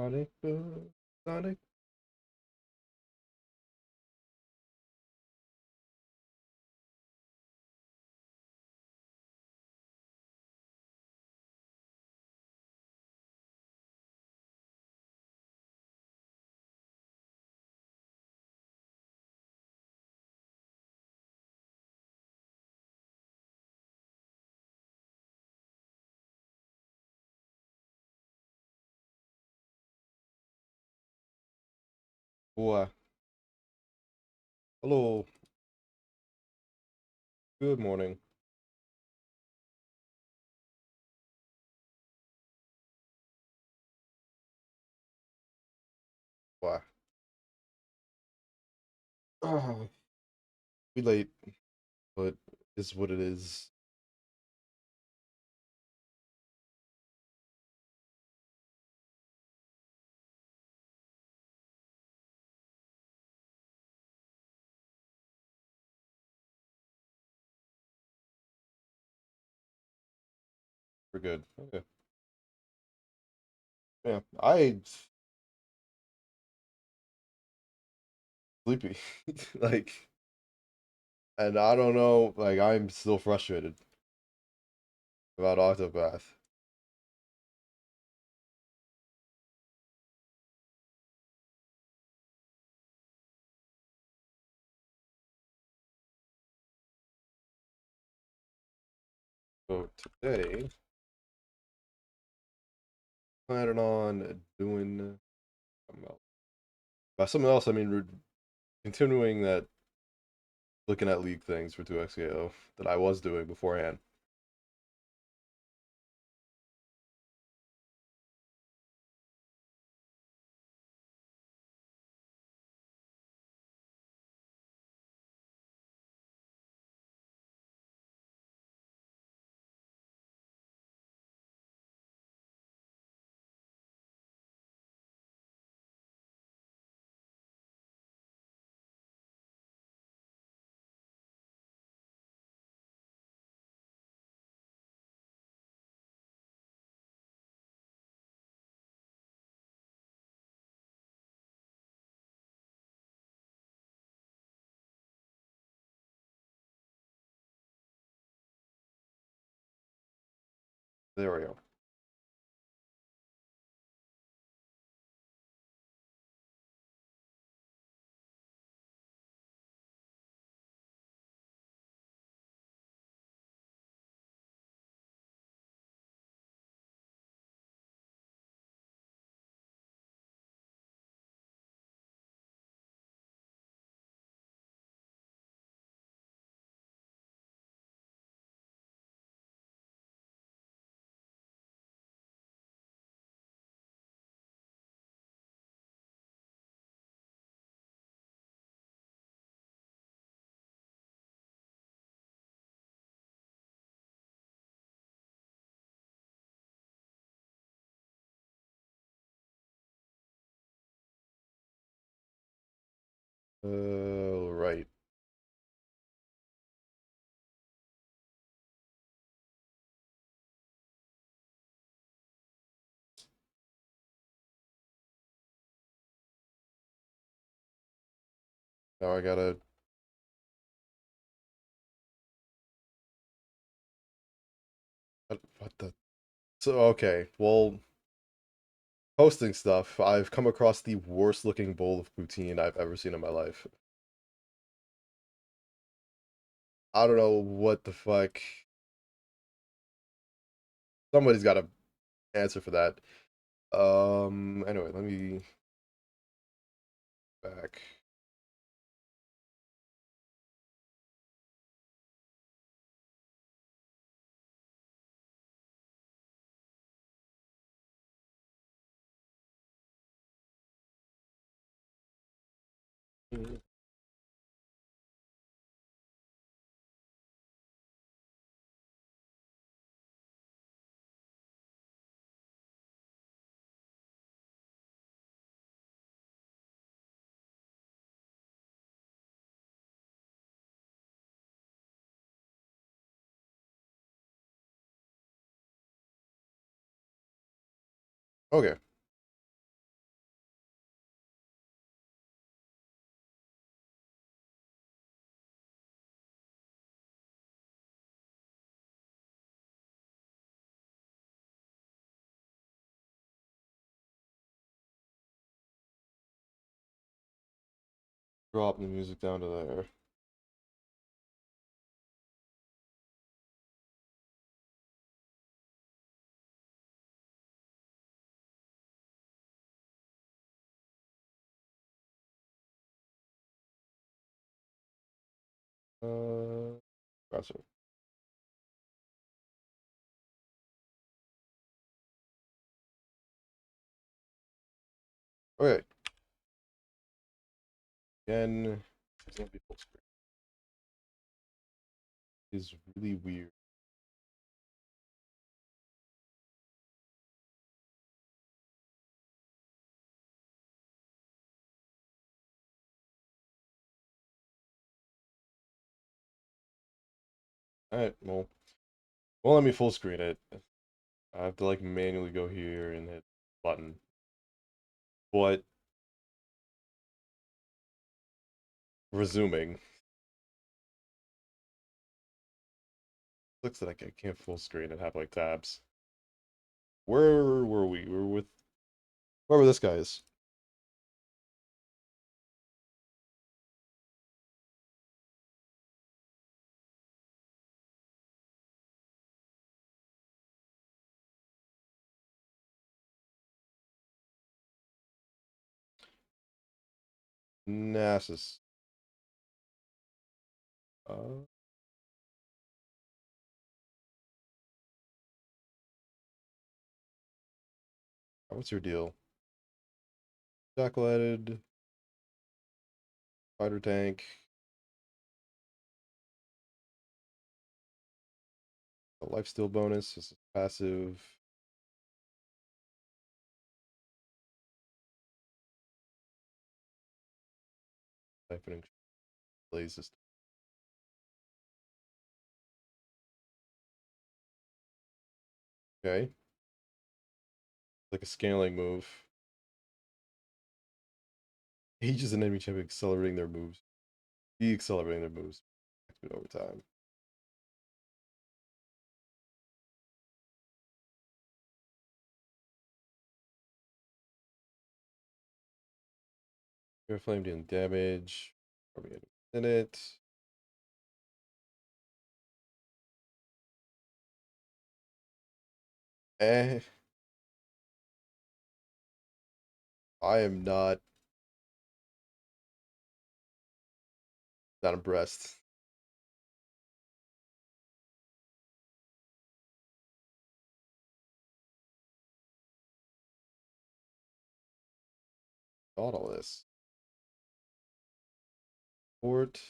Sonic, Sonic. Boy, hello, good morning. Boy, we late, but it's what it is. We're good. Okay. Yeah, I sleepy, like, and I don't know. Like, I'm still frustrated about Octopath. So today, planning on doing something else. By something else, I mean we're continuing that, looking at league things for 2XKO that I was doing beforehand. There we go. Right. Now I gotta. What the? So okay. Well, posting stuff. I've come across the worst looking bowl of poutine I've ever seen in my life. I don't know what the fuck. Somebody's got to answer for that. Anyway, let me back. Okay. Drop the music down to there. Compressor. Okay. Again, it's gonna be full screen. Is really weird. Alright, well, won't let me full screen it. I have to like manually go here and hit button. But resuming. Looks like I can't full screen and have like tabs. Where were we? We were with whoever this guy is. Nasus. Uh, what's your deal? Jackletted, fighter tank, a lifesteal bonus. This is passive. Siphoning blaze system. Okay. Like a scaling move. Ages an enemy champion accelerating their moves. De-accelerating their moves. Activate over time. Pure flame dealing damage. Probably in it. Eh. I am not impressed. Got all this. Port.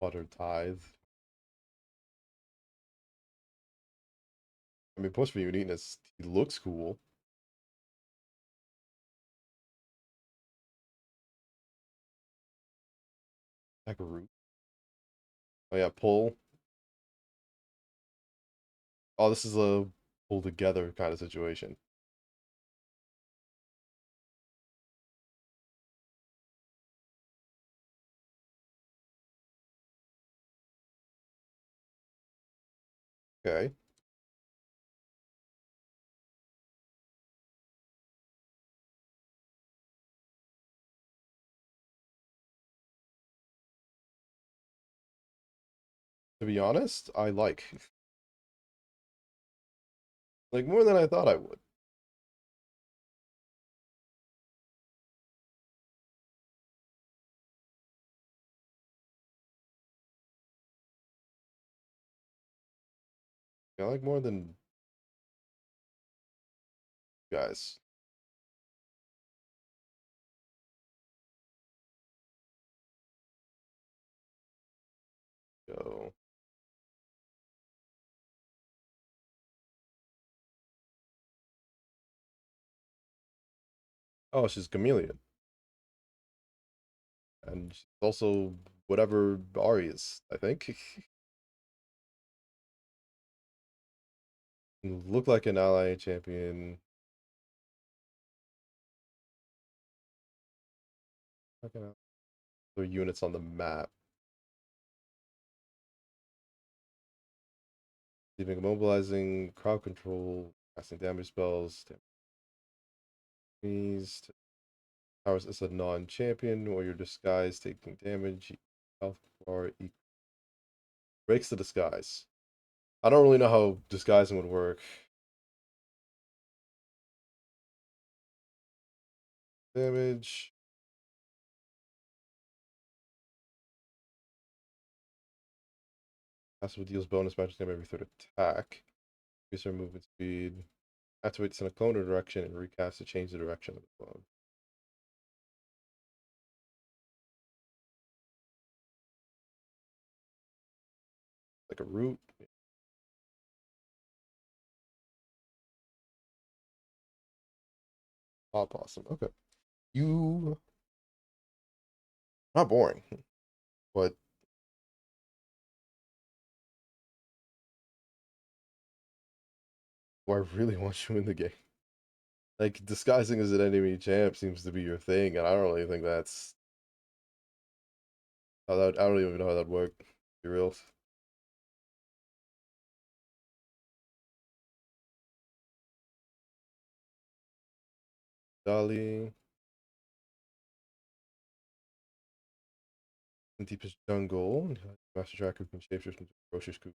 Water tithe. I mean, plus for uniqueness, he looks cool. Like a root. Oh yeah, pull. Oh, this is a pull together kind of situation. Okay. To be honest, I like more than I thought I would. I like more than guys. So, oh, she's chameleon, and she's also whatever Ari is. I think look like an ally champion. Their units on the map. Leaving immobilizing, crowd control, casting damage spells, enemies, powers as a non-champion, or your disguise taking damage, health bar breaks the disguise. I don't really know how disguising would work. Damage. Passive deals bonus magic damage every third attack. Increase our movement speed. Activates in a clone direction and recast to change the direction of the clone. Like a root. Oh, awesome. Okay. You not boring, but do I really want you in the game? Like disguising as an enemy champ seems to be your thing, and I don't really think that's how that. I don't even know how that worked. Be real. Dolly, in deepest jungle, master tracker can shapeshift into ferocious creature.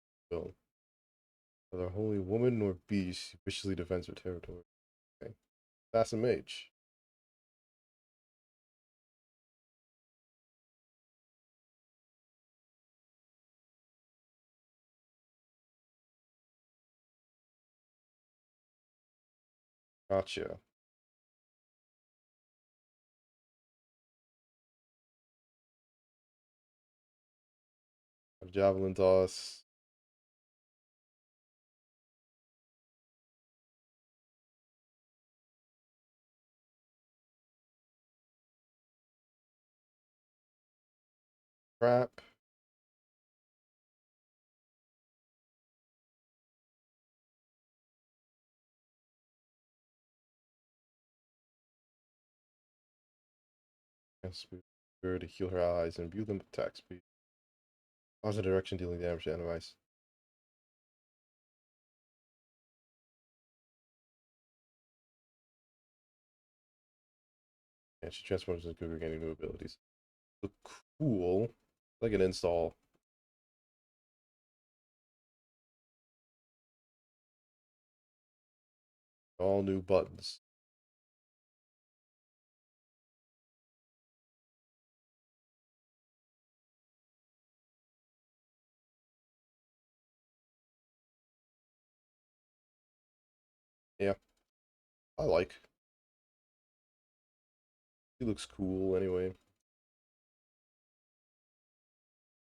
Whether a holy woman or beast, viciously defends her territory. Okay, that's a mage. Gotcha. A javelin toss. Trap. And speed her to heal her allies and imbue them with attack speed. Positive direction dealing damage to enemies. And she transforms into Cougar, gaining new abilities. So cool. Like an install. All new buttons. Yeah, I like. He looks cool anyway.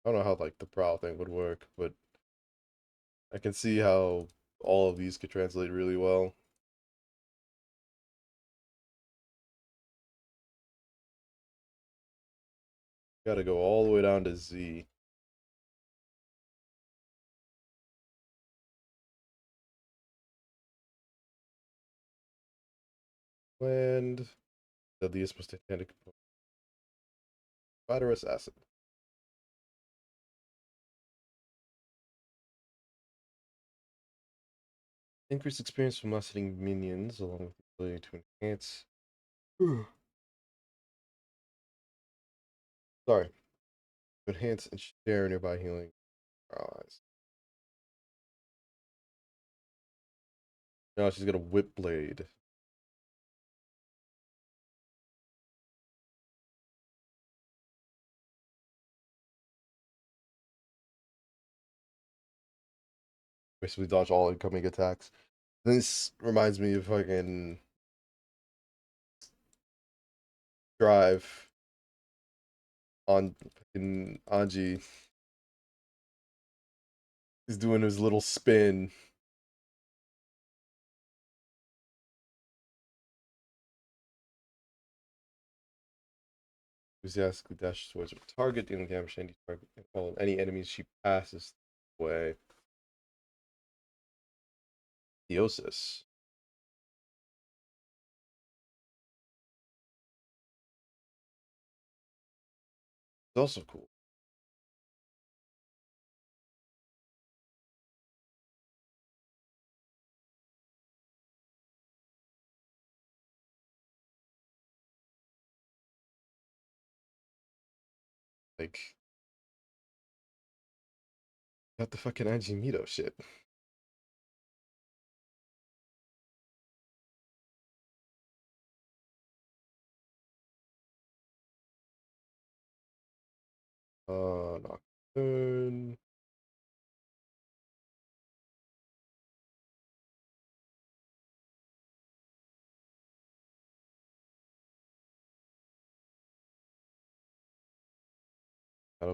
I don't know how like the prowl thing would work, but I can see how all of these could translate really well. Gotta go all the way down to Z. And deadliest most titanic Spiderous acid. Increased experience from less hitting minions, along with the ability to enhance. Sorry, enhance and share nearby healing allies. Now she's got a whip blade. Basically dodge all incoming attacks. This reminds me of fucking Drive on fucking Anji. He's doing his little spin. Enthusiastically dashes towards her target, dealing damage to any target, all any enemies she passes away. Theosis. It's also cool. Like, got the fucking Anjimito shit. Nocturne.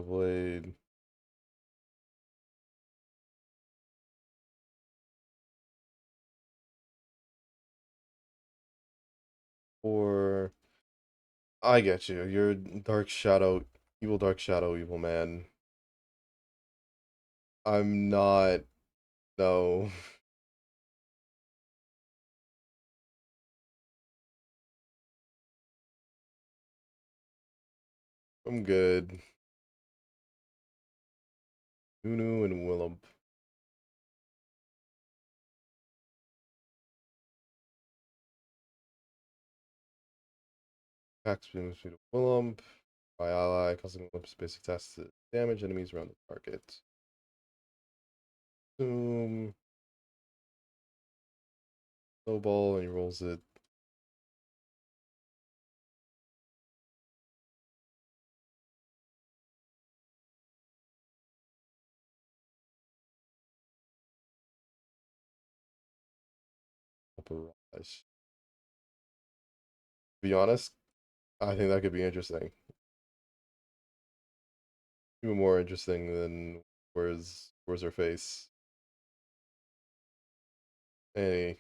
Blade. Or I get you. You're Dark Shadow, evil Dark Shadow, evil man. I'm not. No, I'm good. Nunu and Willump. Attack speed speed of Willump. By ally, causing Willump's basic attacks to damage enemies around the target. Boom. Snowball, and he rolls it. Barrage. To be honest, I think that could be interesting. Even more interesting than where's her face. Hey,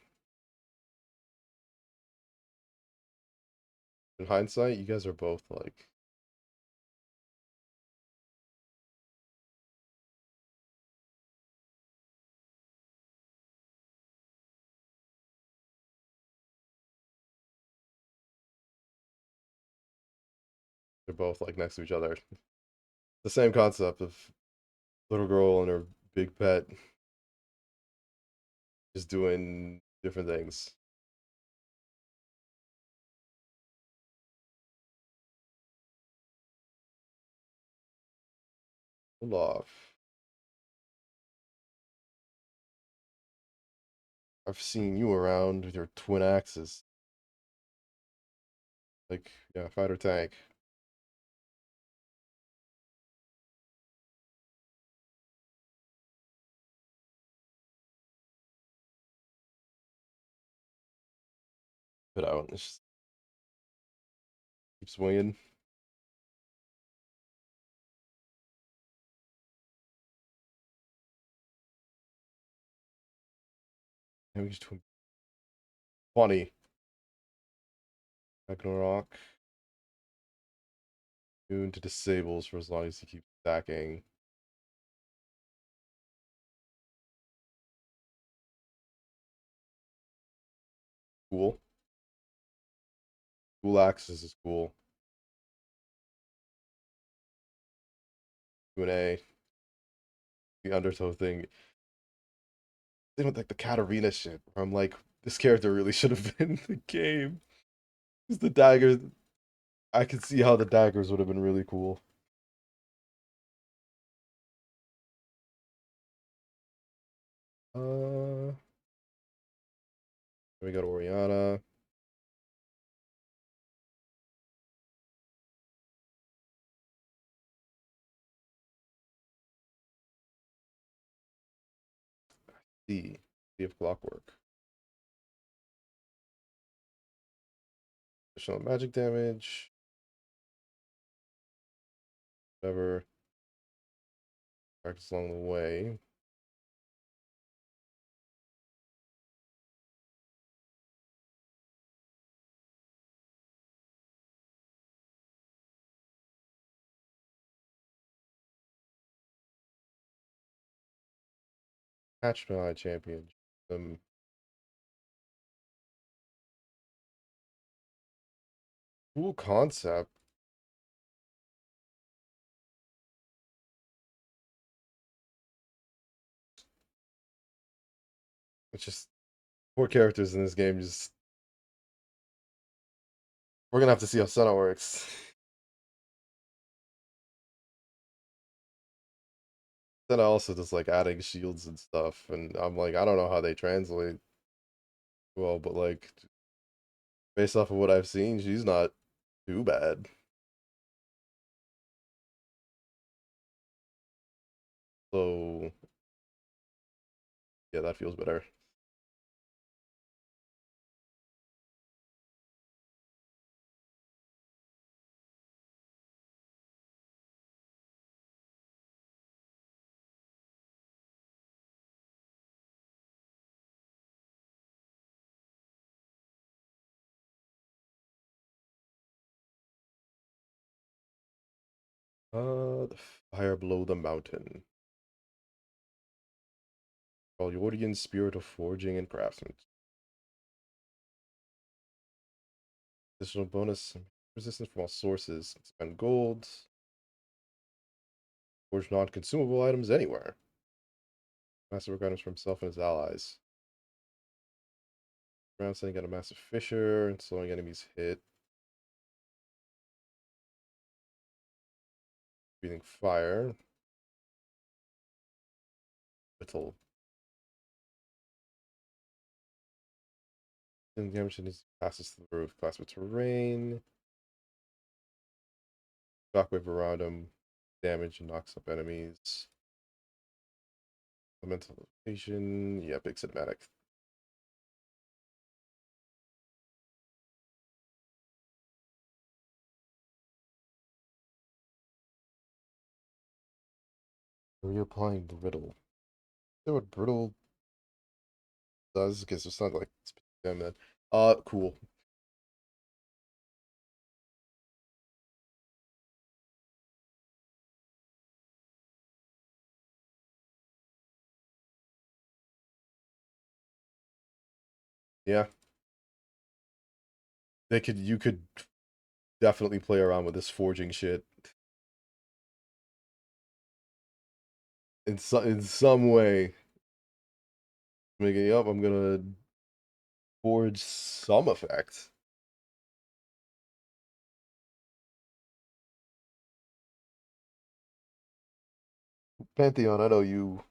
in hindsight, you guys are both like they're both like next to each other. The same concept of little girl and her big pet just doing different things. Hold off. I've seen you around with your twin axes. Like, yeah, fighter tank. Put out. Just keep swinging. Damage to 20. Ragnarok. Immune to disables for as long as he keeps stacking. Cool. Cool axes is cool. Q&A. The undertow thing. They don't like the Katarina shit. Where I'm like, this character really should have been in the game. Because the daggers, I could see how the daggers would have been really cool. Uh, we got Oriana. C. C of Clockwork. Additional magic damage. Whatever. Practice along the way. Hatched by champion. Cool concept. It's just four characters in this game. Just we're gonna have to see how Senna works. then I also just like adding shields and stuff, and I'm like, I don't know how they translate well, but like based off of what I've seen, she's not too bad. So yeah, that feels better. The fire below the mountain. Call spirit of forging and craftsmanship. Additional bonus resistance from all sources. Spend gold. Forge non-consumable items anywhere. Master work items for himself and his allies. Round setting out a massive fissure and slowing enemies hit. Breathing fire. Little. And damage needs passes through the roof. Class with terrain. Shockwave around him. Damage and knocks up enemies. Elemental location. Yeah, big cinematic. Reapplying brittle. Is that what brittle does? Because it's not like damn that. Cool. Yeah. You could definitely play around with this forging shit in some way. Making it up, I'm gonna forge some effect. Pantheon, I know you.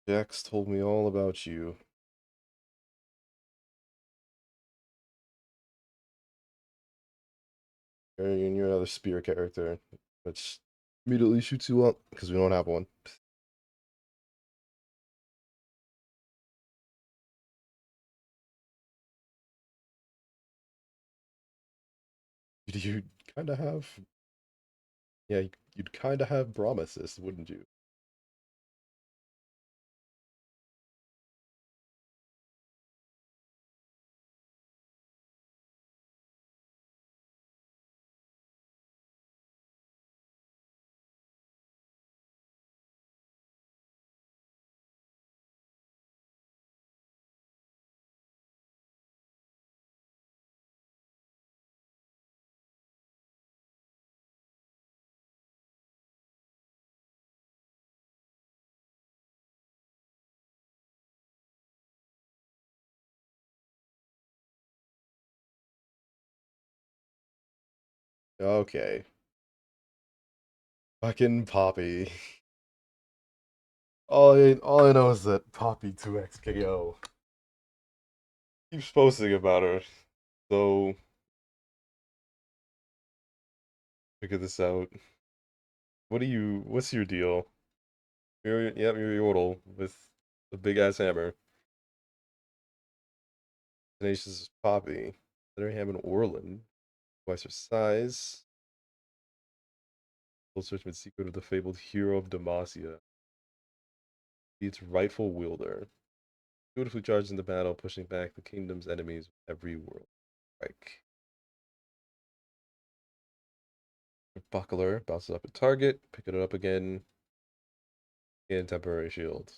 Jax told me all about you. And you're another spear character, which immediately shoots you up because we don't have one. You kind of have, yeah, you'd kind of have Braum assist, wouldn't you? Okay, fucking Poppy. All I know is that Poppy 2x KO. Keeps posting about her. So figure this out. What's your deal? You're Yordle with a big ass hammer. Tenacious Poppy. Legendary Ham and Orland. Twice her size. Full searchman secret of the fabled hero of Demacia. Be its rightful wielder. Beautifully charged into battle, pushing back the kingdom's enemies with every world strike. Buckler bounces up a target, picking it up again, and temporary shield.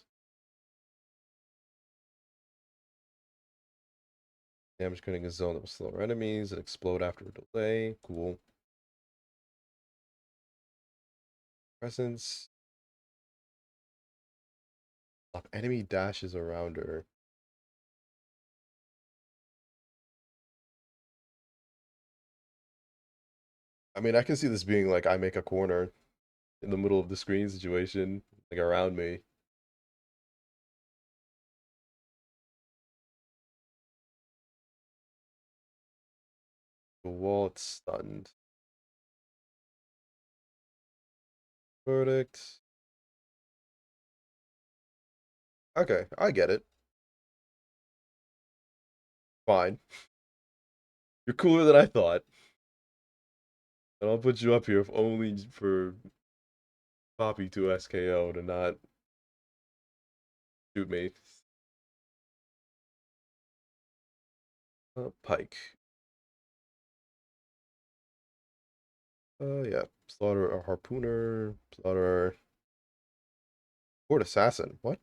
Damage creating a zone that will slow our enemies and explode after a delay. Cool. Presence. Stop enemy dashes around her. I mean, I can see this being like I make a corner in the middle of the screen situation, like around me. The wall, it's stunned. Verdict. Okay, I get it. Fine. You're cooler than I thought. And I'll put you up here if only for Poppy to SKO to not shoot me. Pike. Yeah. Slaughter a harpooner. Slaughter Fort assassin. What?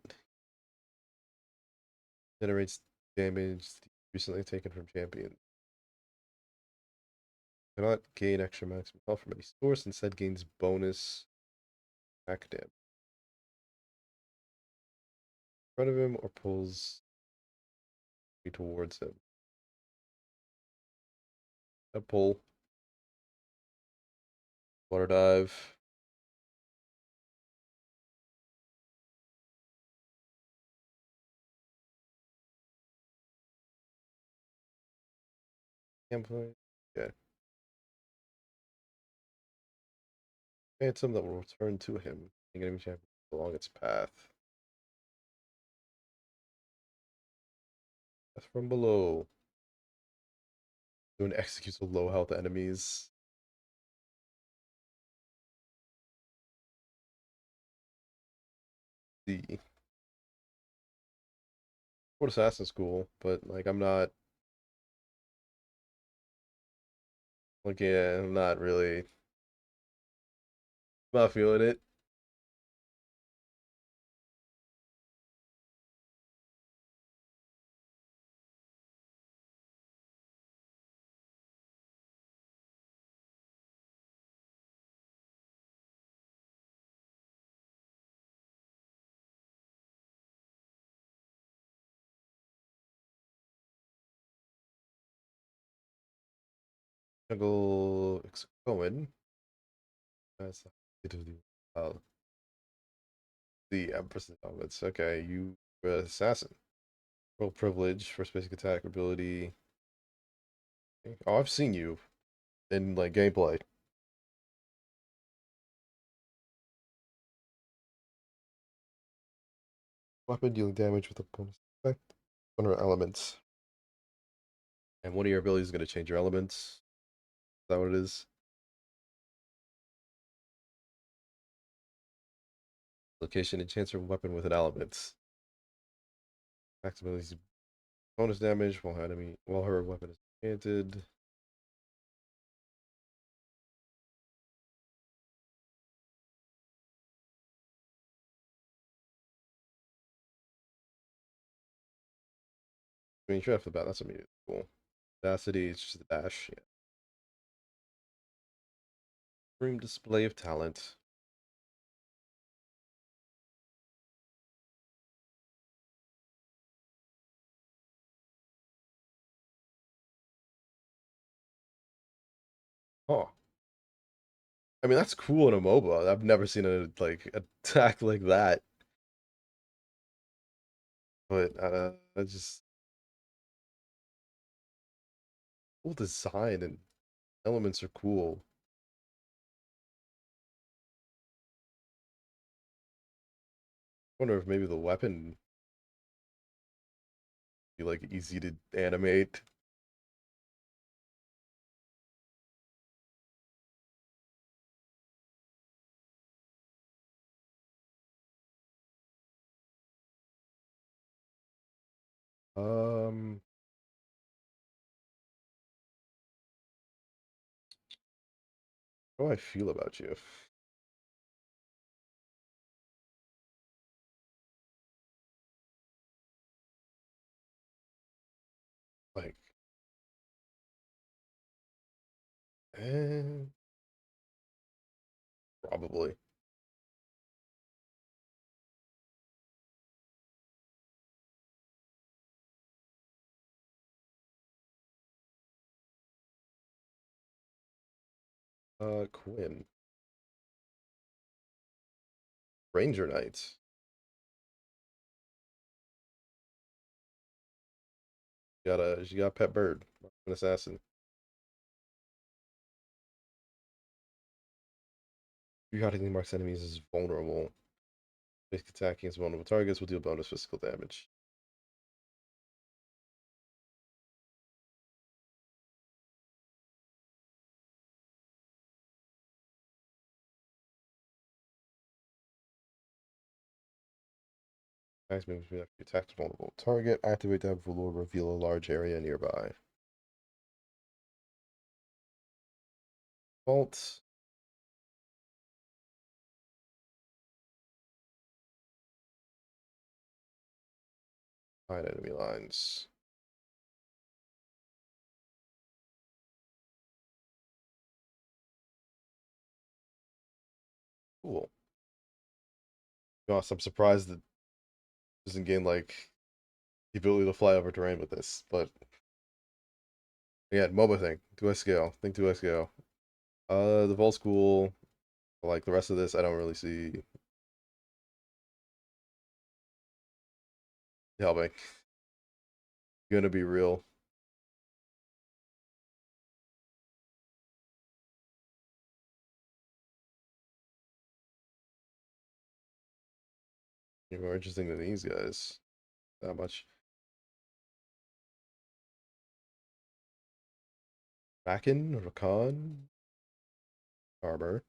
Generates damage recently taken from champion. Cannot gain extra maximum health from any source. Instead gains bonus attack damage. In front of him or pulls me towards him. A pull. Water dive. Gameplay. Okay. Phantom that will return to him. Enemy champion along its path. That's from below. Doing executes with low health enemies. The Fort Assassin's cool, but like I'm not like yeah, I'm not really not feeling it. Jungle Cohen. That's the Empress elements. Okay, you assassin. Roll privilege, first basic attack ability. Oh, I've seen you in like gameplay. Weapon dealing damage with a bonus effect. One of elements. And one of your abilities is going to change your elements. Is that what it is? Location enchants her weapon with an element. Attack abilities bonus damage while her weapon is enchanted. I mean, straight off the bat, that's immediate. Cool. Audacity, it's just a dash. Yeah. Supreme display of talent. Oh, I mean that's cool in a MOBA. I've never seen a like attack like that. But I just cool design and elements are cool. I wonder if maybe the weapon be like easy to animate. Um, how do I feel about you? Like, eh, probably. Quinn. Ranger Knight. She got a pet bird. An assassin. Periodically marks enemies as vulnerable. Basic attack against vulnerable targets will deal bonus physical damage. Attacks moves after you attack the vulnerable target. Activate that will reveal a large area nearby. Vault. Hide enemy lines. Cool. Gosh, I'm surprised that it doesn't gain like the ability to fly over terrain with this, but again, MOBA thing. 2x scale. Think 2x scale. The vault's cool. Like the rest of this, I don't really see helping. Gonna be real. You're more interesting than these guys. Not much. Kraken, Rakan, Armor.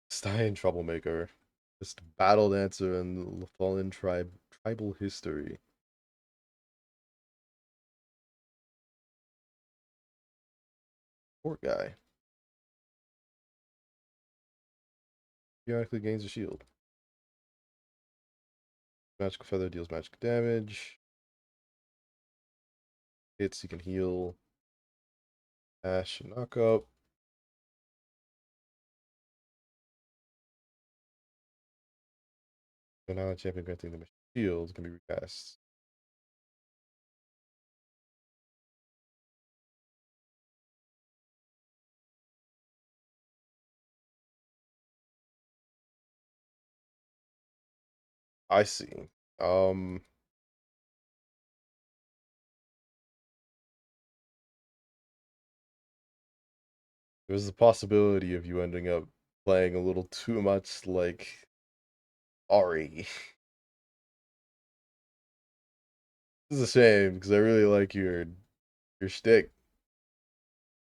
Stein Troublemaker. Just battle dancer and fallen tribal history. Poor guy. Periodically gains a shield. Magical feather deals magic damage. Hits, you can heal. Ash, knock up. So now the champion granting them a shield can be recast. I see. Um, there's the possibility of you ending up playing a little too much like Ari. This is a shame because I really like your shtick.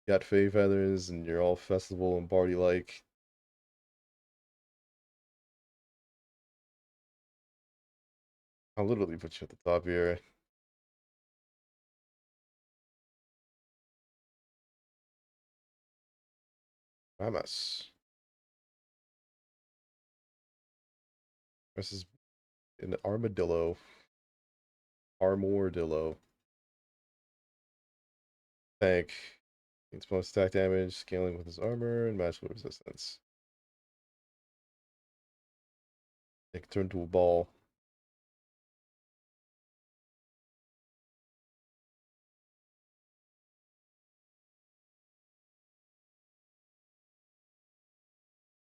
You got Fae feathers and you're all festival and party like. I'll literally put you at the top here. Mamas. This is an armadillo. Armordillo. Tank. Gains bonus attack damage, scaling with his armor, and magical resistance. It can turn to a ball.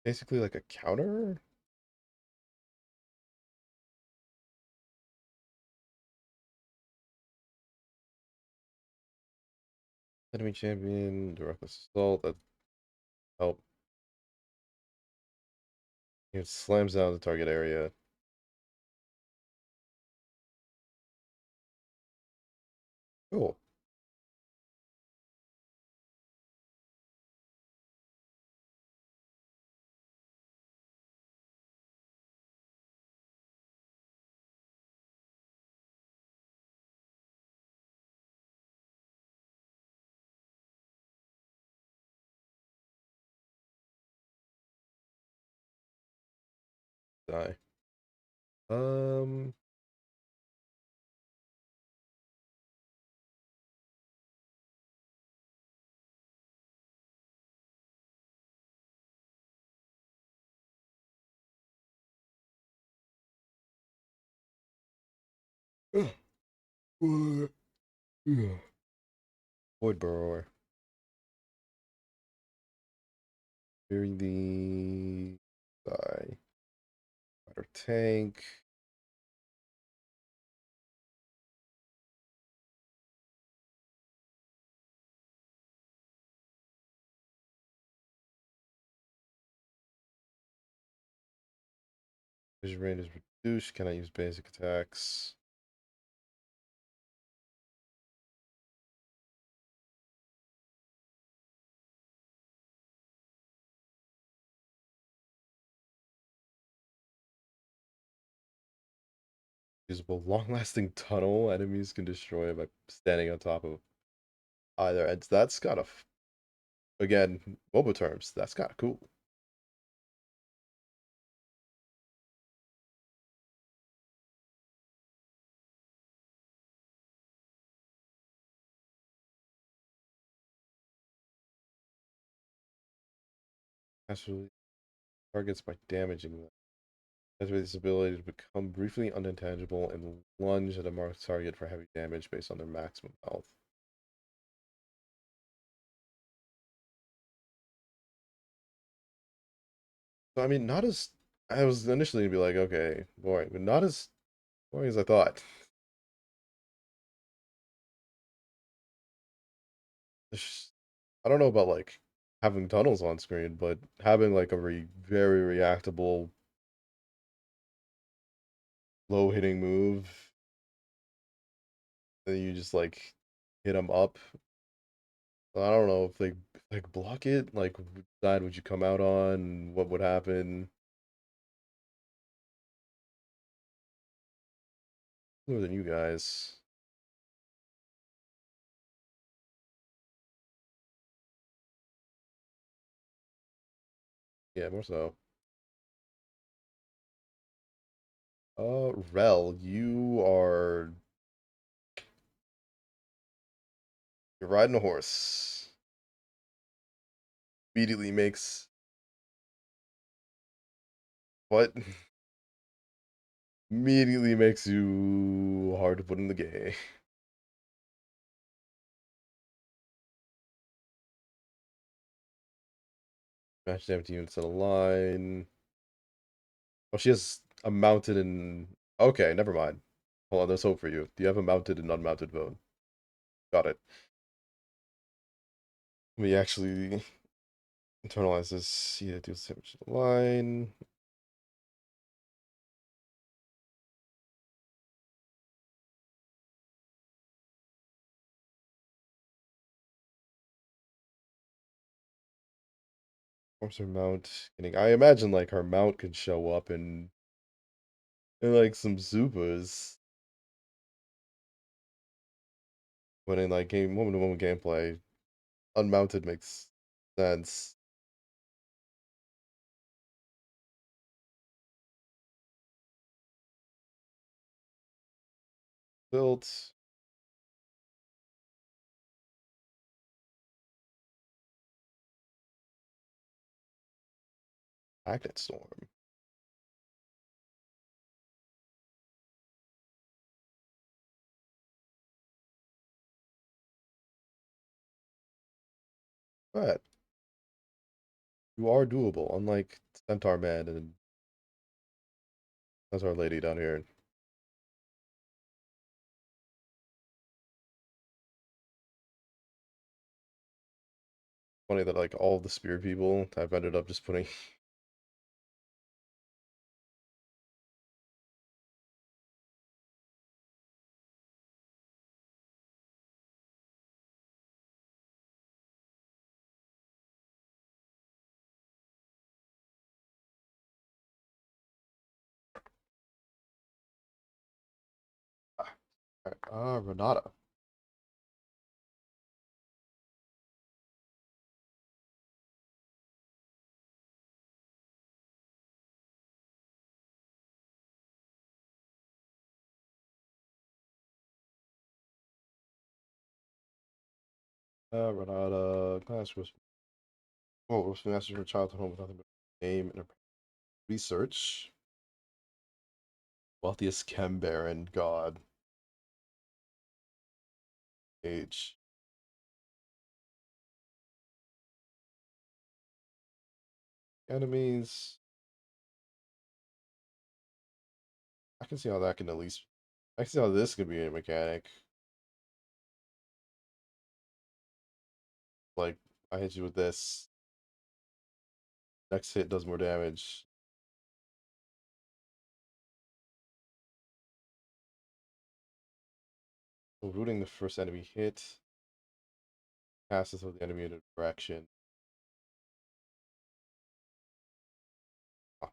Basically like a counter? Enemy champion, direct assault, that help. It slams down the target area. Cool. Die. Um Void Burrower. Very the Die. Fighter tank. Vision range is reduced. Can I use basic attacks? Usable long-lasting tunnel. Enemies can destroy by standing on top of either ends. That's kind of, again, mobile terms. That's kind of cool. Actually, targets by damaging them. Has this ability to become briefly unintelligible and lunge at a marked target for heavy damage based on their maximum health. So I mean, not as I was initially gonna be like, okay, boring, but not as boring as I thought. I don't know about like having tunnels on screen, but having like a very reactable, low hitting move, and you just like hit them up. I don't know if they like block it, like what side would you come out on, what would happen. More than you guys. Yeah, more so. Rel, you're riding a horse. Immediately makes what? Immediately makes you hard to put in the game. Match empty units in a line. Oh, she has a mounted and okay, never mind. Hold on, there's hope for you. Do you have a mounted and unmounted vote? Got it. Let me actually internalize this. See that deals damage to the line. What's her mount? Getting I imagine like her mount could show up in like some Zupas. But in like game moment to moment gameplay, unmounted makes sense. Built Magnet Storm. But you are doable, unlike Centaur Man and Centaur Lady down here. Funny that like all the spear people I've ended up just putting Renata. Renata. Class was was master from childhood home with nothing but name and a research. Wealthiest chem baron, god, age, enemies. I can see how that can at least. I can see how this could be a mechanic. Like, I hit you with this. Next hit does more damage. So rooting the first enemy hit. Passes throw the enemy in a direction. Ah,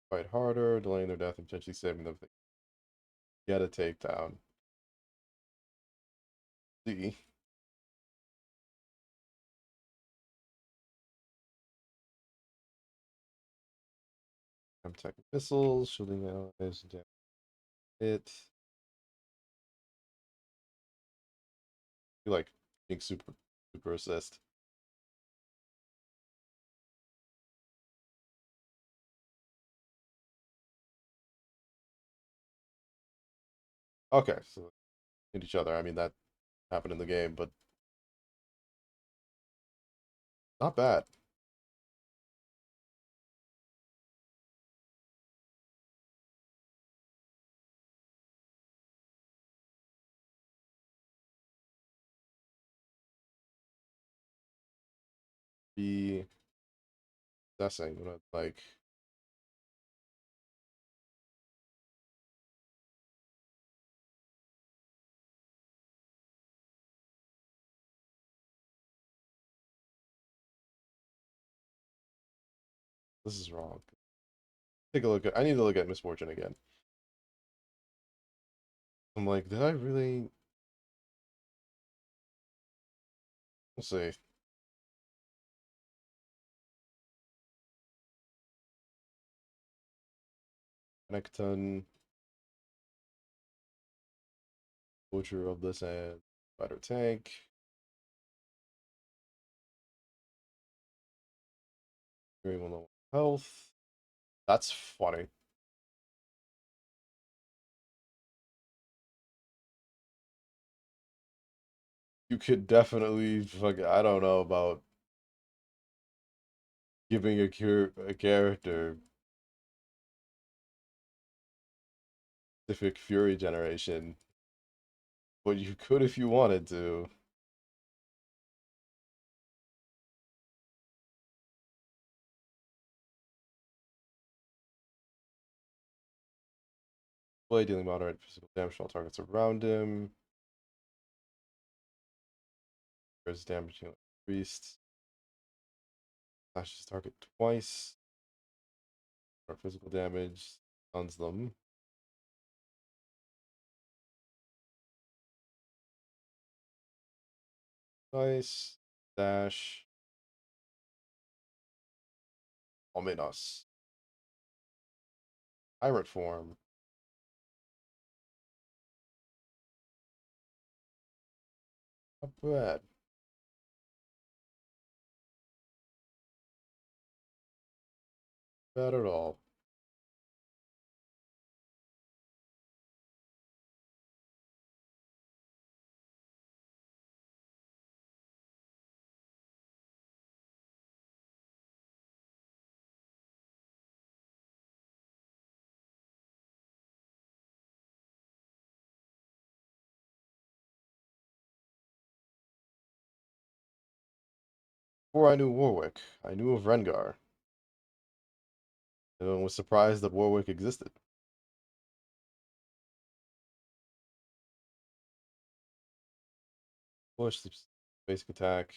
fight harder, delaying their death and potentially saving them. Get a takedown. See. I'm attacking missiles, shielding allies, damage hit. You like being super assist. Okay, so hit each other. I mean that happened in the game, but not bad. Be assessing what I like. This is wrong. Take a look at. I need to look at Misfortune again. I'm like, did I really? Let's see. Necton, Butcher of this and Fighter Tank. Very low health. That's funny. You could definitely fuck. I don't know about giving a character specific Fury generation, but you could if you wanted to. Blade dealing moderate physical damage to all targets around him. There's damage increased. Slashes target twice. Or physical damage. Stuns them. Nice. Dash. Ominos. Pirate form. Not bad. Bad at all. Before I knew Warwick, I knew of Rengar, and was surprised that Warwick existed. Push, basic attack.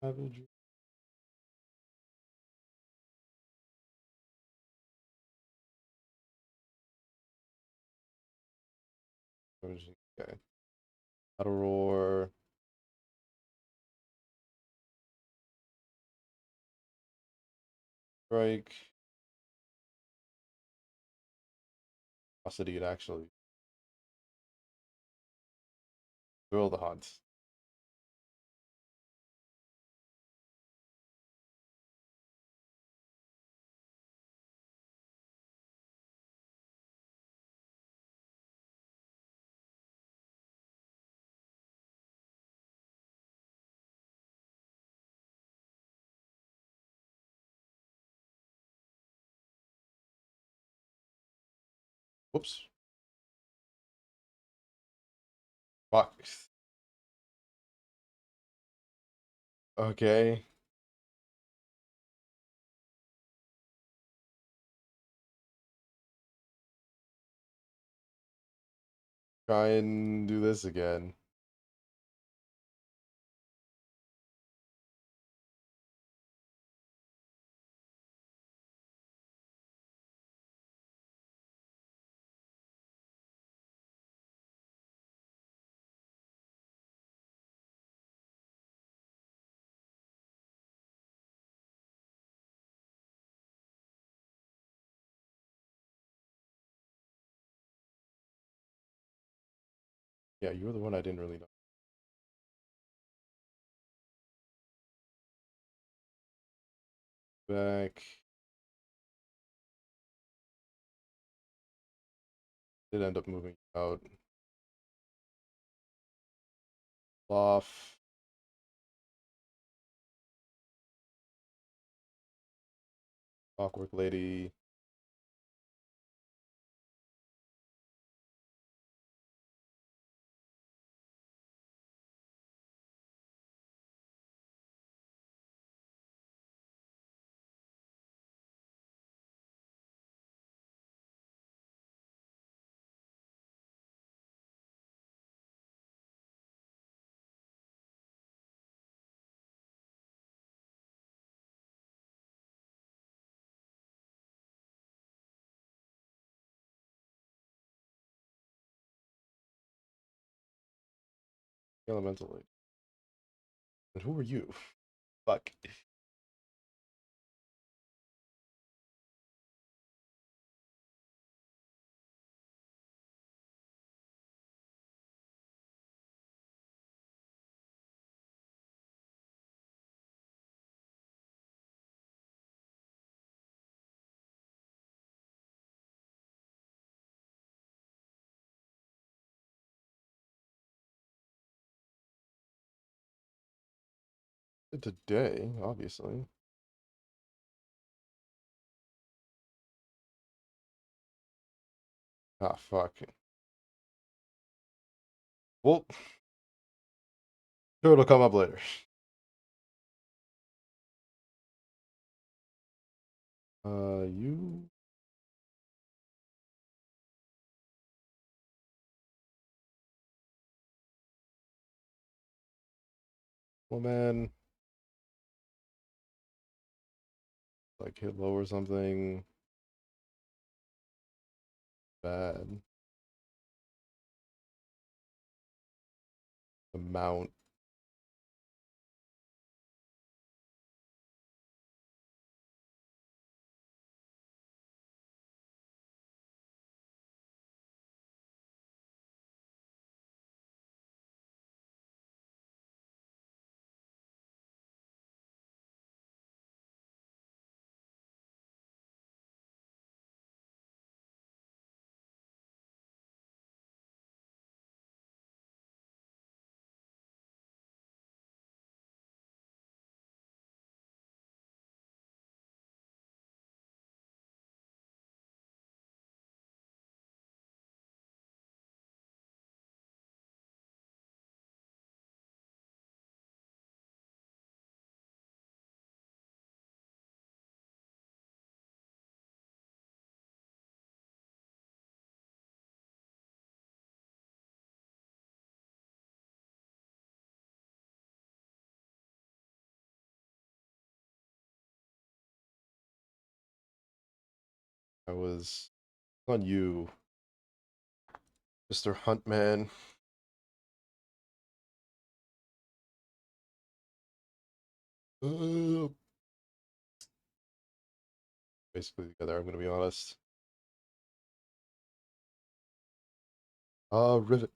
Savage. Okay. Battle Roar. Strike. Velocity, it actually. Thrill the Hunt. Whoops. Fuck. Okay. Try and do this again. Yeah, you're the one I didn't really know. Back. Did end up moving out. Off. Awkward lady. Elemental lady. And who are you? Fuck. Today, obviously. Ah, fuck. Well, sure, it'll come up later. You. Well, man. Like hit low or something. Bad. Amount. I was on you, Mr. Huntman. Uh, Basically together, I'm gonna be honest. Rivet.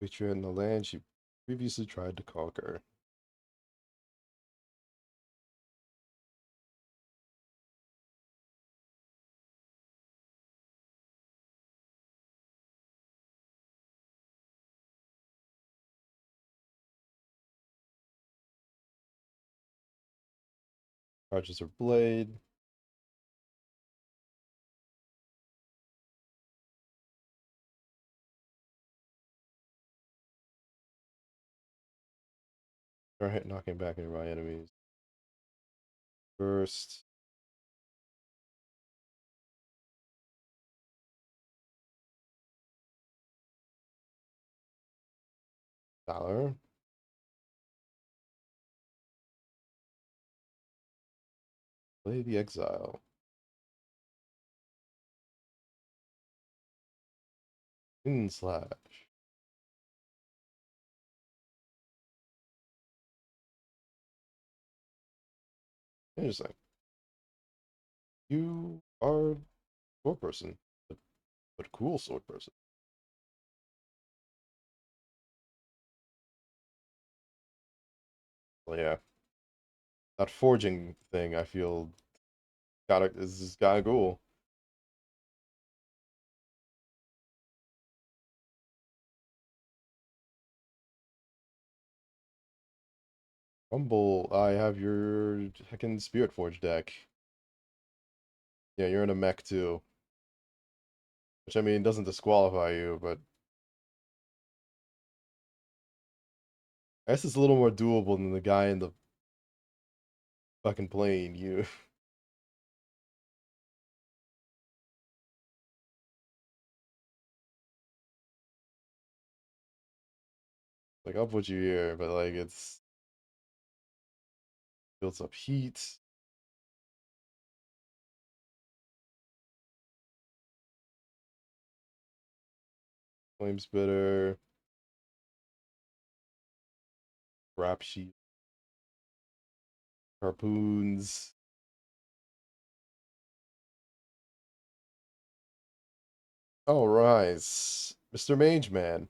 Feature in the land she previously tried to conquer. Charges her blade. Start hit knocking back nearby enemies. Burst. Valor. Play the exile. Slash. Interesting. You are a sword person, but cool sword person. Well, yeah, that forging thing I feel is kind of cool. Rumble, I have your heckin' Spirit Forge deck. Yeah, you're in a mech too, which I mean doesn't disqualify you, but I guess it's a little more doable than the guy in the fucking plane. You like I'll put you here, but like it's builds up heat. Flame Spitter, Rap Sheet, Harpoons. Oh, rise. Mr. Mage Man.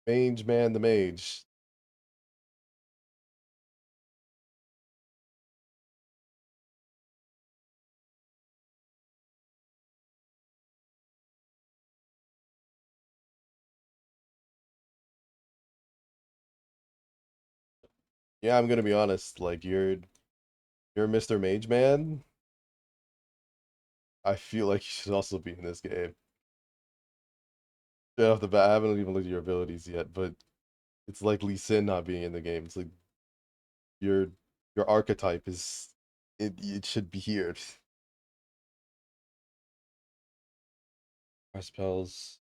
Mage Man the Mage. Yeah, I'm gonna be honest, like you're Mr. Mage Man. I feel like you should also be in this game. Straight off the bat, I haven't even looked at your abilities yet, but it's like Lee Sin not being in the game. It's like your your archetype is it should be here. Our spells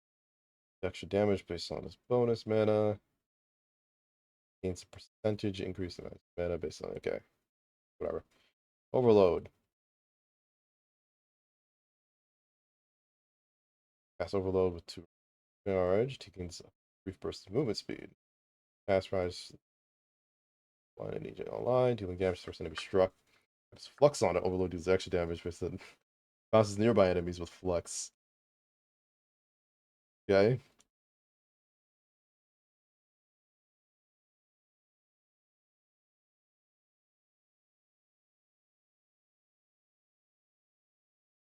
extra damage based on his bonus mana. Gains a percentage increase in mana based on okay. Whatever. Overload. Cast overload with 2 charge. He gains a brief burst of movement speed. Cast rise line and EJ online, dealing damage to the first enemy struck. There's flux on it. Overload deals extra damage based on bounces nearby enemies with flux. Okay.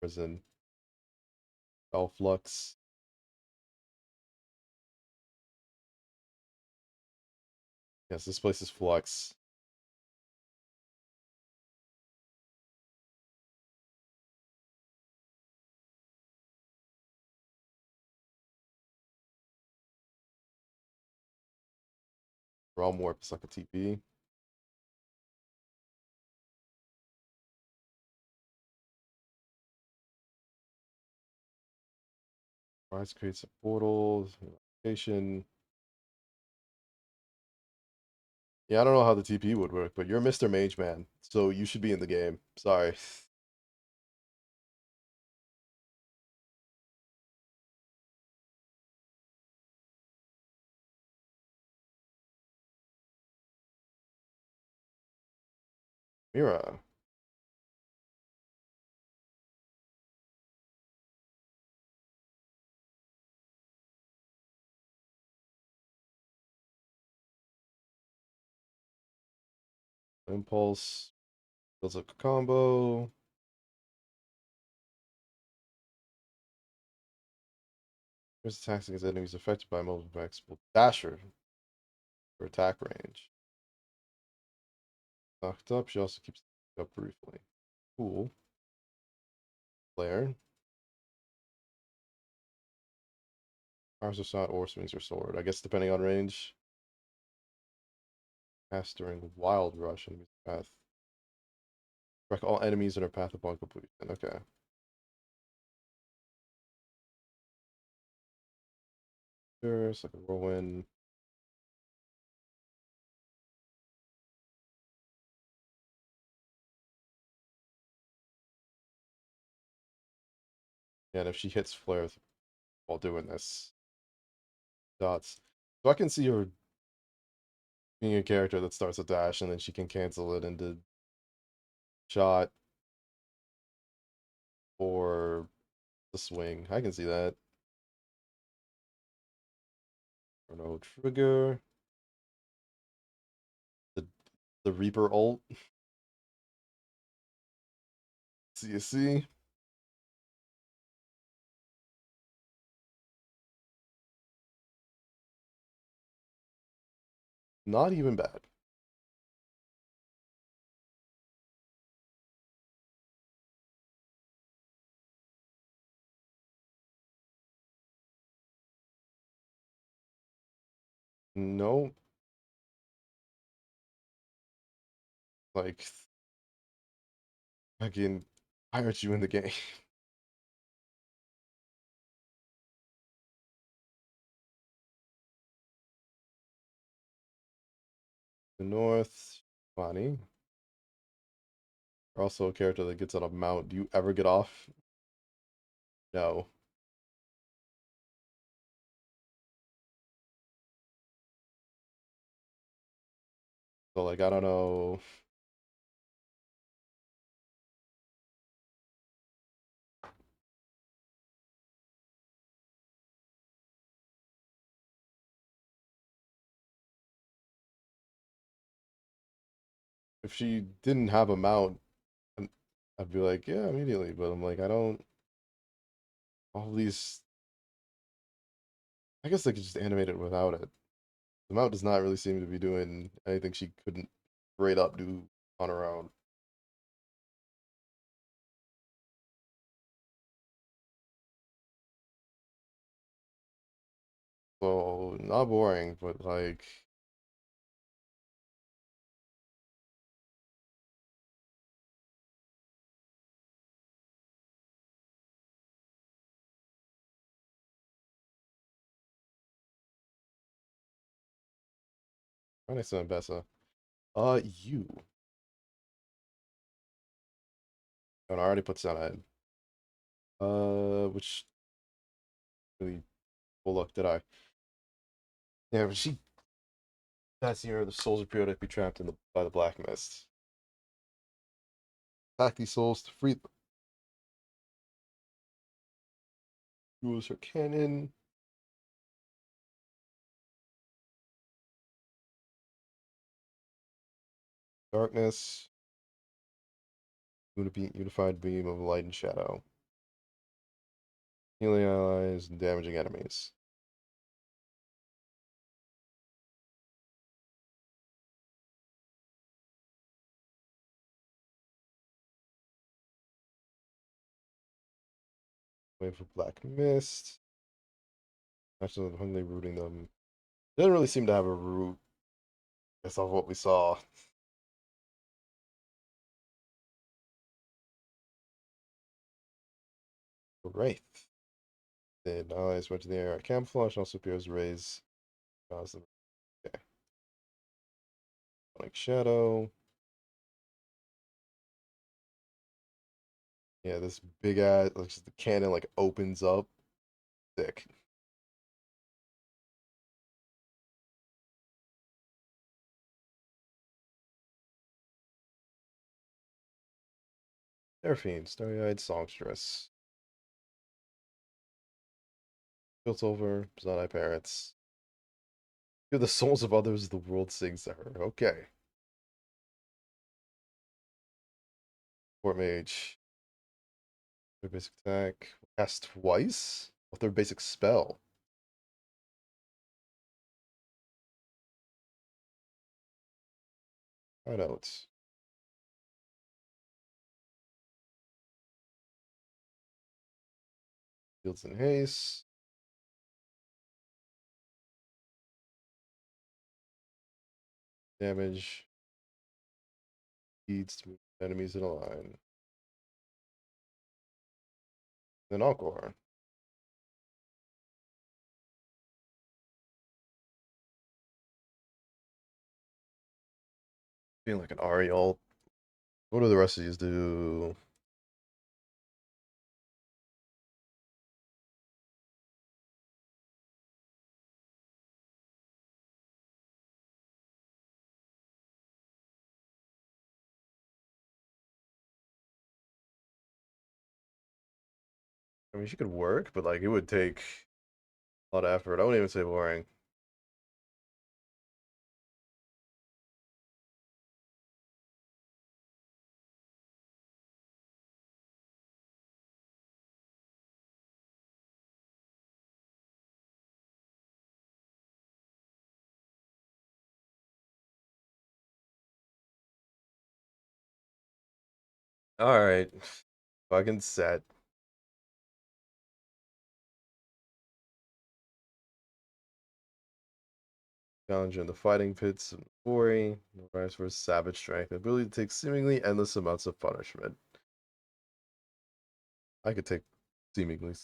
Prison. Spell flux. Yes, this place is flux. Realm warp is like a TP. Rise creates a portal. Location. Yeah, I don't know how the TP would work, but you're Mr. Mage Man, so you should be in the game. Sorry. Mira. Impulse. Builds up a combo. First attacks against enemies affected by multiple attacks will dasher for attack range. Knocked up, she also keeps up briefly. Cool. Flare. Powers of shot or swings your sword. I guess depending on range. Cast during Wild Rush enemy's path. Wreck all enemies in her path upon completion. Okay. Sure, it's like a whirlwind. Yeah, and if she hits flare while doing this, dots. So I can see her being a character that starts a dash and then she can cancel it into shot or the swing. I can see that. Or no trigger. The the Reaper ult. See you see? Not even bad. No, like again, pirate you in the game. The North, funny. Also a character that gets on a mount. Do you ever get off? No. So like I don't know. If she didn't have a mount, I'd be like, yeah, immediately. But I'm like, I don't. All these. I guess they could just animate it without it. The mount does not really seem to be doing anything she couldn't straight up do on her own. So not boring, but like trying to say Bessa. You. And I already put Senna in. Which really well look did I? Yeah, but she that's the year the souls are periodically trapped in the by the black mist. Attack these souls to free them. Use her cannon. Darkness. Unified beam of light and shadow. Healing allies and damaging enemies. Wave of black mist. Actually, hungry rooting them. Didn't really seem to have a root based off what we saw. Wraith. Then allies went to the air. Camouflage also appears raise. Cause them. Okay. Like shadow. Yeah, this big ass like the cannon like opens up. Sick. Seraphine, starry-eyed songstress. Built over, Bizarre parrots. You're the souls of others, the world sings to her. Okay. Court mage. Their basic attack. Cast twice? With their basic spell. Hideouts. Shields and haste. Damage. Leads to enemies in a line. Then Encore. Being like an Ariel. What do the rest of these do? I mean, she could work, but like it would take a lot of effort. I wouldn't even say boring. All right, fucking set. Challenge in the fighting pits and glory. Rise for savage strength. The ability to take seemingly endless amounts of punishment. I could take seemingly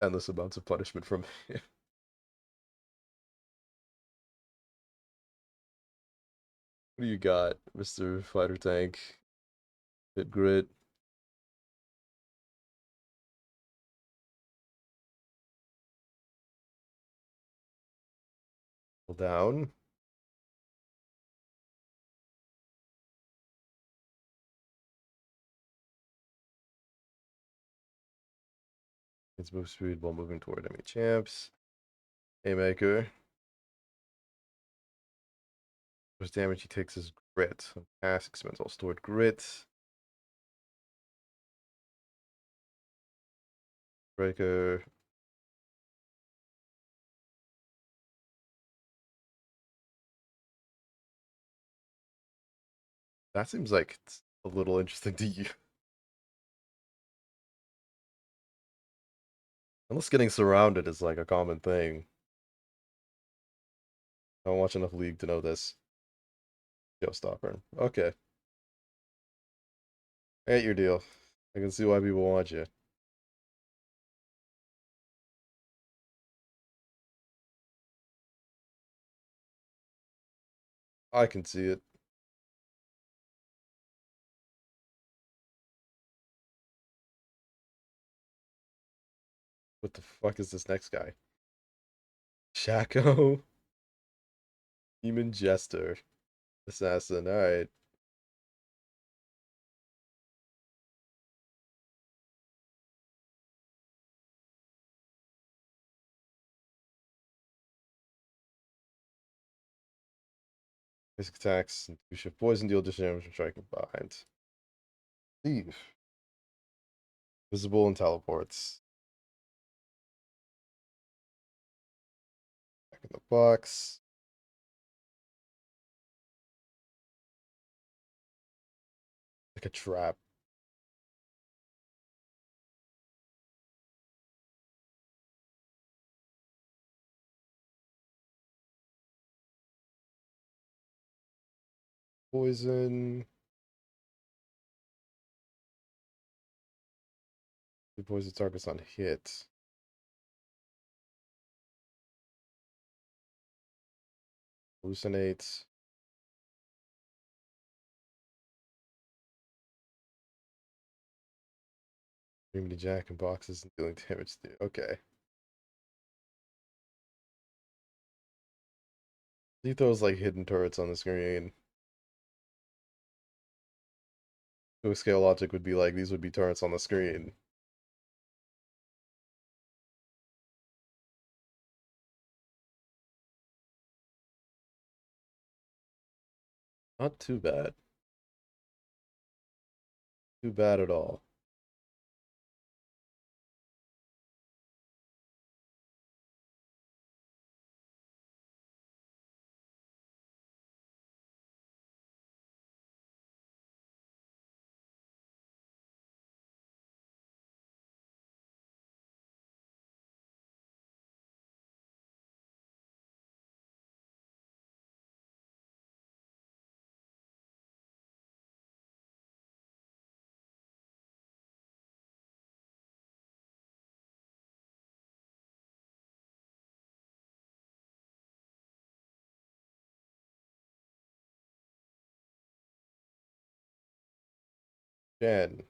endless amounts of punishment from him. What do you got, Mr. Fighter Tank? Hit grit. Pull down. Its move speed while moving toward enemy champs. Haymaker. First damage he takes is grit. Pass expends all stored grit. Breaker. That seems like it's a little interesting to you. Unless getting surrounded is like a common thing. I don't watch enough League to know this. Showstopper. Okay. I get your deal. I can see why people want you. I can see it. What the fuck is this next guy? Shaco? Demon Jester. Assassin. Alright. Basic attacks. You should poison deal damage from striking behind. Leave. Visible and teleports. Back in the box. Like a trap. Poison. The poison targets on hit. Hallucinates. Remedy Jack and boxes and dealing damage to. Okay. He throws like hidden turrets on the screen. To scale logic would be like these would be turrets on the screen. Not too bad. Too bad at all. Jen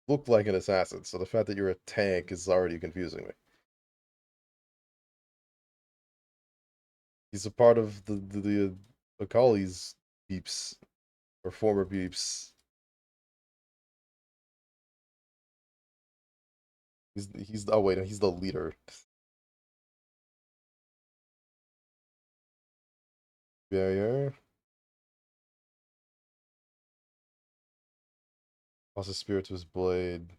looked like an assassin, so the fact that you're a tank is already confusing me. He's a part of the Akali's peeps or former peeps. He's oh wait, no, he's the leader. Barrier. Also spirit to his blade.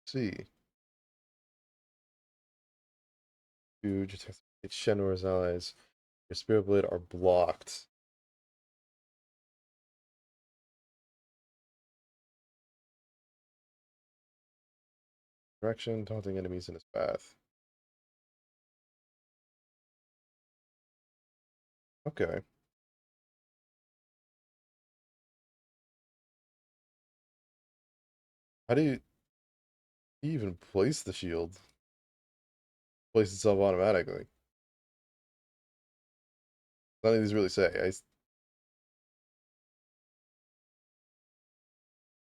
See. Huge attacks. It's Shenor's eyes. Your spirit blade are blocked. Direction, taunting enemies in his path. Okay. How do you even place the shield? Place itself automatically. None of these really say.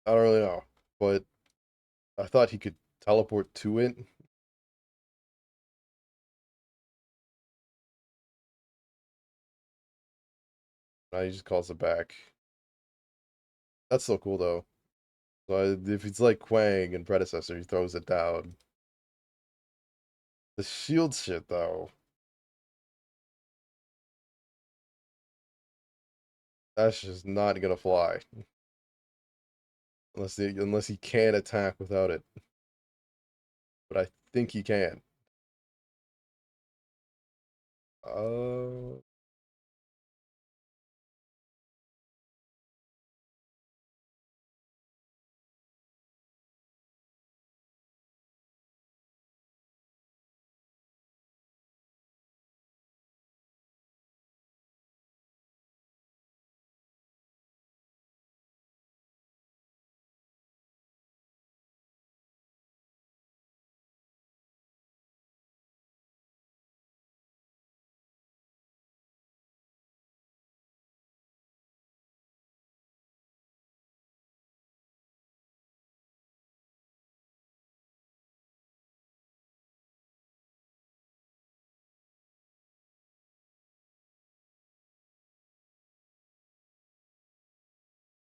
I don't really know. But I thought he could teleport to it. Now he just calls it back. That's so cool though. So if it's like Quang and Predecessor, he throws it down. The shield shit though, that's just not gonna fly. Unless he can attack without it. But I think he can. Uh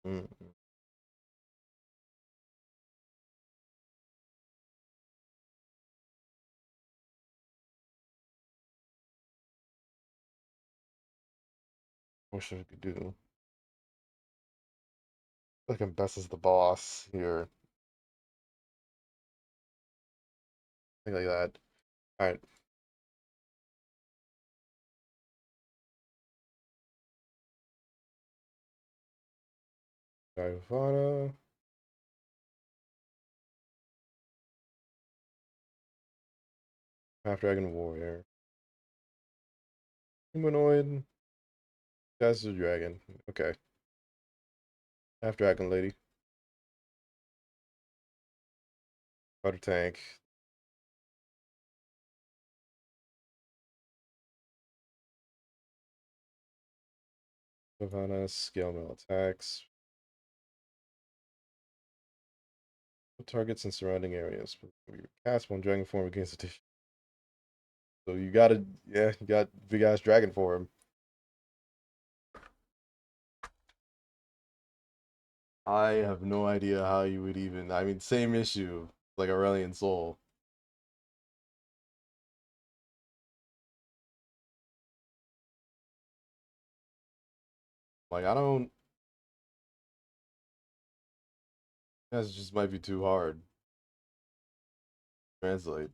mm, wish I could do. Like I'm best as the boss here. Thing like that. Alright. Ivana. Half Dragon Warrior. Humanoid. That's a dragon. Okay. Half Dragon Lady. Water tank. Ivana. Scale mail attacks. Targets in surrounding areas. Cast one dragon form against a. So you gotta, yeah, you got big ass dragon form. I have no idea how you would even. I mean, same issue, like Aurelian Soul. Like I don't. That just might be too hard to translate.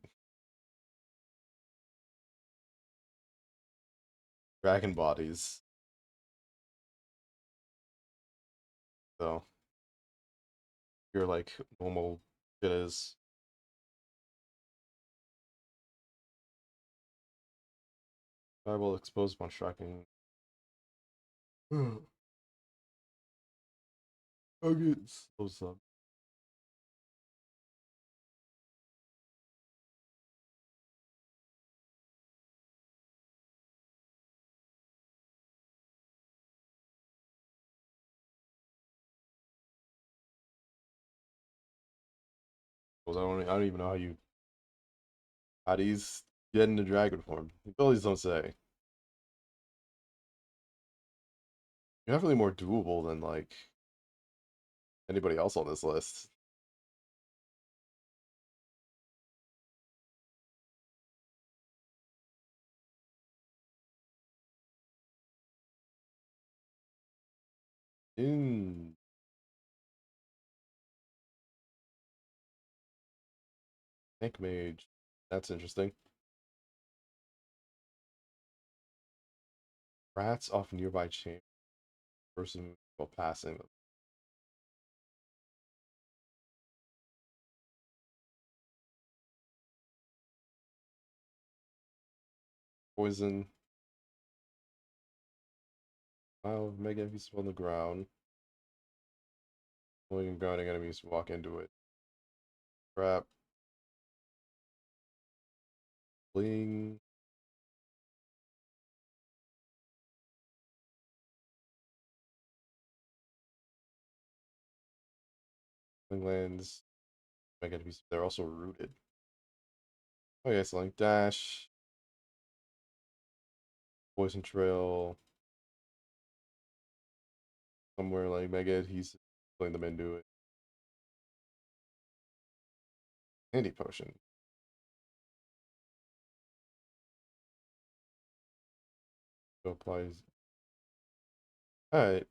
Dragon bodies. So you're like normal shit is. I will expose upon striking. Targets. Close up. I don't even know how these get into dragon form. The abilities don't say. You're definitely more doable than like anybody else on this list. In Tank Mage. That's interesting. Rats off nearby chamber. Person while passing them. Poison. Pile of mega enemies on the ground. Pulling and grounding enemies walk into it. Trap. Bling. Lands. Mega enemies. They're also rooted. Okay, so like dash. Poison trail. Somewhere like mega adhesive. Pulling them into it. Handy potion. So applies. Alright.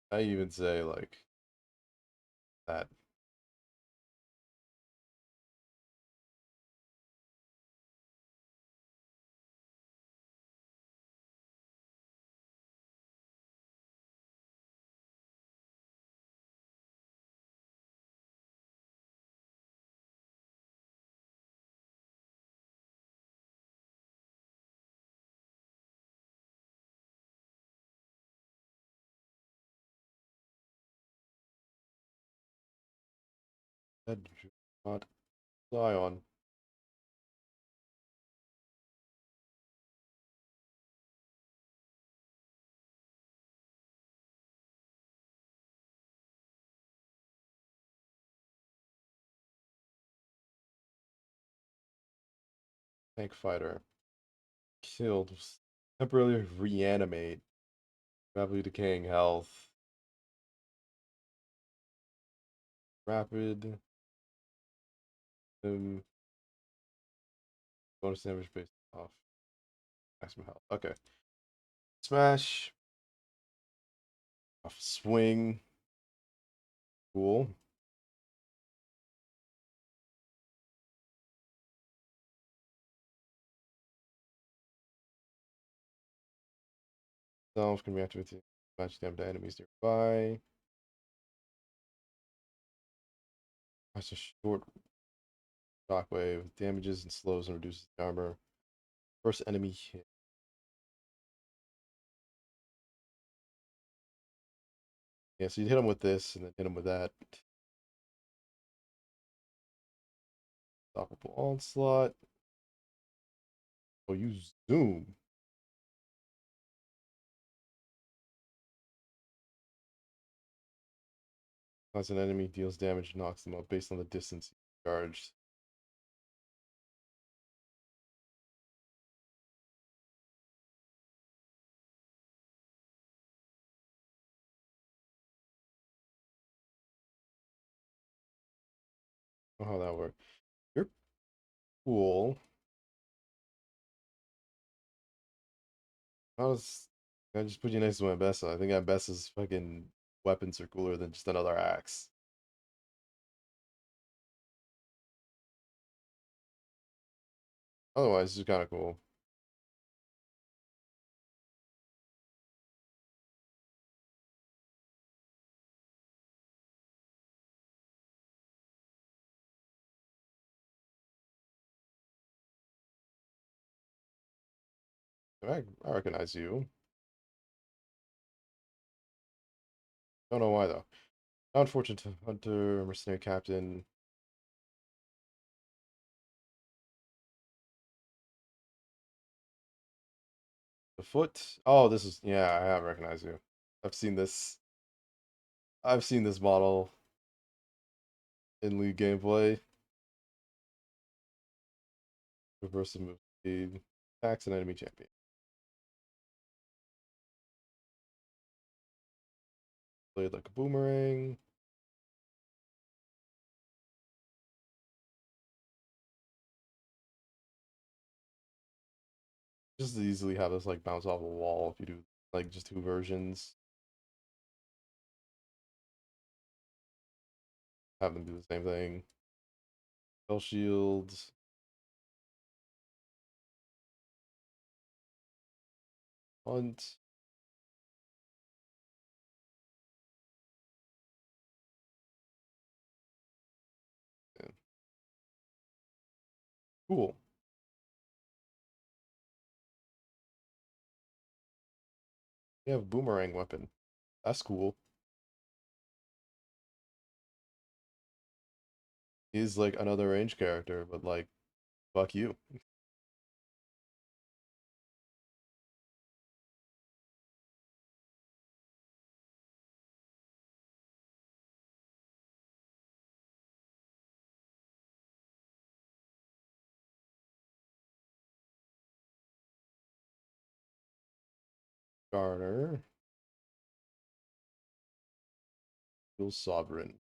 I even say like that. That not Zion. Tank fighter. Killed. Temporarily reanimate. Rapidly decaying health. Rapid. Bonus damage based off maximum health. Okay. Smash. Off swing. Cool. Self can react with match damage to enemies nearby. That's a short shockwave. Damages and slows and reduces the armor. First enemy hit. Yeah, so you hit him with this and then hit him with that. Stoppable onslaught. Oh, you zoom. As an enemy deals damage, knocks them up based on the distance charged. Oh, how that works. You're cool. I just put you next to my Bessa. I think my Bessa's fucking weapons are cooler than just another axe. Otherwise, it's kind of cool. I recognize you. Don't know why though. Unfortunate hunter, mercenary captain. The foot. Oh, this is yeah. I have recognized you. I've seen this. I've seen this model in League gameplay. Reverse the move speed. Attacks an enemy champion. Played like a boomerang. Just easily have this like bounce off a wall if you do like just two versions. Have them do the same thing. Spell shields. Hunt. Yeah. Cool. You have a boomerang weapon. That's cool. He's like another range character, but like, fuck you. Garner. Dual Sovereign.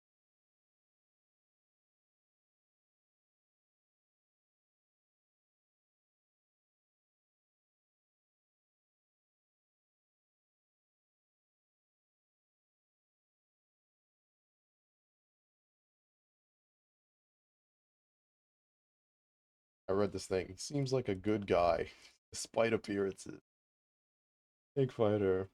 I read this thing. He seems like a good guy, despite appearances. Big fighter.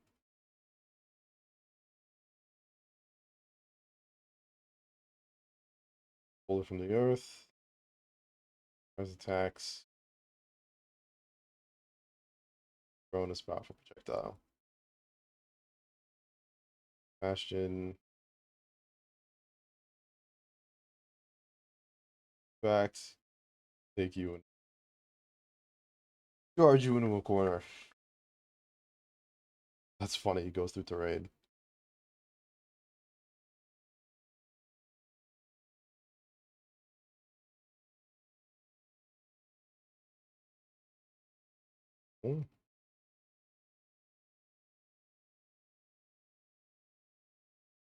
Pull it from the earth. As attacks. Bonus powerful projectile. Bastion. Fact. Take you and charge you into a corner. That's funny. He goes through terrain. Hmm. Is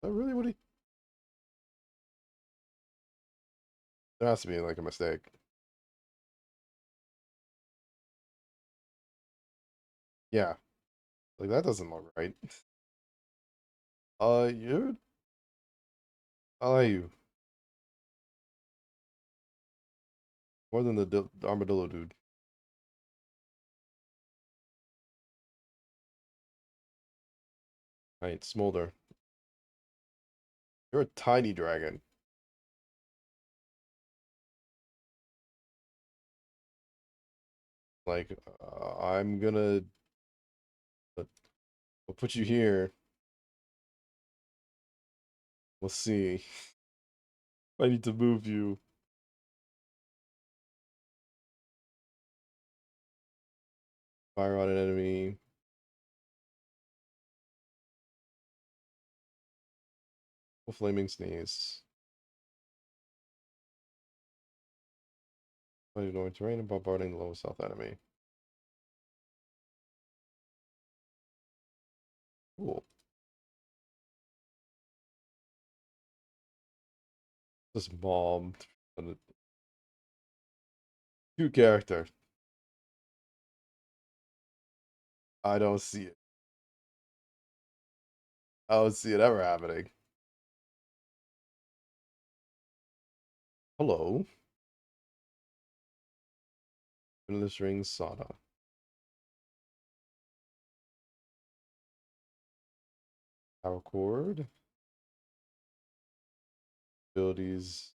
that really what he? There has to be like a mistake. Yeah. Like that doesn't look right. You. I like you more than the armadillo dude. Right, Smolder. You're a tiny dragon. Like, I'm gonna uh, I'll put you here. We'll see. I need to move you. Fire on an enemy. A flaming sneeze. Ignoring terrain and bombarding the lowest health enemy. Cool. This bomb. Two character. I don't see it. I don't see it ever happening. Hello. Endless ring sauna. Power cord. Abilities.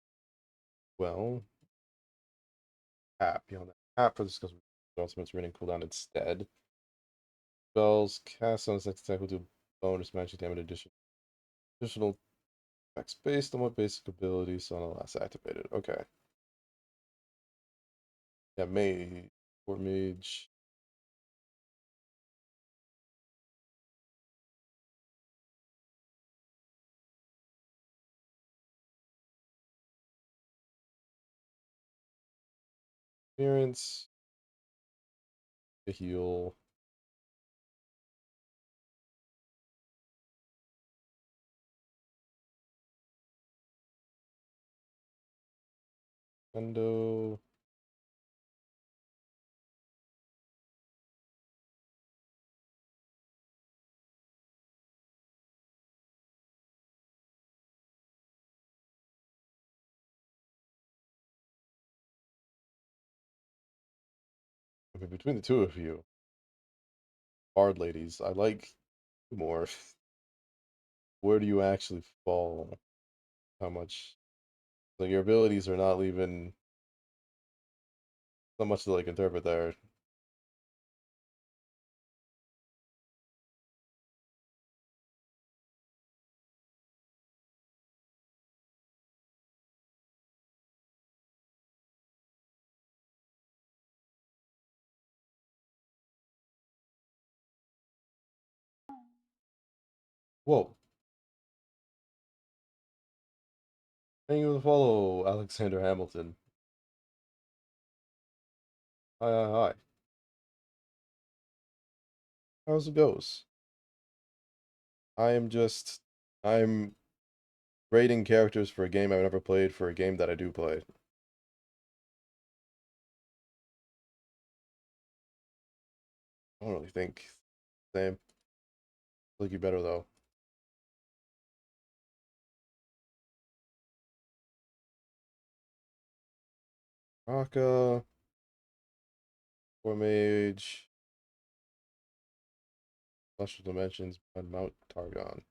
Well. Tap. Beyond that. Tap for this because ultimate's running cooldown instead. spells cast on a next attack will do bonus magic damage addition. Additional effects based on what basic abilities on the last activated. Okay. Yeah, mage or mage. Appearance. To heal. Endo. Okay, between the two of you, bard ladies, I like more. Where do you actually fall? How much? Like your abilities are not even not much to like interpret there. Whoa. Thank you for the follow, Alexander Hamilton. Hi, hi, hi. How's it goes? I'm rating characters for a game I've never played for a game that I do play. I don't really think same. Like you better though. Raka, War Mage, Celestial Dimensions, and Mount Targon.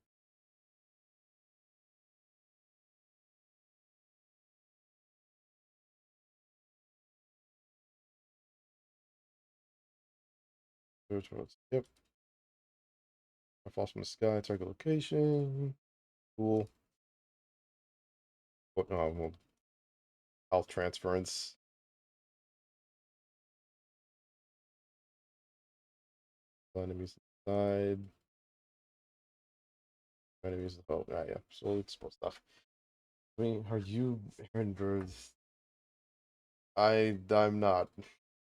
Yep. I fall from the sky, target location. Cool. What well, health transference. Enemies inside. Enemies oh yeah. So it's supposed stuff. I mean, are you Aaron Birds? I'm not.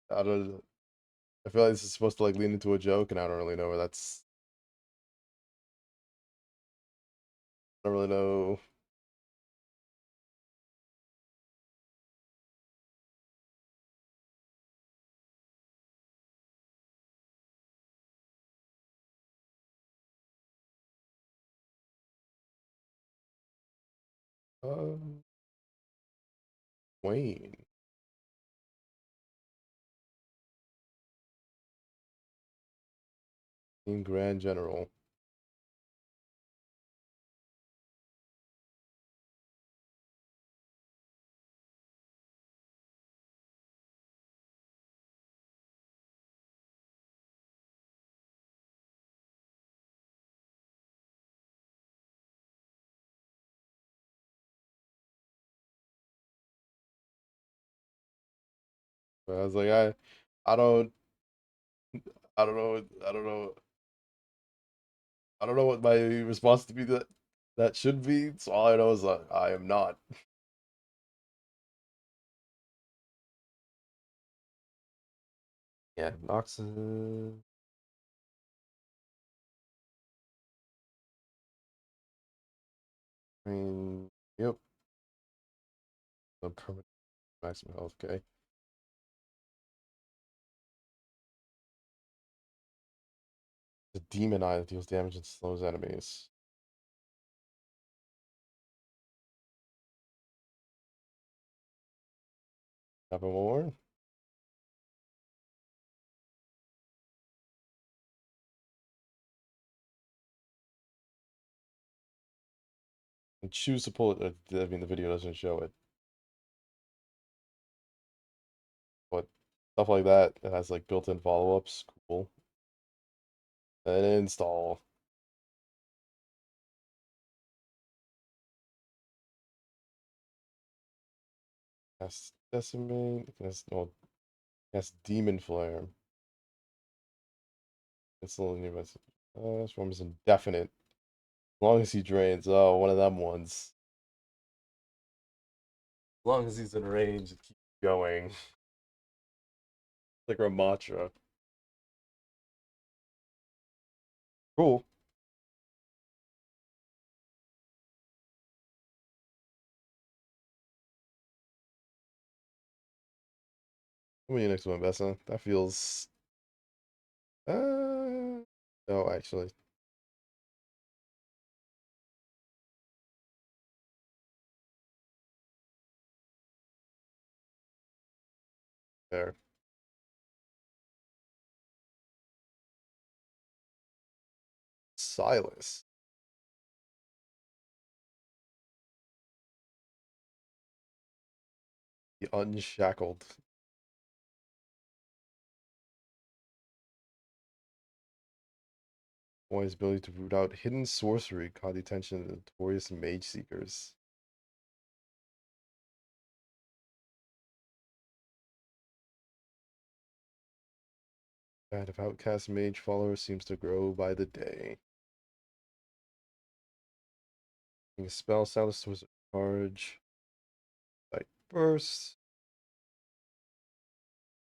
I don't I feel like this is supposed to like lean into a joke and I don't really know where that's I don't really know. Um Wayne. In Grand General. But I was like, I don't I don't know I don't know what my response to be that should be. So all I know is I am not. Yeah, Nox. I mean, yep. No permanent maximum health. Okay. The demon eye that deals damage and slows enemies. Have a more. And choose to pull it. I mean, the video doesn't show it, but stuff like that. It has like built-in follow-ups. Cool. And install. Cast Decimate. Cast Demon Flare. It's a little nearby. Swarm is indefinite. As long as he drains. Oh, one of them ones. As long as he's in range, it keeps going. Like Ramatra. Cool. What are you next one, Bessa? That feels. No, actually. Fair. Silas. The Unshackled. Boy's ability to root out hidden sorcery caught the attention of the notorious mage seekers. Band of outcast mage followers seems to grow by the day. A spell Silas was a charge. Sight burst.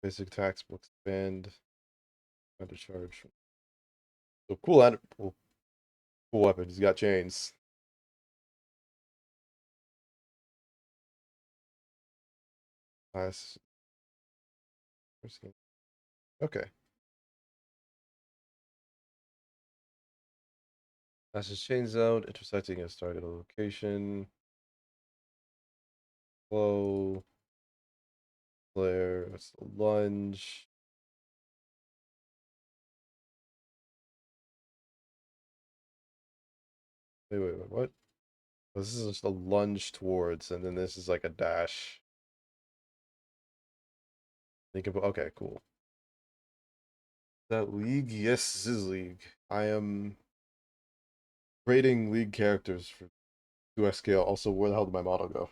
Basic attacks will expand. Under charge. So cool weapon. He's got chains. Nice. Okay. Passes chains out, intersecting a target location. Flow. Flare. That's the lunge. Wait, what? This is just a lunge towards, and then this is like a dash. Think about okay, cool. That league? Yes, this is league. I am creating league characters for 2x scale. Also, where the hell did my model go?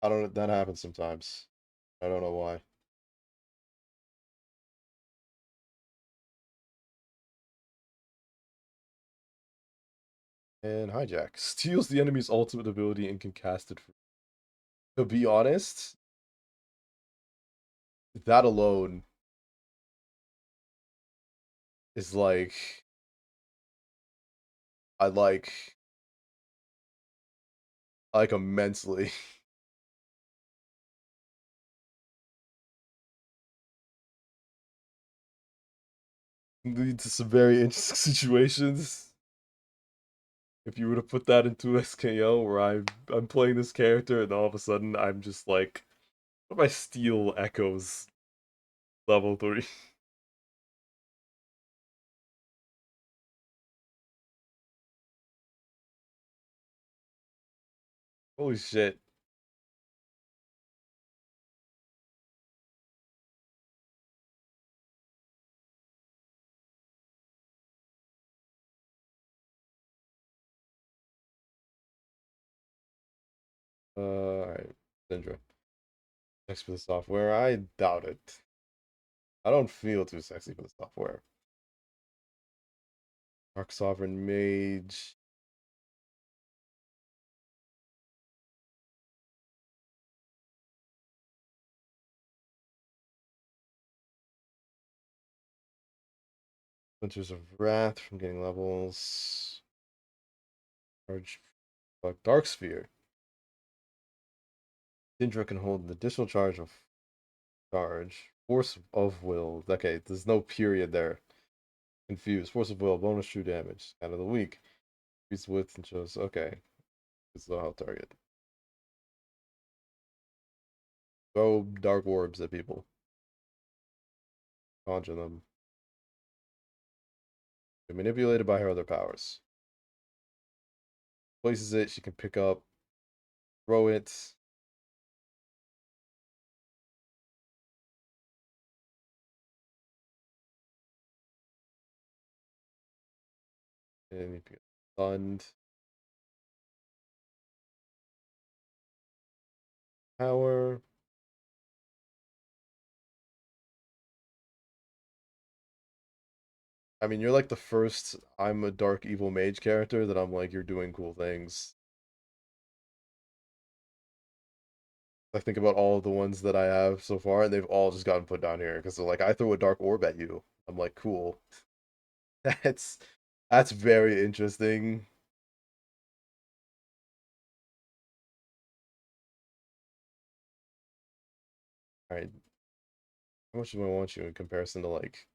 I don't know. That happens sometimes. I don't know why. And hijack steals the enemy's ultimate ability and can cast it. To be honest, that alone is like I like immensely. Leads to some very interesting situations. If you were to put that into SKO where I'm playing this character and all of a sudden I'm just like, what if I steal Echoes level 3? Holy shit. Alright. Syndrome. Thanks for the software. I doubt it. I don't feel too sexy for the software. Dark Sovereign Mage. Splinters of Wrath from getting levels. Charge. Fuck. Dark Sphere. Syndra can hold an additional charge of charge. Force of Will. Okay, there's no period there. Confused. Force of Will. Bonus true damage. Out of the week. Increase width and shows. Okay. It's the health target. Throw dark orbs at people. Conjure them. They're manipulated by her other powers. Places it. She can pick up. Throw it. And you get stunned. Power. I mean, you're like the first I'm a dark evil mage character that I'm like, you're doing cool things. I think about all of the ones that I have so far, and they've all just gotten put down here because they're like, I throw a dark orb at you. I'm like, cool. That's that's very interesting. All right, how much do I want you in comparison to like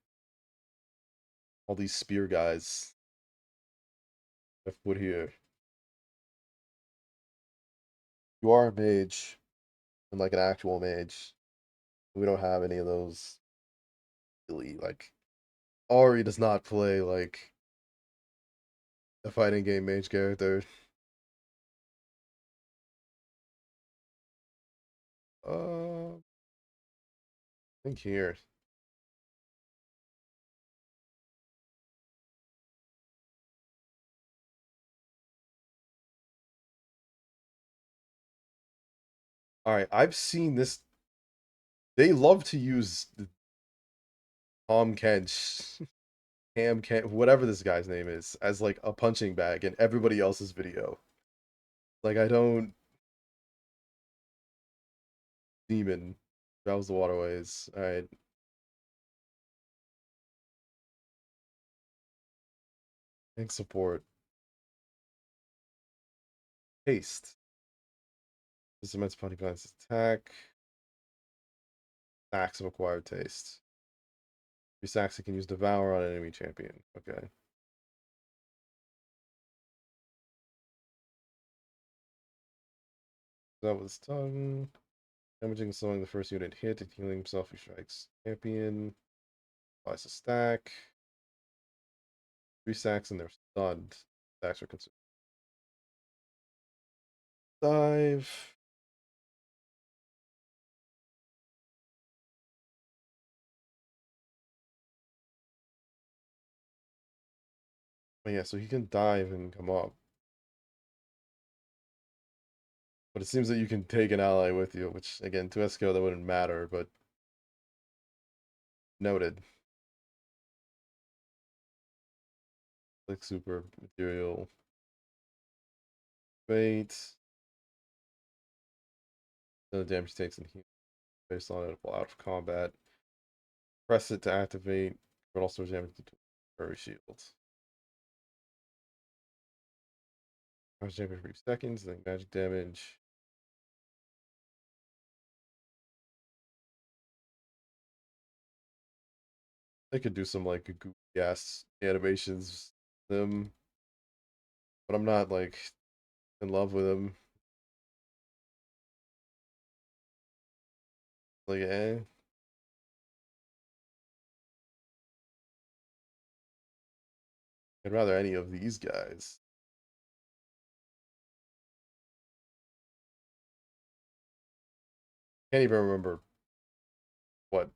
all these spear guys I've put here? You are a mage and like an actual mage. We don't have any of those really. Like Ari does not play like a fighting game mage character. I think here. All right, I've seen this. They love to use Tom Kench, Cam Kent, whatever this guy's name is, as like a punching bag in everybody else's video. Like I don't demon. Browse the waterways. All right, tank support. Haste. This immense punting plants attack. Stacks of acquired taste. 3 stacks you can use devour on an enemy champion. Okay. That was tongue. Damaging slowing the first unit hit and healing himself. He strikes champion. Applies a stack. 3 stacks and they're stunned. Stacks are consumed. Dive. Oh yeah, so he can dive and come up. But it seems that you can take an ally with you, which again, to SKO that wouldn't matter, but noted. Like super material. Fate. The damage takes and heal based on it while out of combat. Press it to activate, but also damage to furry shields. Damage damage for 3 seconds, then magic damage. They could do some like goofy ass animations with them, but I'm not like in love with them. Like, I'd rather any of these guys. Can't even remember what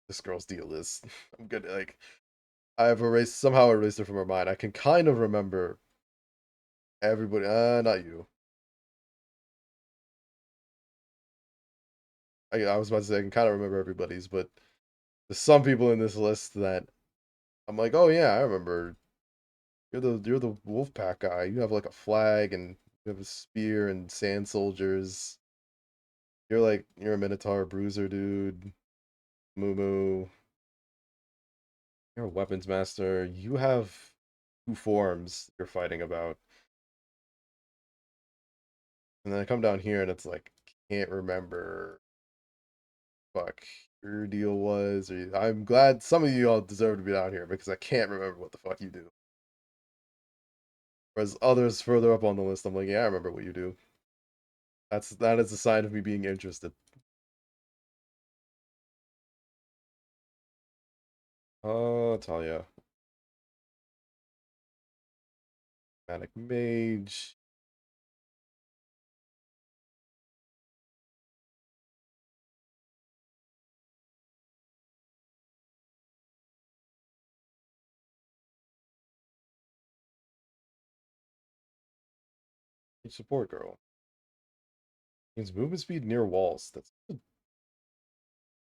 this girl's deal is. I'm good. Like, I've somehow erased her from her mind. I can kind of remember everybody. Not you. I was about to say I can kind of remember everybody's, but there's some people in this list that I'm like, oh yeah, I remember. You're the wolf pack guy. You have like a flag and you have a spear and sand soldiers. You're a Minotaur bruiser dude. Moo moo. You're a weapons master. You have 2 forms you're fighting about. And then I come down here and it's like can't remember fuck your deal was. Or I'm glad some of you all deserve to be down here because I can't remember what the fuck you do. Whereas others further up on the list, I'm like, yeah, I remember what you do. That is a sign of me being interested. Talia. Manic Mage. Support girl. Means movement speed near walls. That's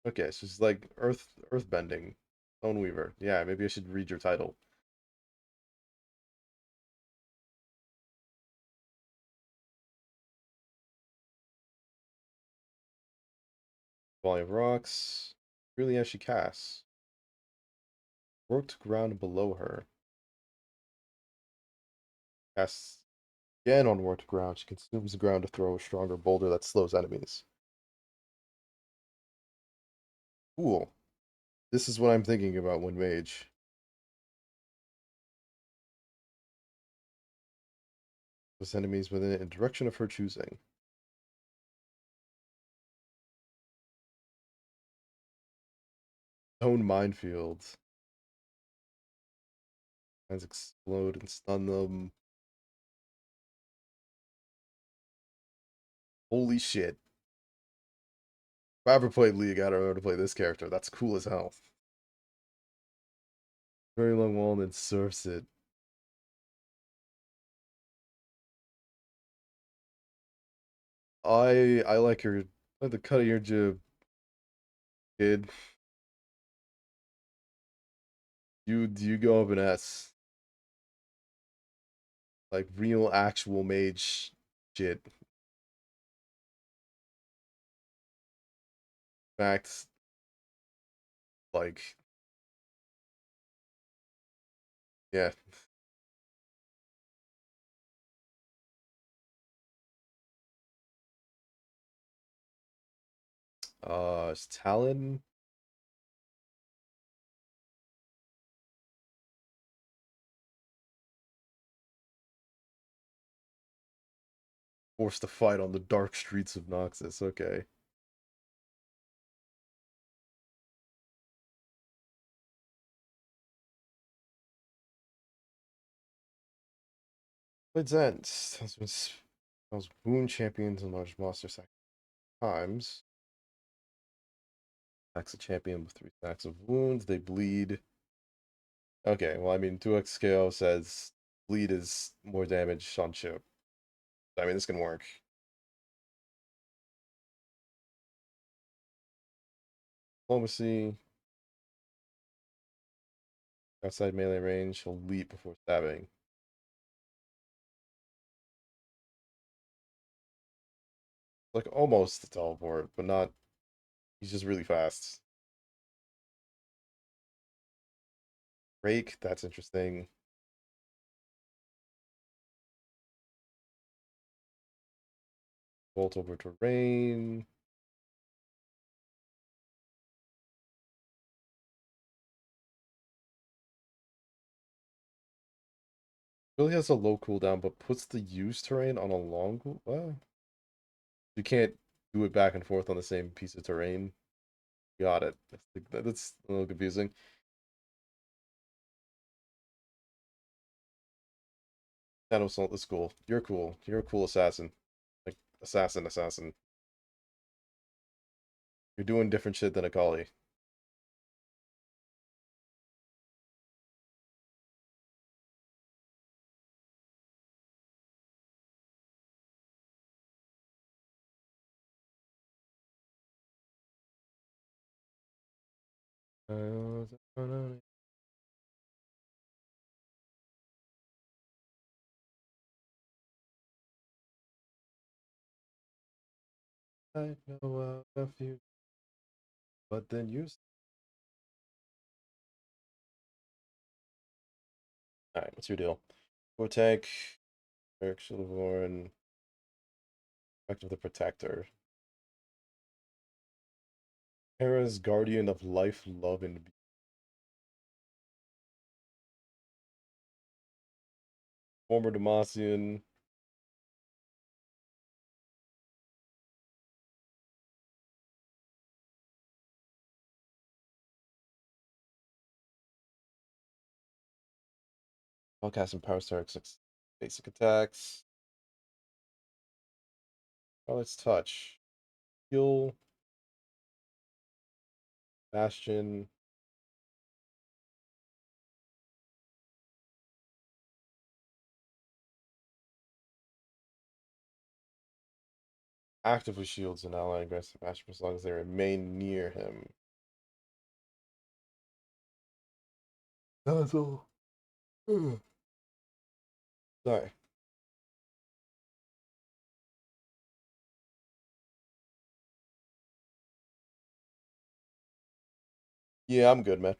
okay. So she's like earth bending. Stone Weaver. Yeah, maybe I should read your title. Volley of rocks. Really, as she casts. Worked ground below her. Casts again on worked ground. She consumes the ground to throw a stronger boulder that slows enemies. Cool. This is what I'm thinking about when mage. With enemies within a direction of her choosing. Stone minefields. Mines explode and stun them. Holy shit. If I ever played League, I don't know how to play this character. That's cool as hell. Very long wall and then surfs it. I like her. I like the cut of your jib, kid. You go up an S. Like real actual mage shit. Facts like yeah. It's Talon. Forced to fight on the dark streets of Noxus. Okay. Blades End. Those boon champions and large monster sack times. Attacks a champion with 3 stacks of wounds. They bleed. Okay, well, I mean, 2x KO says bleed is more damage on chip. I mean, this can work. Diplomacy. Outside melee range. He'll leap before stabbing. Like, almost a teleport, but not. He's just really fast. Rake, that's interesting. Bolt over terrain. Really has a low cooldown, but puts the used terrain on a long well, you can't do it back and forth on the same piece of terrain. Got it. That's a little confusing. Shadow Assault is cool. You're cool. You're a cool assassin. Like assassin. You're doing different shit than a collie. I know a few, but then you. All right, what's your deal? Core tank, Eric Shilvorn, Effect of the Protector. Hera's Guardian of Life, Love, and former Demacian. Spellcast and Power Star 6 basic attacks. Oh, let's touch. Heal, Bastion. Actively shields an ally aggressive action as long as they remain near him. That's all. Sorry. Yeah, I'm good, man.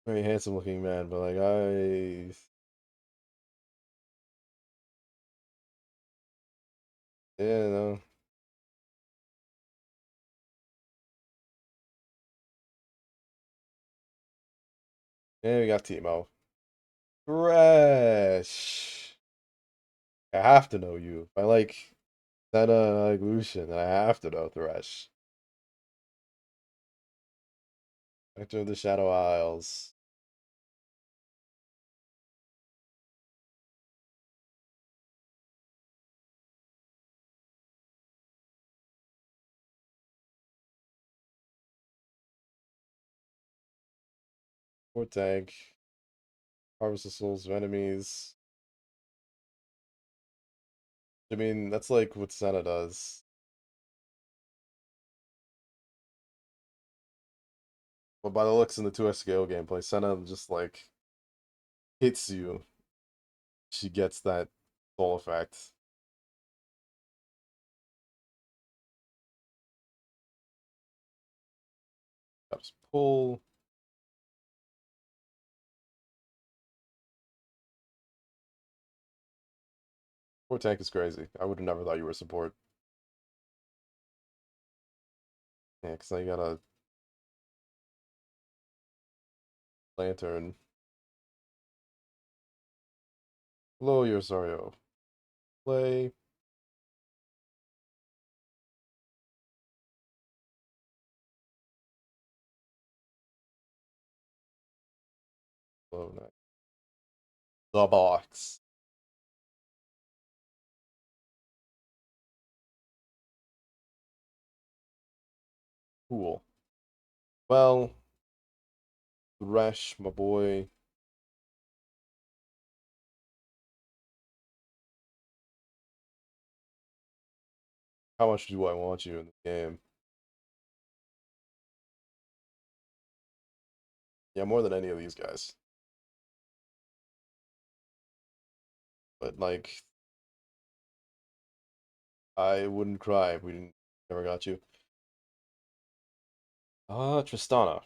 Very handsome looking man, but like yeah, no. Yeah, we got Timo. Fresh. I have to know you. If I like Senna and I like Lucian, then I have to know Thresh. Enter the Shadow Isles. Poor tank. Harvest the souls of enemies. I mean, that's like what Senna does. But by the looks in the 2 SKO gameplay, Senna just like hits you. She gets that soul effect. Just pull. Poor tank is crazy. I would have never thought you were support. Yeah, because I got a lantern. Hello, Yosario. Play. Hello, night. The box. Cool. Well, Resh, my boy. How much do I want you in the game? Yeah, more than any of these guys. But like, I wouldn't cry if we didn't never got you. Tristana.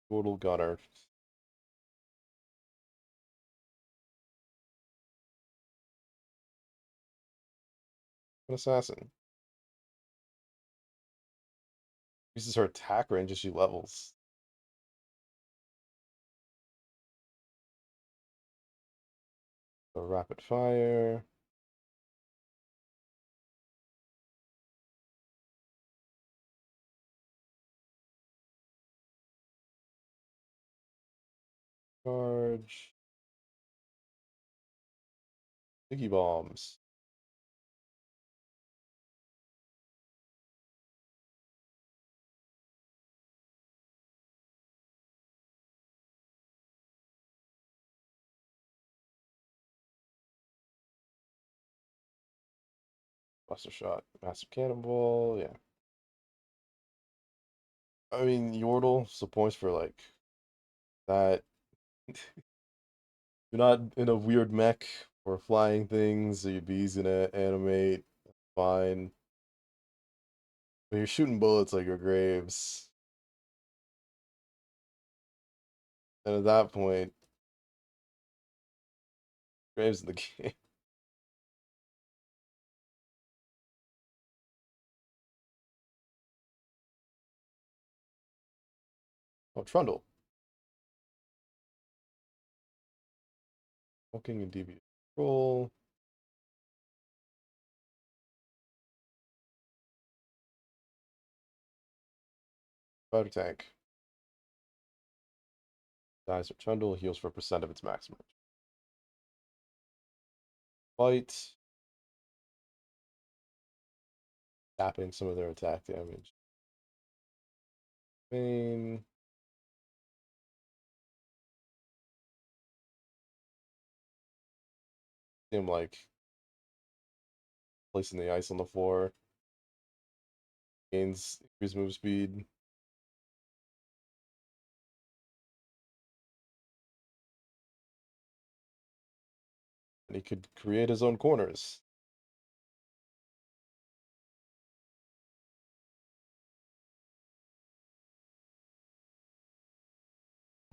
Total gunner. An assassin. Uses her attack range as she levels. So rapid fire. Charge. Sticky bombs. Buster shot. Massive cannonball. Yeah. I mean, Yordle, so points for like that. You're not in a weird mech or flying things, so your bee's gonna animate. Fine. But you're shooting bullets like your Graves. And at that point, Graves in the game. Oh, Trundle. Walking and deviant control. Spider tank. Dies or Trundle heals for a percent of its maximum. Fight. Tapping some of their attack damage. Pain. him like placing the ice on the floor, gains increased move speed. And he could create his own corners.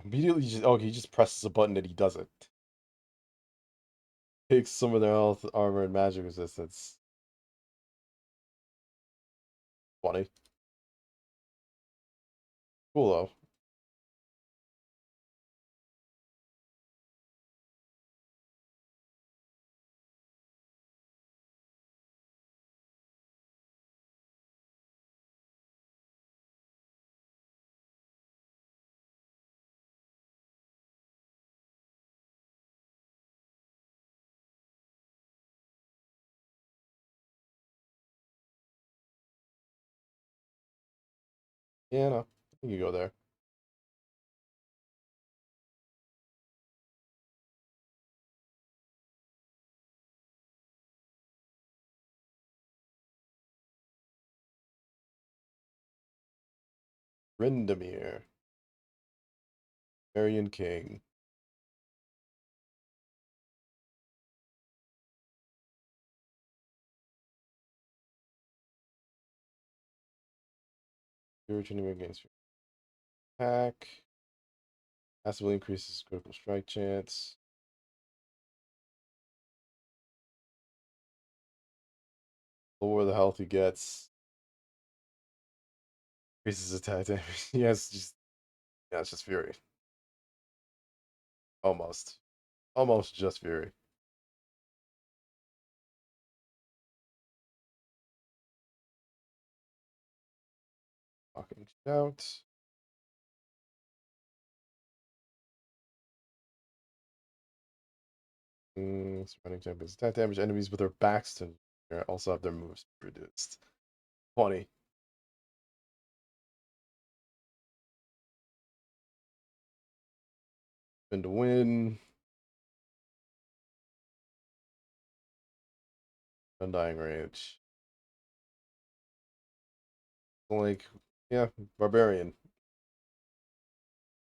Immediately, he just presses a button and he does it. Takes some of their health, armor, and magic resistance. Funny. Cool though. Yeah, no, I think you go there. Rindamir, Marion King. Spiritual enemy against your attack. Massively increases critical strike chance. Lower the health he gets. Increases attack damage. Yes, just yeah, it's just Fury. Almost. Almost just Fury. Fucking shout. Surrounding champions attack damage. Enemies with their backs to also have their moves reduced. 20. Spin to win. Undying Rage. Like, yeah, Barbarian.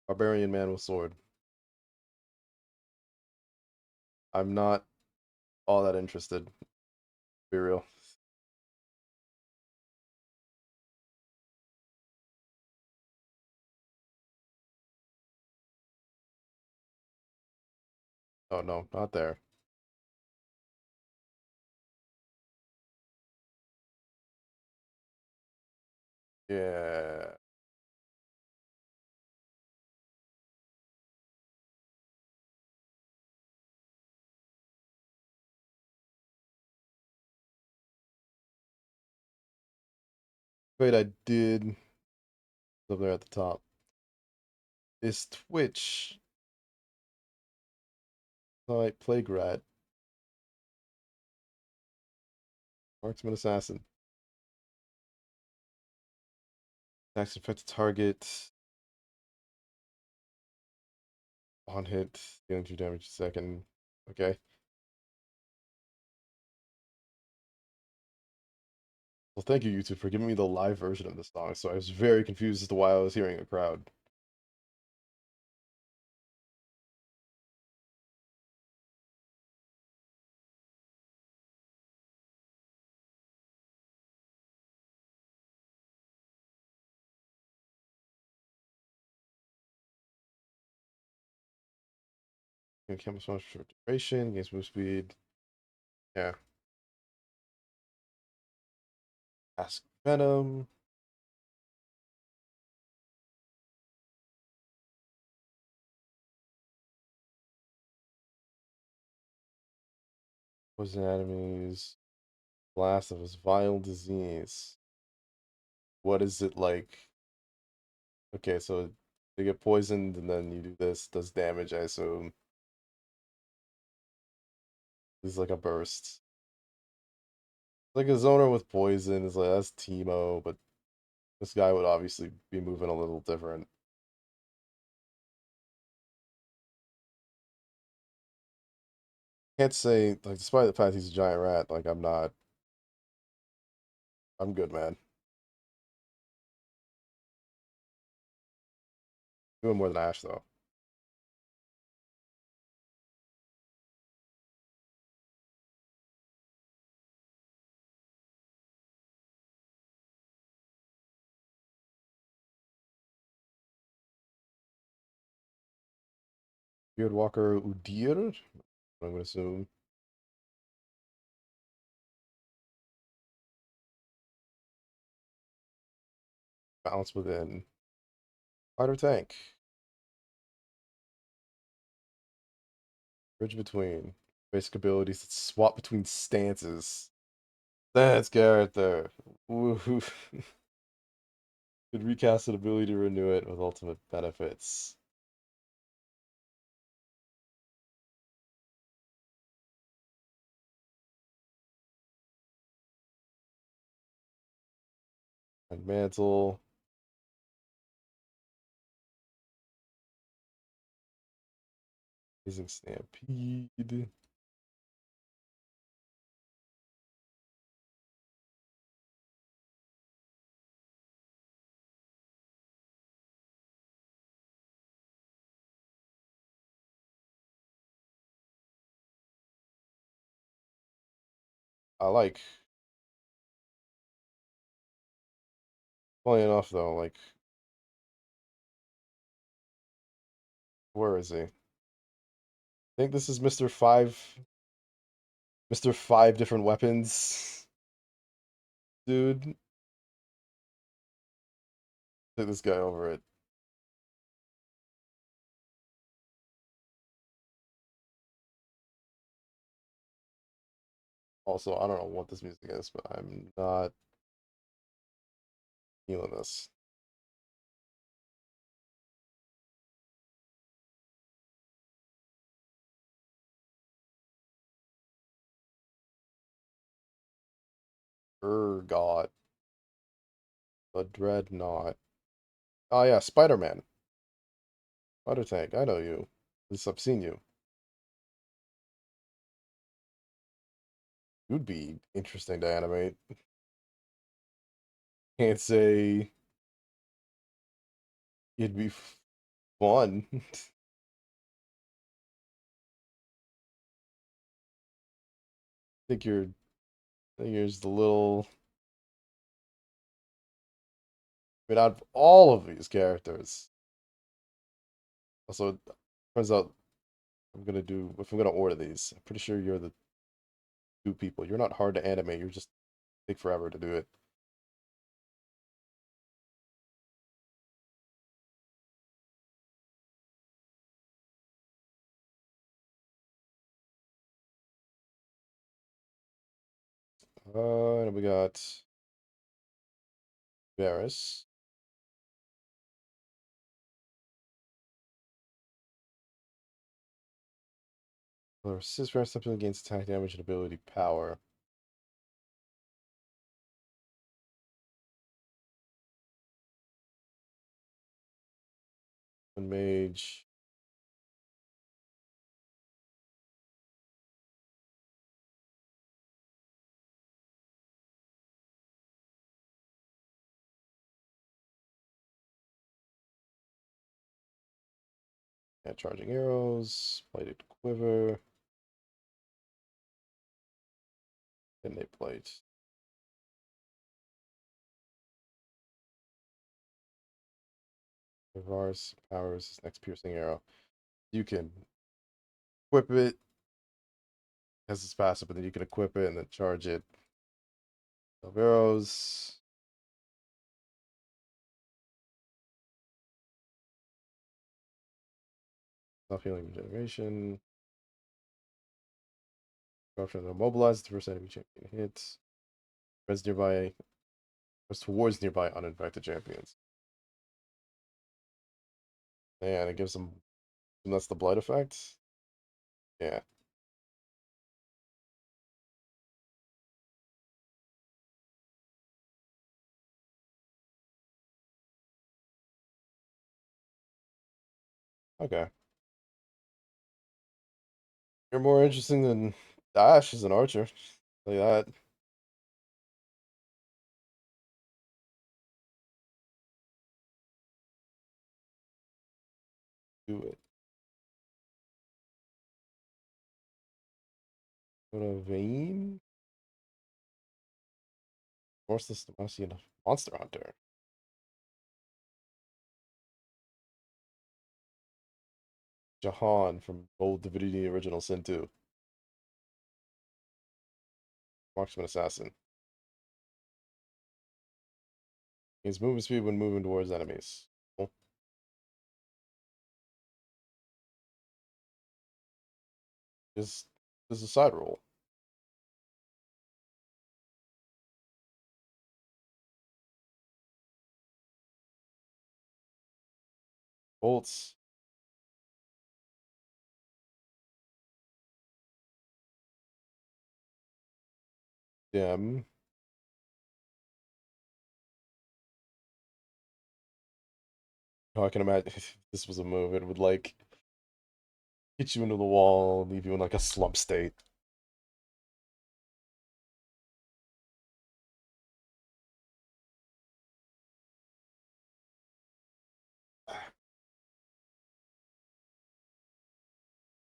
Barbarian man with sword. I'm not all that interested. Be real. Oh no, not there. Yeah. Wait, I did up there at the top. Is Twitch like Plague Rat, Marksman Assassin. Attacks affect target on hit, dealing 2 damage a second. Okay. Well, thank you, YouTube, for giving me the live version of this song. So I was very confused as to why I was hearing a crowd. Campus for short duration, gains move speed. Yeah. Ask Venom. Poison enemies. Blast of his vile disease. What is it like? Okay, so they get poisoned and then you do this, does damage, I assume. This is like a burst. Like a zoner with poison is like that's Teemo, but this guy would obviously be moving a little different. Can't say like despite the fact he's a giant rat, like I'm not. I'm good, man. Doing more than Ash though. Beardwalker Udyr. I'm gonna assume balance within. Fighter tank. Bridge between. Basic abilities that swap between stances. That's character. Woohoo. Could recast an ability to renew it with ultimate benefits. And mantle. Using Stampede. I like. Funny enough though, like where is he? I think this is Mr. Five. Mr. Five different weapons. Dude. Take this guy over it. Also, I don't know what this music is, but I'm not feeling this. God. The Dreadnought. Oh yeah, Spider-Man. Spider Tank, I know you. At least I've seen you. You'd be interesting to animate. Can't say it'd be fun. I think you're I think you're just a little I mean out of all of these characters. Also, it turns out I'm gonna do if I'm gonna order these, I'm pretty sure you're the two people. You're not hard to animate, you're just take forever to do it. And we got Varys. Resist Varys something against attack damage and ability power. One mage. Yeah, charging arrows, plated quiver, inmate plate. Reverse powers his next piercing arrow. You can equip it as it's passive, but then you can equip it and then charge it. 12 arrows. Self healing regeneration. Corruption immobilizes the first enemy champion hits. Spreads nearby. Spreads towards nearby uninfected champions. And it gives them. And that's the blight effect. Yeah. Okay. You're more interesting than Dash as an archer. Like that. Do it. Go to Vayne. Force this to Mousy and Monster Hunter. Jahan from Old Divinity Original Sin 2. Marksman Assassin. Gains movement speed when moving towards enemies. Cool. Just a side roll. Bolts. Dim. Oh, I can imagine if this was a move, it would like hit you into the wall, leave you in like a slump state.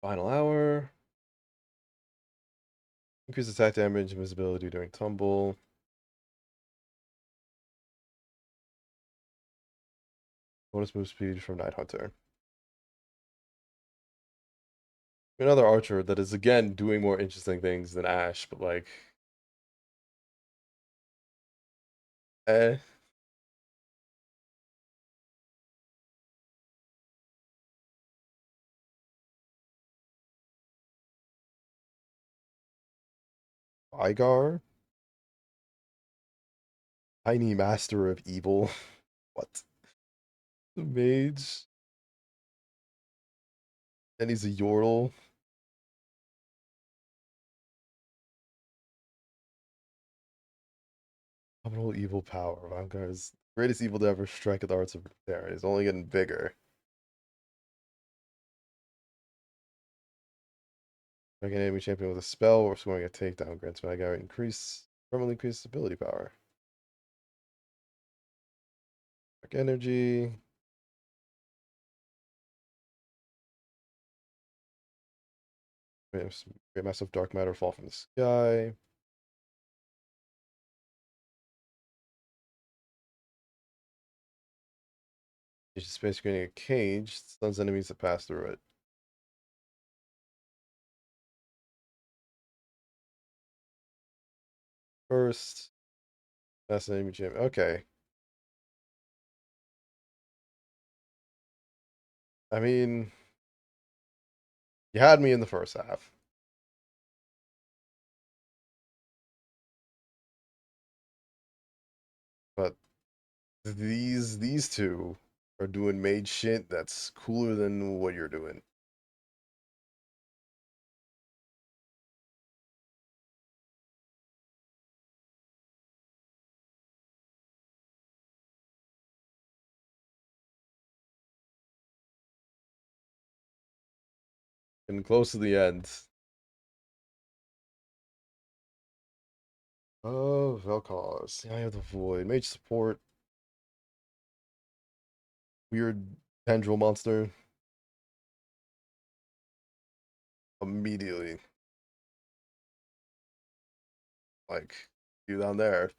Final hour. Increase attack damage and visibility during tumble. Bonus move speed from Night Hunter. Another archer that is again doing more interesting things than Ash, but like, eh. Igar, Tiny Master of Evil. What? The mage, and he's a Yordle. Phenomenal evil power. Vanguard is the greatest evil to ever strike at the arts of repair. It's only getting bigger. Striking an enemy champion with a spell or scoring a takedown grants Vanguard permanently increased ability power. Dark energy. Great massive dark matter fall from the sky. It's space creating a cage. Stuns enemies that pass through it. First. That's an enemy champion. Okay. I mean, you had me in the first half. But these two are doing mage shit that's cooler than what you're doing. And close to the end. Oh, Vel'Koz. Yeah, I have the void. Mage support. Weird tendril monster. Immediately. Like, you down there.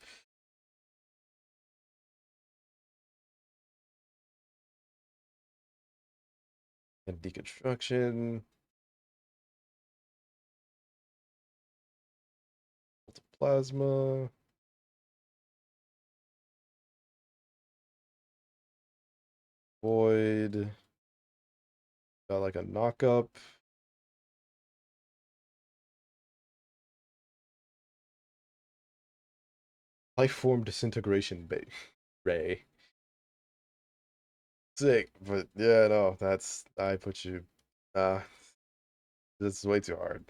And deconstruction. Plasma. Void. Got like a knockup. Life form disintegration ray. Sick, but yeah, no, that's I put you. This is way too hard.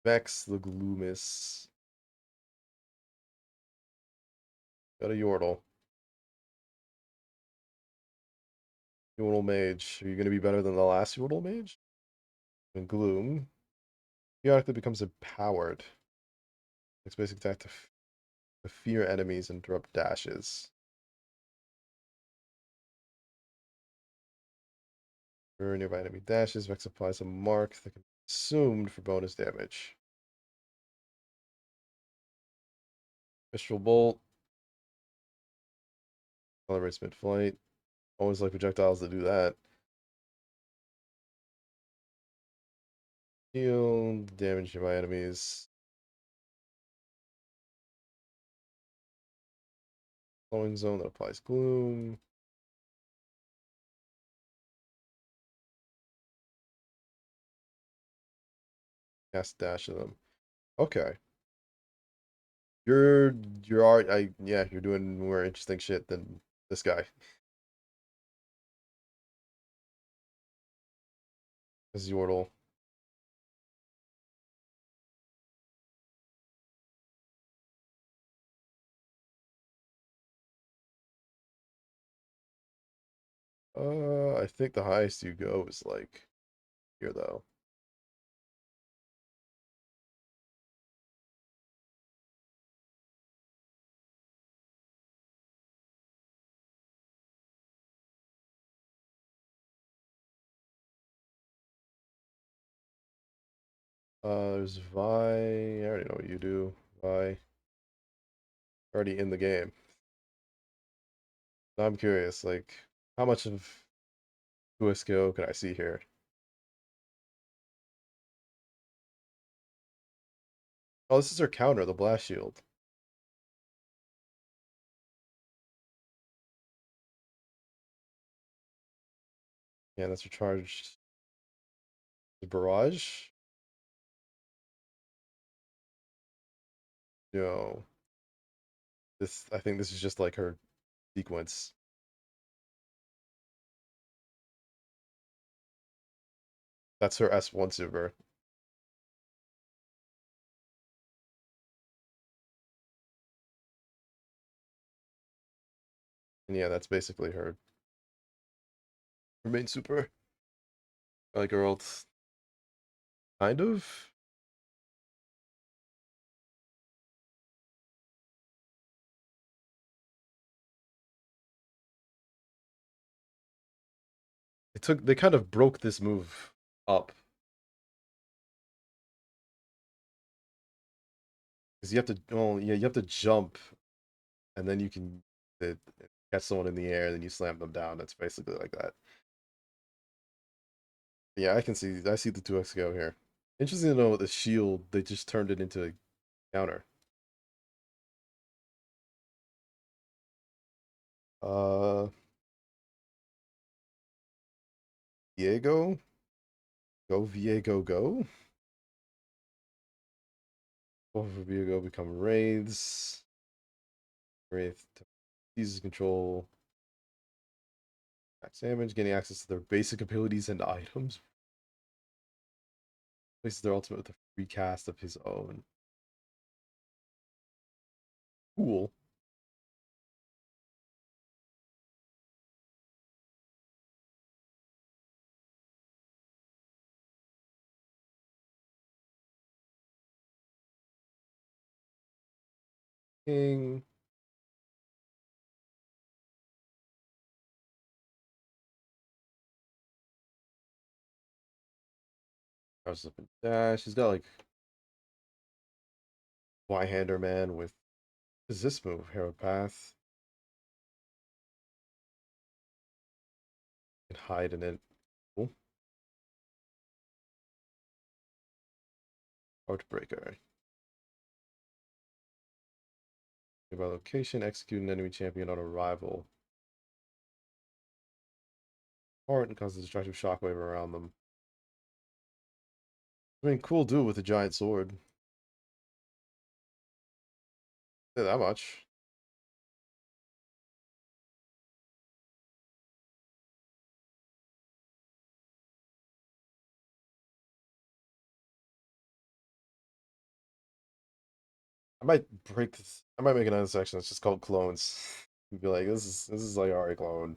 Vex the Gloomis. Got a Yordle. Feudal Mage. Are you going to be better than the last Feudal Mage? And Gloom. Periodically becomes empowered. Its basic attack to fear enemies and interrupt dashes. For nearby enemy dashes, Vex applies a mark that can be assumed for bonus damage. Mistral Bolt. Calibrates mid-flight. Always like projectiles that do that. Heal. Damage nearby enemies. Flowing zone that applies gloom. Cast dash of them. Okay. You're you're already yeah, you're doing more interesting shit than this guy. This is Yordle. I think the highest you go is like here though. There's Vi. I already know what you do. Vi. Already in the game. Now I'm curious, like, how much of USKO can I see here? Oh, this is her counter, the blast shield. Yeah, that's recharged. The barrage? No. This I think this is just like her sequence. That's her S1 super. And yeah, that's basically her main super. Like her ult. Kind of. They kind of broke this move up. Because you have to yeah, you have to jump and then you can catch someone in the air and then you slam them down. That's basically like that. Yeah, I see the 2x go here. Interesting to know the shield, they just turned it into a counter. Uh Viego? Go Viego go? Both of Viego become Wraiths. Wraith seizes control. Max damage, getting access to their basic abilities and items. Places their ultimate with a free cast of his own. Cool. King. Crouches up and dash. He's got like Y-hander man with what is this move? Hero Path. Can hide in it. Cool. Heartbreaker. By location, execute an enemy champion on arrival. Heart and causes a destructive shockwave around them. I mean, cool dude with a giant sword. Say that much. I might break this. I might make another section that's just called clones. You'd be like, this is like already clone.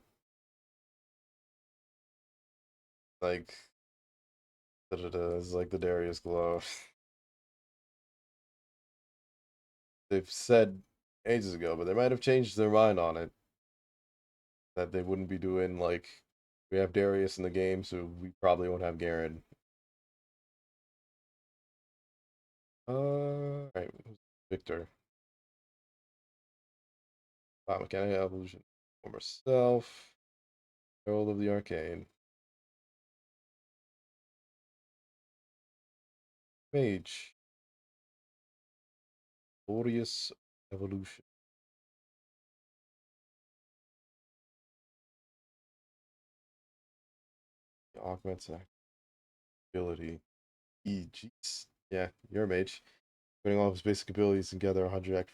Like, it's like the Darius glow. They've said ages ago, but they might have changed their mind on it. That they wouldn't be doing like we have Darius in the game, so we probably won't have Garen. Right, Victor. Mechanic evolution. Former self. Herald of the Arcane. Mage. Glorious evolution. Augments ability. Jeez. Yeah, you're a mage. Putting all of his basic abilities together, 100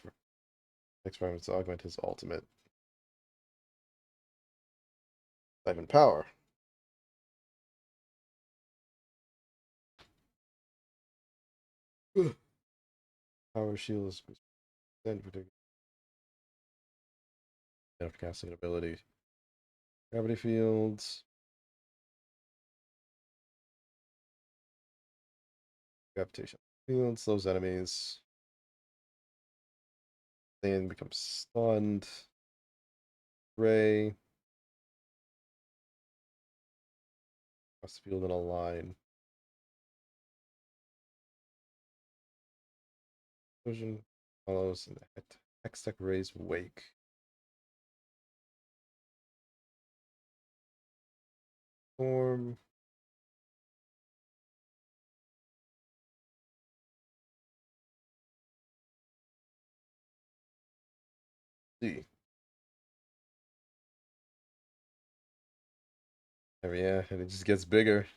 experiments to augment his ultimate. Diamond power. Power shield is percent after casting an ability. Gravity fields. Gravitation field slows enemies. Then becomes stunned. Ray. Across the field in a line. Vision follows in the Hextech Ray's wake. Form. See. Yeah, and it just gets bigger.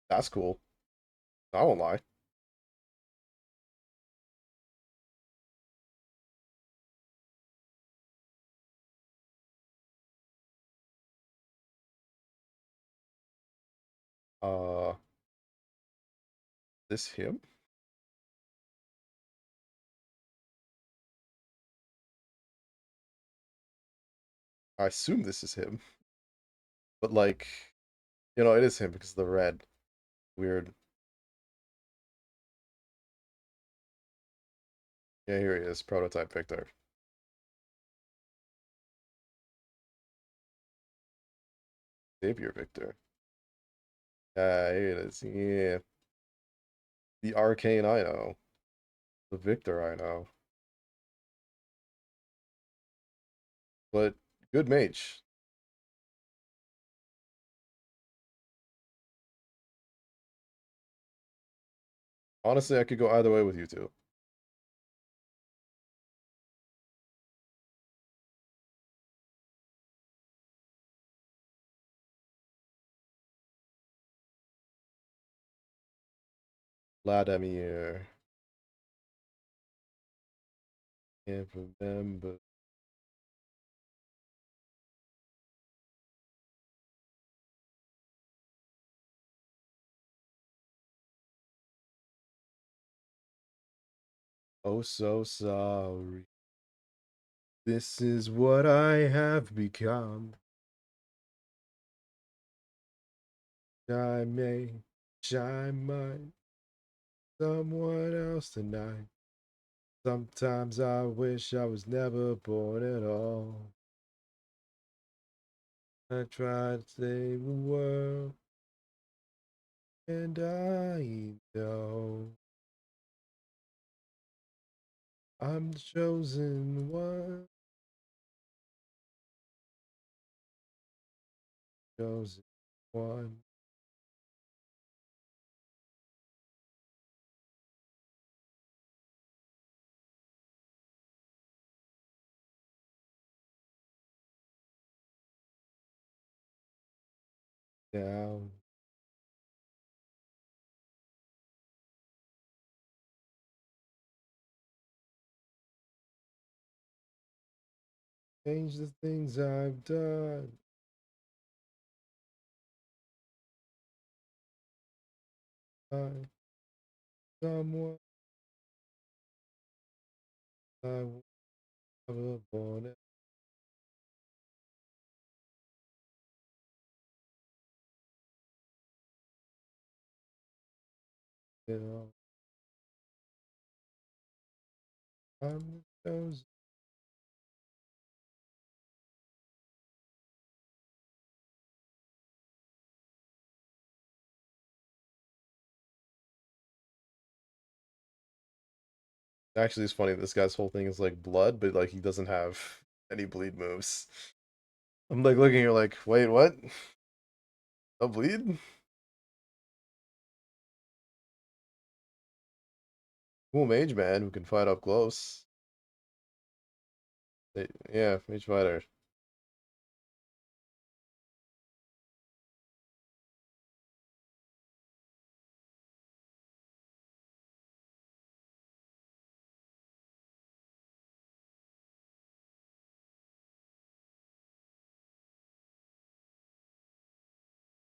That's cool. I won't lie. Uh, this him? I assume this is him, but like, it is him because of the red. Weird. Yeah, here he is, prototype Victor. Xavier Victor. Here it is. Yeah, the Arcane I know, the Victor I know, but good mage. Honestly, I could go either way with you two. Vladimir. Can't remember. Oh, so sorry. This is what I have become. I may shine my someone else tonight. Sometimes I wish I was never born at all. I tried to save the world, and I know I'm the chosen one. Chosen one. Down. Change the things I've done. I, someone I was never born at. You know, I'm chosen. Actually, it's funny. This guy's whole thing is like blood, but like he doesn't have any bleed moves. I'm like looking here, like, wait, what? No bleed? Cool mage man who can fight up close. Yeah, mage fighter.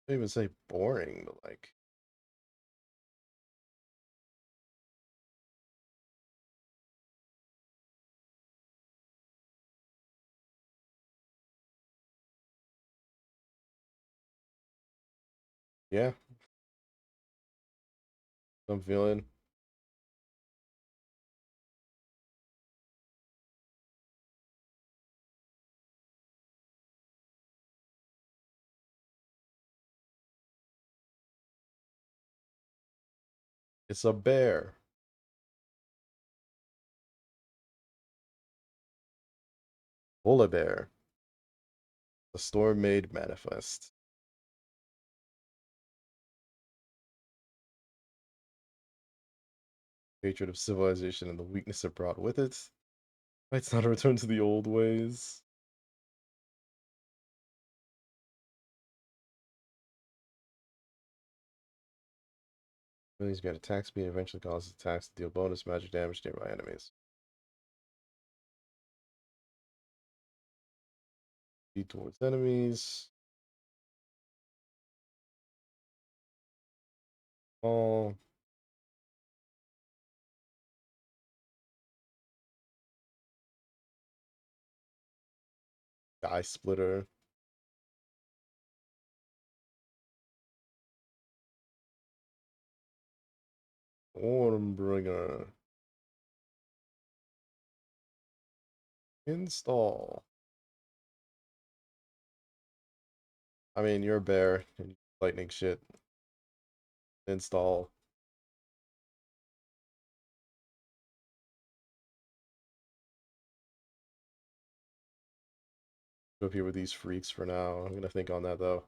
I don't even say boring, but like, yeah, I'm feeling. It's a bear. Polar bear. The storm made manifest. Hatred of civilization and the weakness it brought with it. It's not a return to the old ways. Abilities grant attack speed and eventually causes attacks to deal bonus magic damage to nearby enemies. Speed towards enemies. All. Guy splitter. Ormbringer. Install. I mean, you're a bear and lightning shit. Install. Go up here with these freaks for now. I'm gonna think on that though.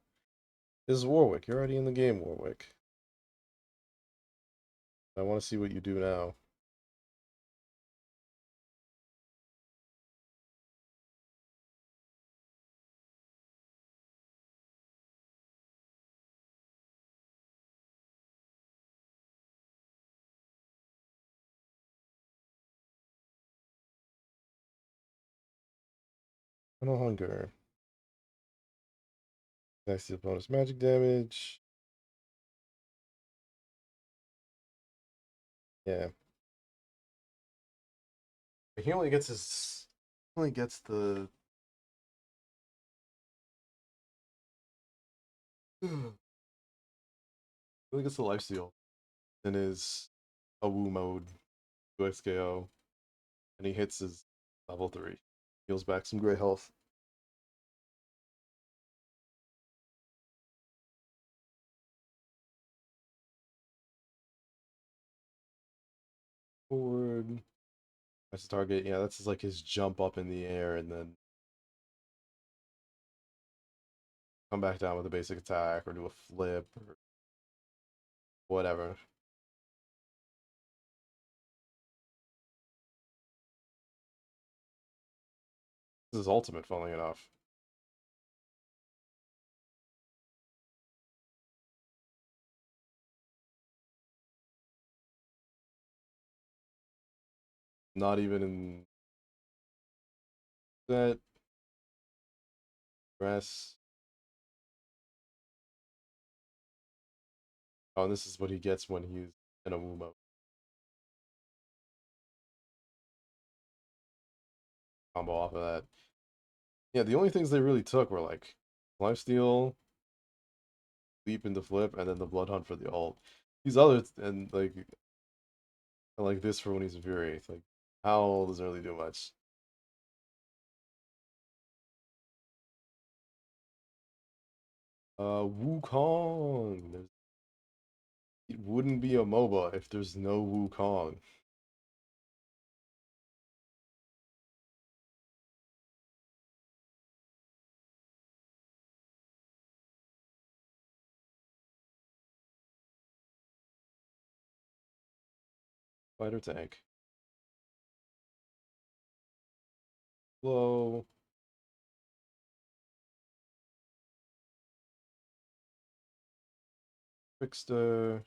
This is Warwick. You're already in the game, Warwick. I want to see what you do now. No hunger. Next to bonus magic damage. Yeah. He only gets his. Only gets the. Only gets the lifesteal in his Awu mode, 2 XKO, and he hits his level 3. Heals back some great health. Forward. That's target. Yeah, that's like his jump up in the air and then come back down with a basic attack or do a flip or whatever. This is ultimate, funnily enough. Not even in that dress. Oh, and this is what he gets when he's in a woo mode. Combo off of that. Yeah, the only things they really took were like lifesteal, leap into flip, and then the blood hunt for the ult. These other and like this for when he's infuriated. Like Howl doesn't really do much. Wukong. It wouldn't be a MOBA if there's no Wukong. Fighter tank. Slow. Trickster.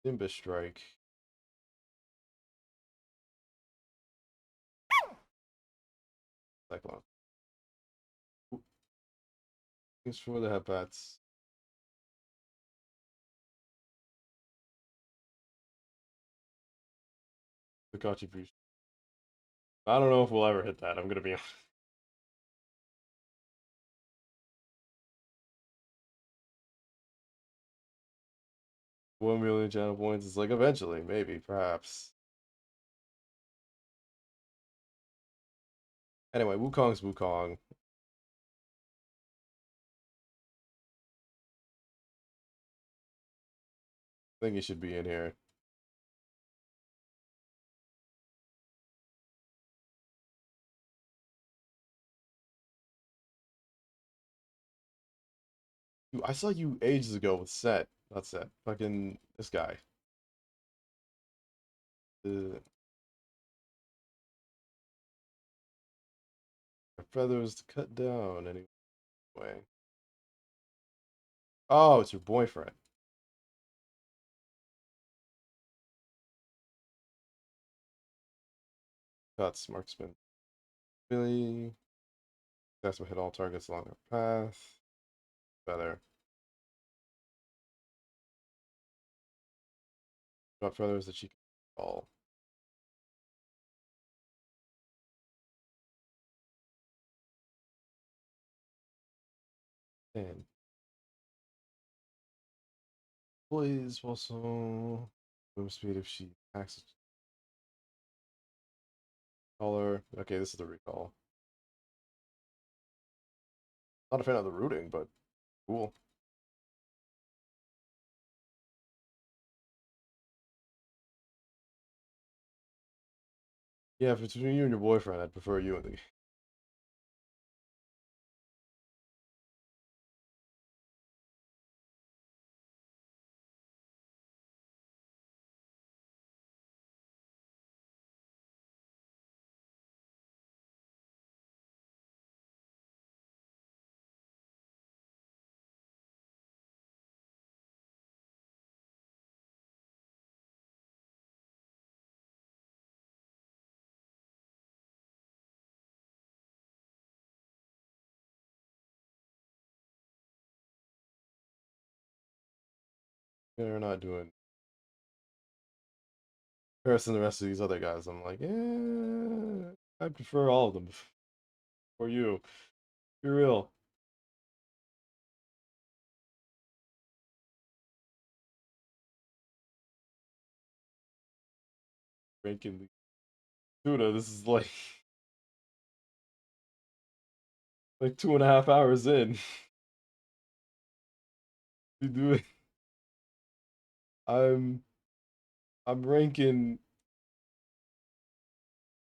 Nimbus strike. Cyclone. Thanks for the headbats. The contribution. I don't know if we'll ever hit that. I'm gonna be honest. 1 million channel points. It's like eventually, maybe, perhaps. Anyway, Wukong's Wukong. I think he should be in here. Dude, I saw you ages ago with Set. Not Set. Fucking this guy. The feathers cut down anyway. Oh, it's your boyfriend. Cuts, marksman. Billy. That's what hit all targets along her path. Feather. Drop feathers that she can fall. And please also move speed if she acts taller. Okay, this is the recall. Not a fan of the rooting, but cool. Yeah, if it's between you and your boyfriend, I'd prefer you in the They're not doing comparison to the rest of these other guys. I'm like, I prefer all of them. For you. Be real. Ranking Tuna, this is like 2.5 hours in. You do it. I'm I'm ranking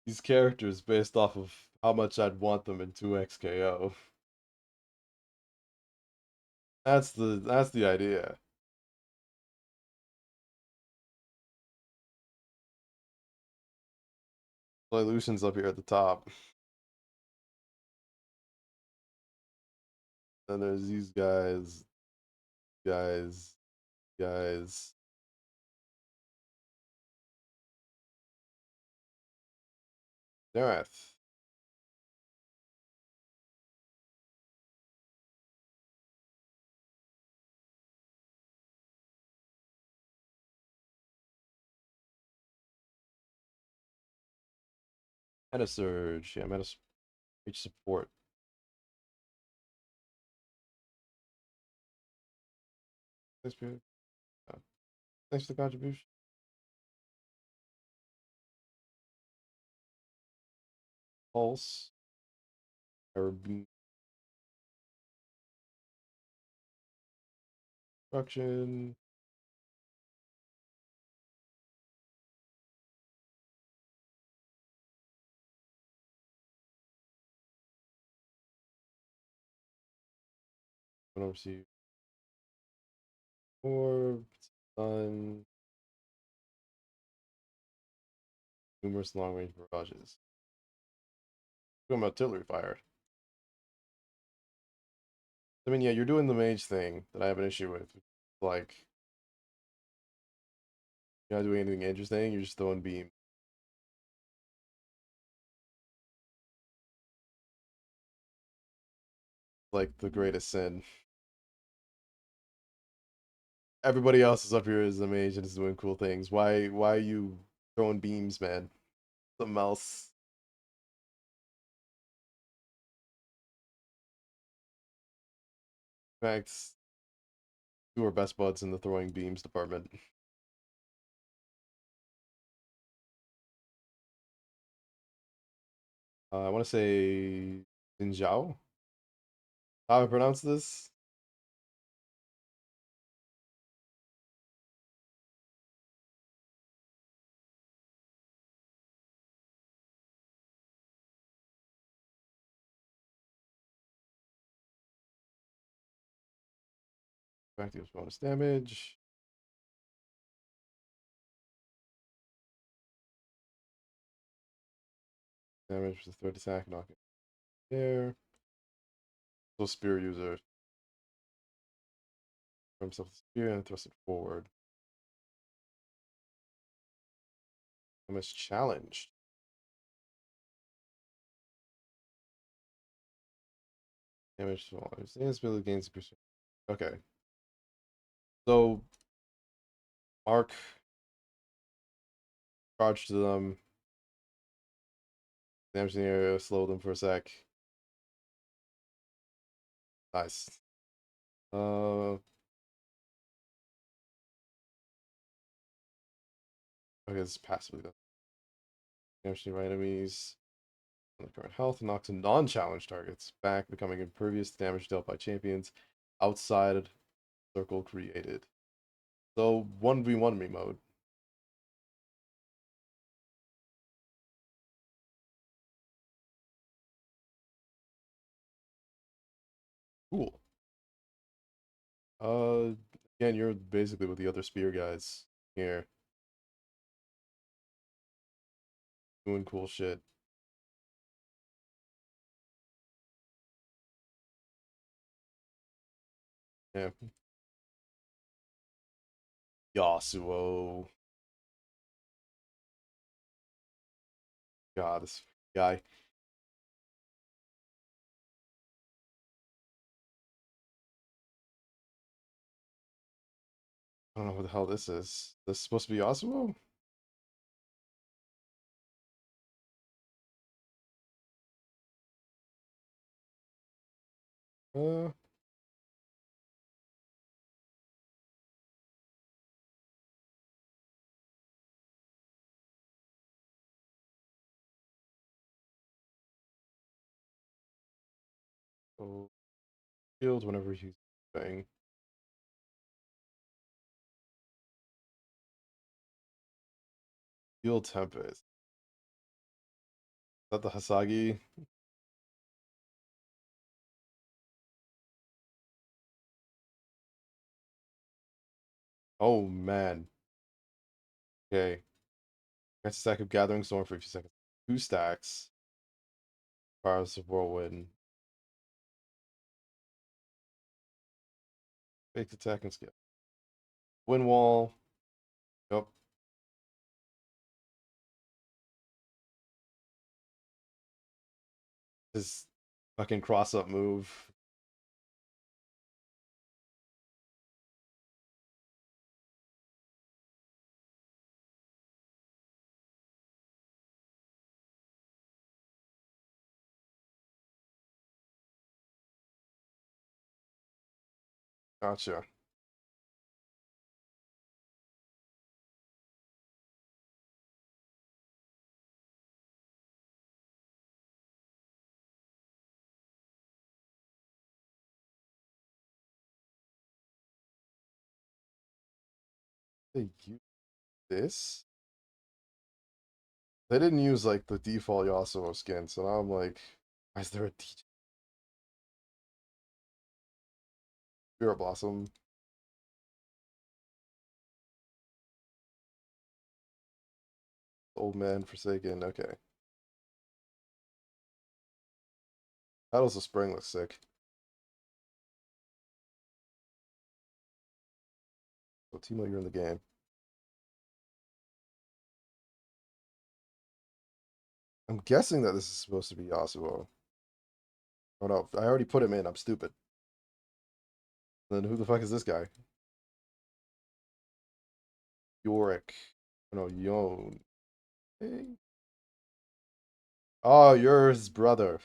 these characters based off of how much I'd want them in 2xKO. That's the idea. Solutions up here at the top. Then there's these guys, guys. Dareth. Meta Surge. Yeah, Meta Reach support. Thanks for, thanks for the contribution. Pulse. Arab Construction. Oversee. Orb. Sun. Numerous long range barrages. Talking about artillery fire. I mean, yeah, you're doing the mage thing that I have an issue with. Like, you're not doing anything interesting, you're just throwing beam. Like the greatest sin. Everybody else is up here as a mage and is doing cool things. Why are you throwing beams, man? Something else. In fact, two are best buds in the throwing beams department. I want to say Jinzhao. How I pronounce this? Active bonus damage. Damage with the third attack, knock it there. So spear user. Throw himself the spear and thrust it forward. Damage challenged. Damage smaller. His ability gains percent. Okay. So Mark charged to them. Damage in the area, slow them for a sec. Nice. Okay, this is passively done. Damage to enemies on the current health knocks non-challenge targets back, becoming impervious to damage dealt by champions outside circle created. So 1v1 me mode. Cool. Uh, again, you're basically with the other spear guys here, doing cool shit. Yeah. Yasuo. God, this guy. I don't know what the hell this is. This is supposed to be Yasuo? Uh, so shield whenever he's playing. Heal Tempest. Is that the Hasagi? Oh man. Okay. Next stack of Gathering Storm for a few seconds. Two stacks. Powers of Whirlwind. Fake attack and skill. Wind Wall. Yep. His fucking cross up move. Gotcha. They use this? They didn't use like the default Yasuo skin, so now I'm like, why is there a DJ Spirit Blossom? Old man Forsaken. Okay. Battles of Spring looks sick. So Timo, you're in the game. I'm guessing that this is supposed to be Yasuo. Oh no, I already put him in. I'm stupid. Then who the fuck is this guy? Yorick. Oh, no, Yon. Hey. Oh, you're his brother.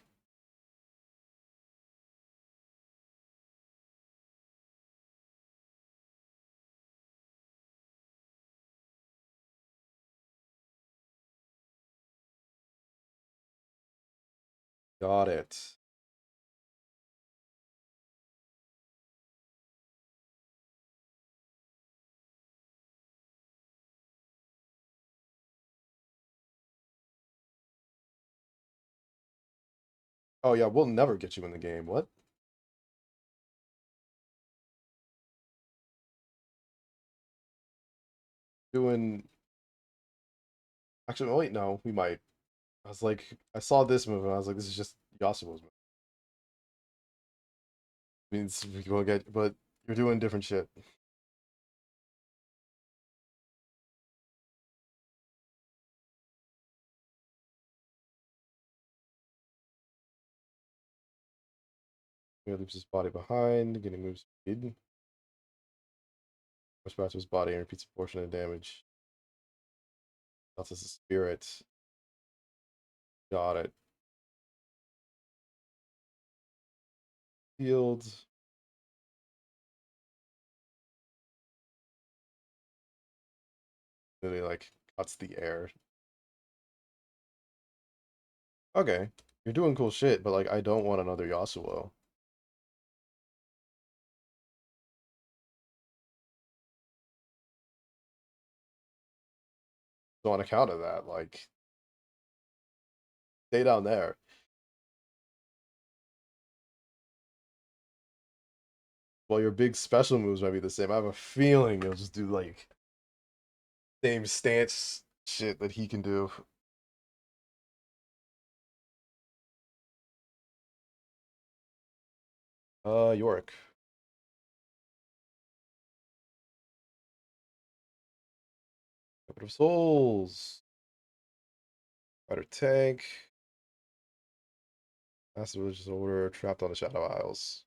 Got it. Oh yeah, we'll never get you in the game. What? Doing actually wait, no, we might. I was like I saw this move and I was like, this is just Yasuo's move. Means we will get but you're doing different shit. He leaves his body behind, getting move speed. Push back to his body and repeats a portion of damage. That's his spirit. Got it. Healed. Then he like cuts the air. Okay. You're doing cool shit, but like I don't want another Yasuo. So on account of that, like stay down there. Well, your big special moves might be the same. I have a feeling you'll just do like same stance shit that he can do. Yorick. Puppet of Souls. Fighter tank. Master Religious Order. Trapped on the Shadow Isles.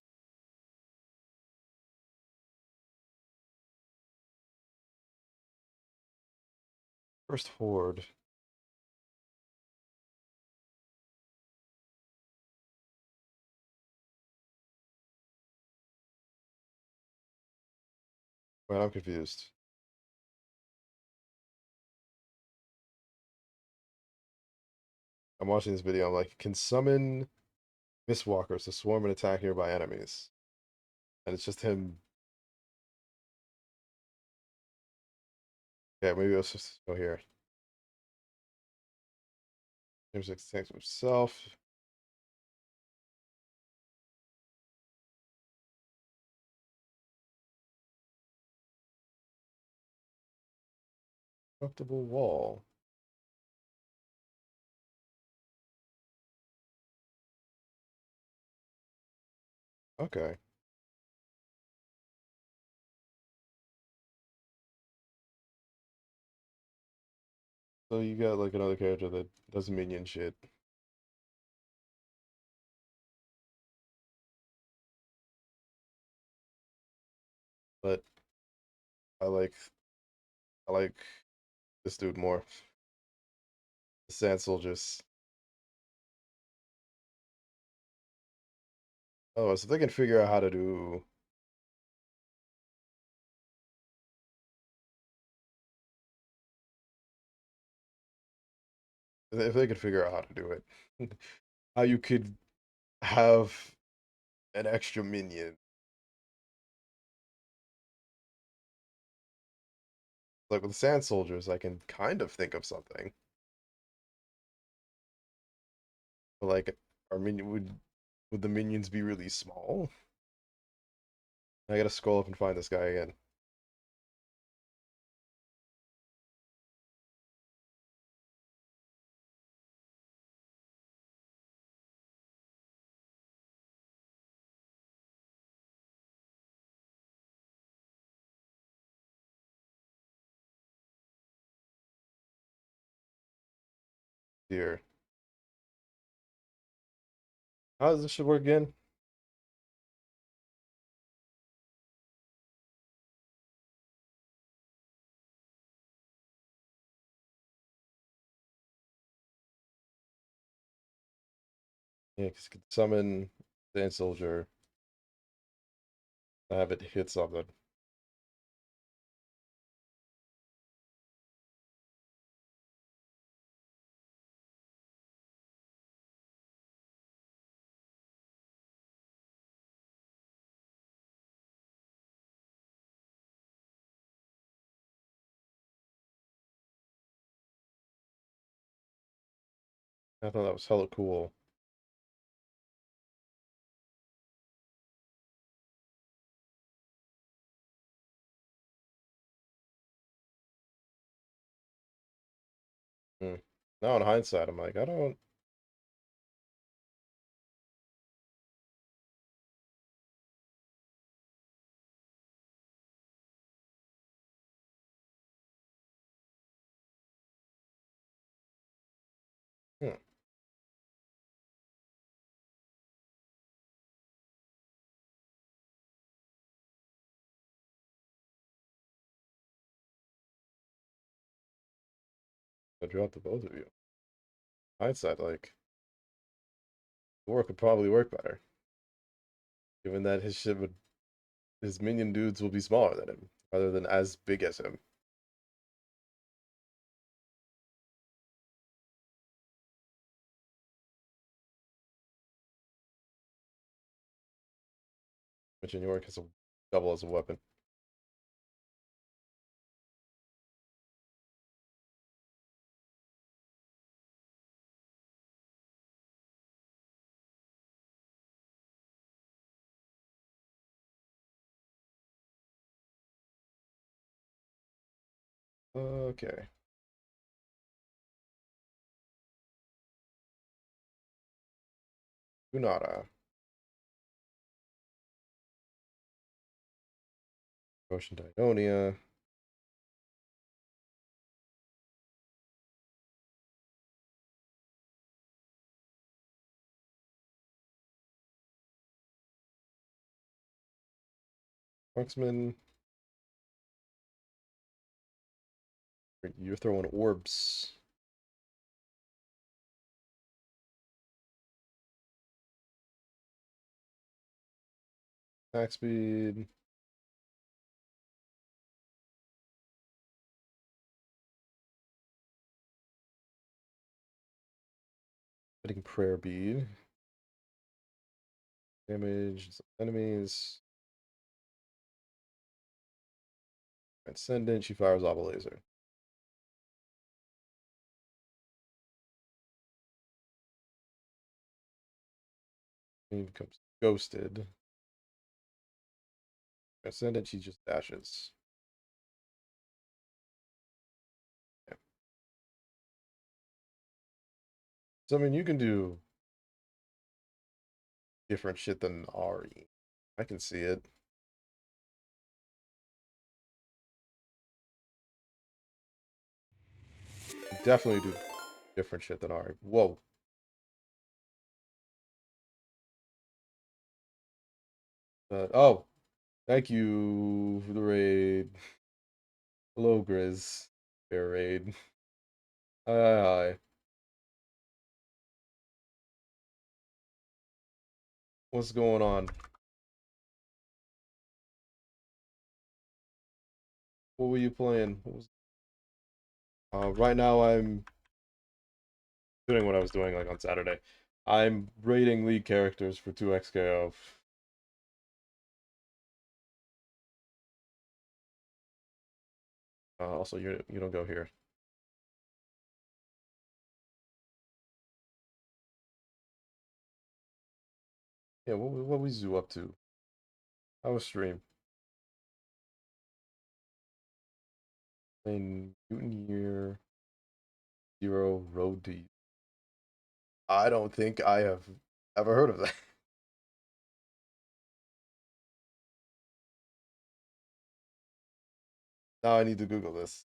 First Horde. Wait, I'm confused. I'm watching this video. I'm like, can summon Mistwalkers to swarm and attack nearby enemies. And it's just him. Yeah, maybe let's just go here. James tanks himself. Comfortable wall. Okay. So you got like another character that does minion shit. But I like I like this dude more. The Sand Soldiers. Oh, so they can figure out how to do If they could figure out how to do it, how you could have an extra minion. Like with sand soldiers, I can kind of think of something. But like, our minion would the minions be really small? I gotta scroll up and find this guy again. Here, how does this shit work again? Yeah, because you could summon sand soldier, have it hit something. I thought that was hella cool. Hmm. Now in hindsight, I'm like, I don't. Hmm. I dropped the both of you. Hindsight, like, the work would probably work better, given that his minion dudes will be smaller than him, rather than as big as him. Which in York has a double as a weapon. Okay. Kunara. Ocean Dionia. Marksman. You're throwing orbs. Attack speed. Hitting prayer bead. Damage enemies. Transcendent. She fires off a laser. He becomes ghosted. Transcendent. She just dashes. Yeah. So I mean, you can do different shit than Ari. I can see it. Definitely do different shit than Ari. Whoa. Oh, thank you for the raid. Hello, Grizz. Fair raid. Hi, hi, hi. What's going on? What were you playing? Right now, I'm doing what I was doing like on Saturday. I'm rating league characters for 2xko. Also, you don't go here. Yeah, what was you up to? How was stream? In Newton Year Zero Road to. I don't think I have ever heard of that. Now I need to Google this.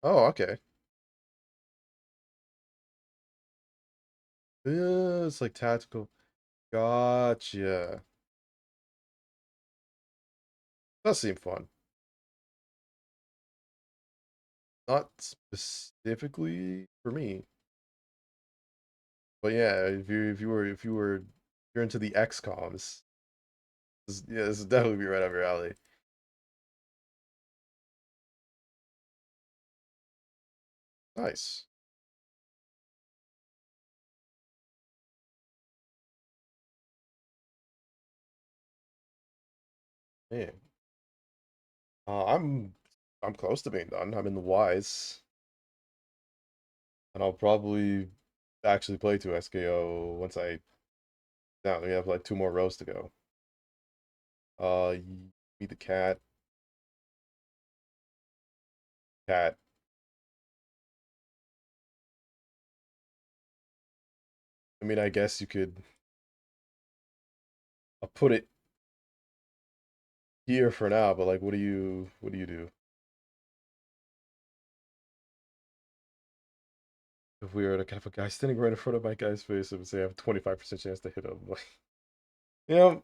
Oh, okay. Yeah, it's like tactical. Gotcha. Does seem fun. Not specifically for me, but yeah, if you're into the X coms, yeah, this is definitely be right up your alley. Nice. Yeah. I'm close to being done. I'm in the Ys, and I'll probably actually play 2xko once I down. We have like two more rows to go. Meet the cat. Cat. I mean, I guess you could. I'll put it here for now, but like, what do you do? If we were to have a guy standing right in front of my guy's face and say I have a 25% chance to hit him, like, you know,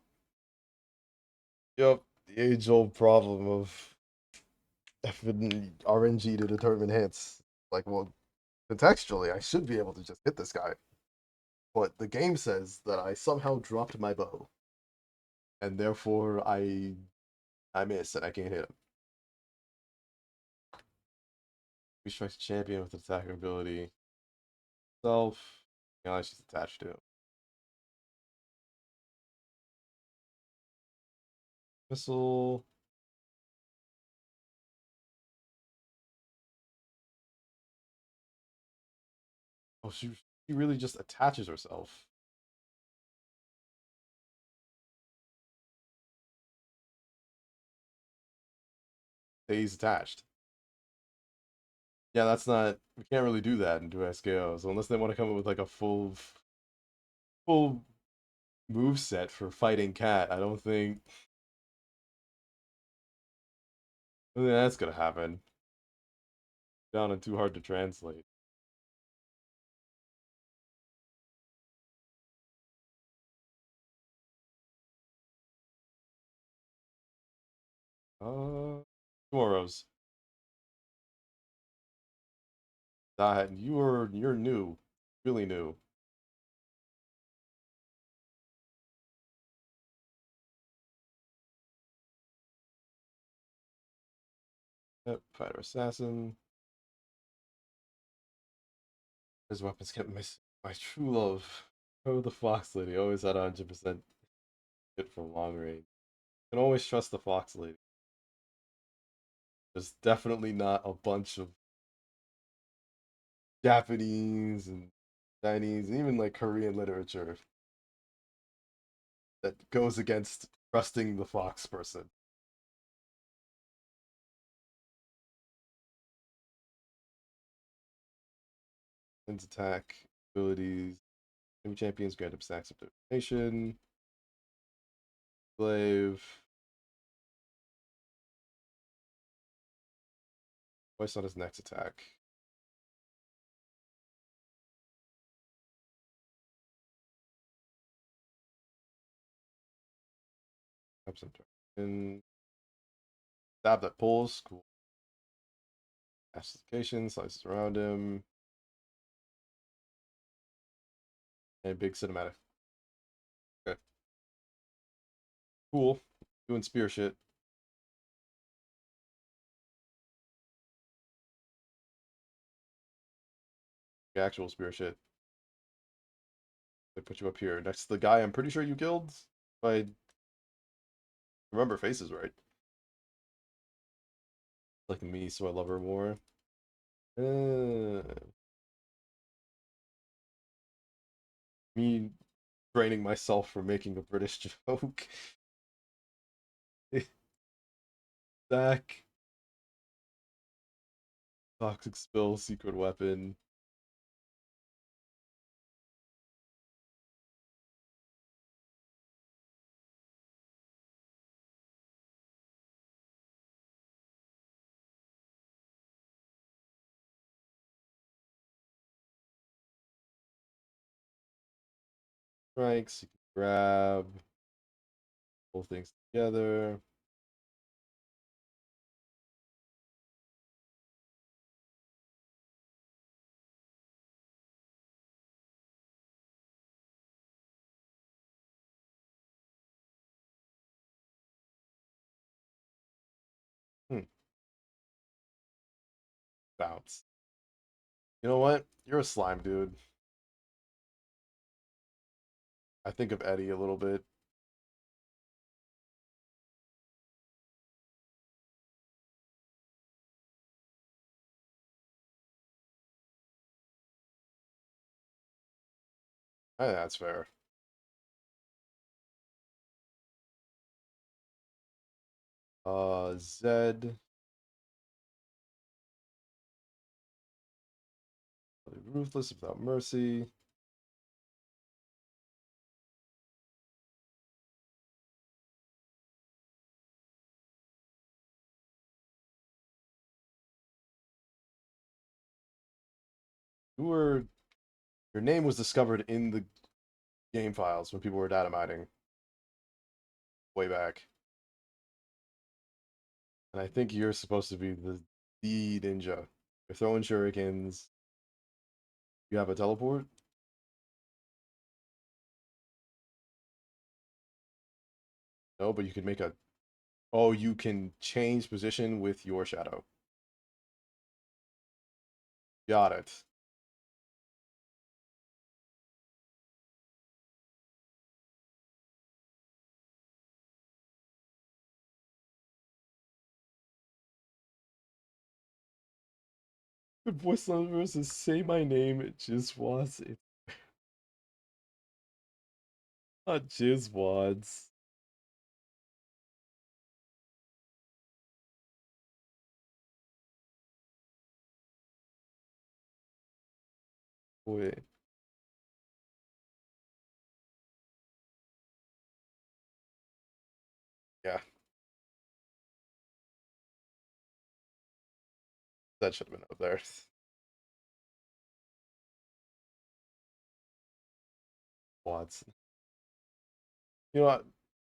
yep, the age-old problem of RNG to determine hits. Like, well, contextually, I should be able to just hit this guy, but the game says that I somehow dropped my bow, and therefore I miss and I can't hit him. We strikes champion with attacking ability. Self, yeah, she's attached to it. Missile. Oh, she really just attaches herself. Stays attached. Yeah, that's not. We can't really do that in duo SKO. So unless they want to come up with like a full move set for fighting cat, I don't think that's gonna happen. Down and too hard to translate. Tomorrow's that you're new, really new. Yep, fighter assassin. His weapons kept my true love. Oh, the fox lady always had 100% hit from long range. Can always trust the fox lady. There's definitely not a bunch of Japanese and Chinese and even like Korean literature that goes against trusting the fox person. Ins attack abilities. New champions grant up stacks of determination. Slave. Voice on his next attack. Have some and stab that pulls. Cool. Acidification, slices around him. And big cinematic. Okay. Cool. Doing spear shit. The actual spear shit. They put you up here next to the guy I'm pretty sure you killed. If I remember faces right. Like me, so I love her more. Uh, me training myself for making a British joke. Zach, toxic spill, secret weapon. Strikes, you can grab, pull things together. Hmm. Bounce. You know what? You're a slime, dude. I think of Eddie a little bit. I think that's fair. Zed. Ruthless without mercy. You were your name was discovered in the game files when people were data mining way back. And I think you're supposed to be the ninja. You're throwing shurikens. You have a teleport? No, but you can make a. Oh, you can change position with your shadow. Got it. The voice line versus say my name, Jizwads. It's not Jizwads. Wait. Yeah, that should have been up there. Wads. You know what?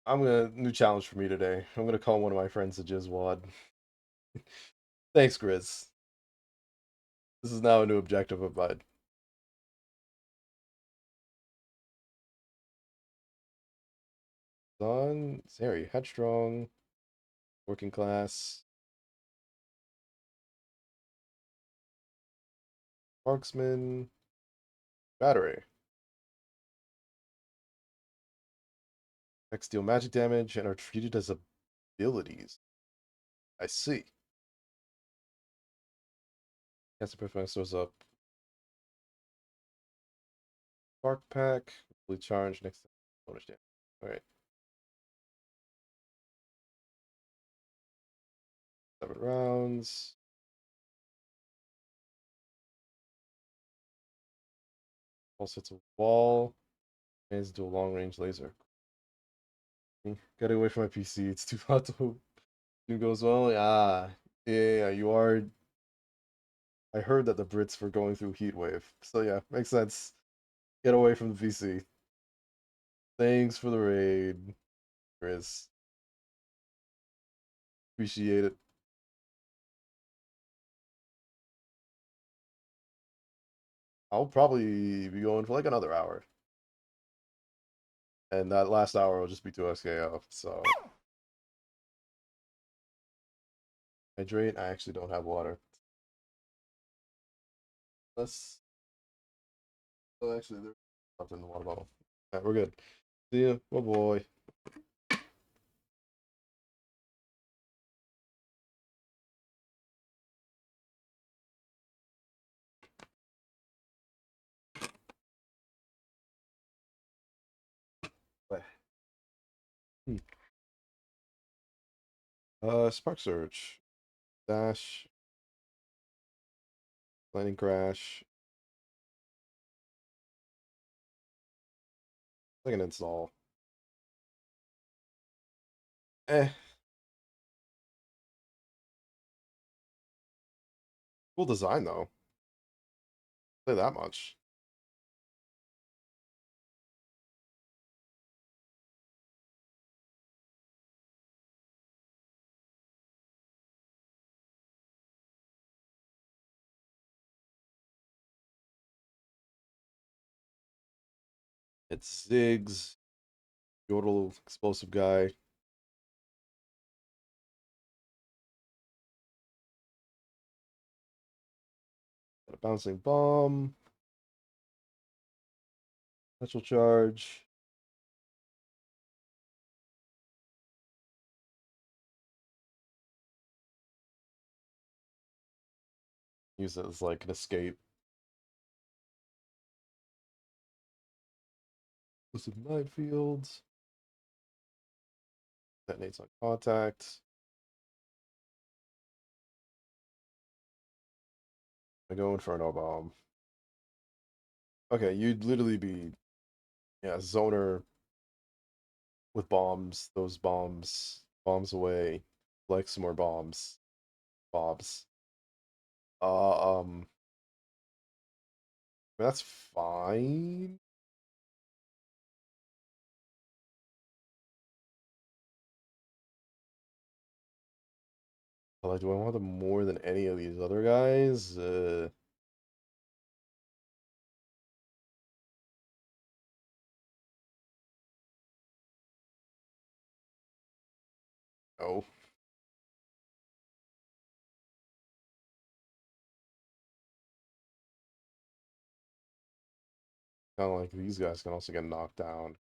I'm gonna new challenge for me today. I'm gonna call one of my friends a Jizwad. Thanks, Grizz. This is now a new objective of mine. On Sari, headstrong, working class, marksman, battery. X deal magic damage and are treated as abilities. I see. Cancer Professor's up. Spark pack, fully charged next time. Bonus damage. Alright. 7 rounds. Also, it's a wall. And do a long range laser. Get away from my PC. It's too hot to hope. It goes well. Yeah. You are. I heard that the Brits were going through heat wave. So yeah, makes sense. Get away from the PC. Thanks for the raid, Chris. Appreciate it. I'll probably be going for like another hour. And that last hour will just be 2XKO. So hydrate. I actually don't have water. Let's oh, actually there's something in the water bottle. Alright, we're good. See ya. Oh boy. Hmm. Spark Surge. Dash. Lightning Crash. I can install. Eh. Cool design though. Say that much. It's Ziggs. Yordle explosive guy. Got a bouncing bomb. Special charge. Use it as like an escape. Explosive minefields. Detonates on contact. I go Inferno Bomb. Okay, you'd literally be yeah, zoner with bombs, those bombs away, like some more bombs. Uh, that's fine. But like, do I want them more than any of these other guys? No. Kind of like these guys can also get knocked down.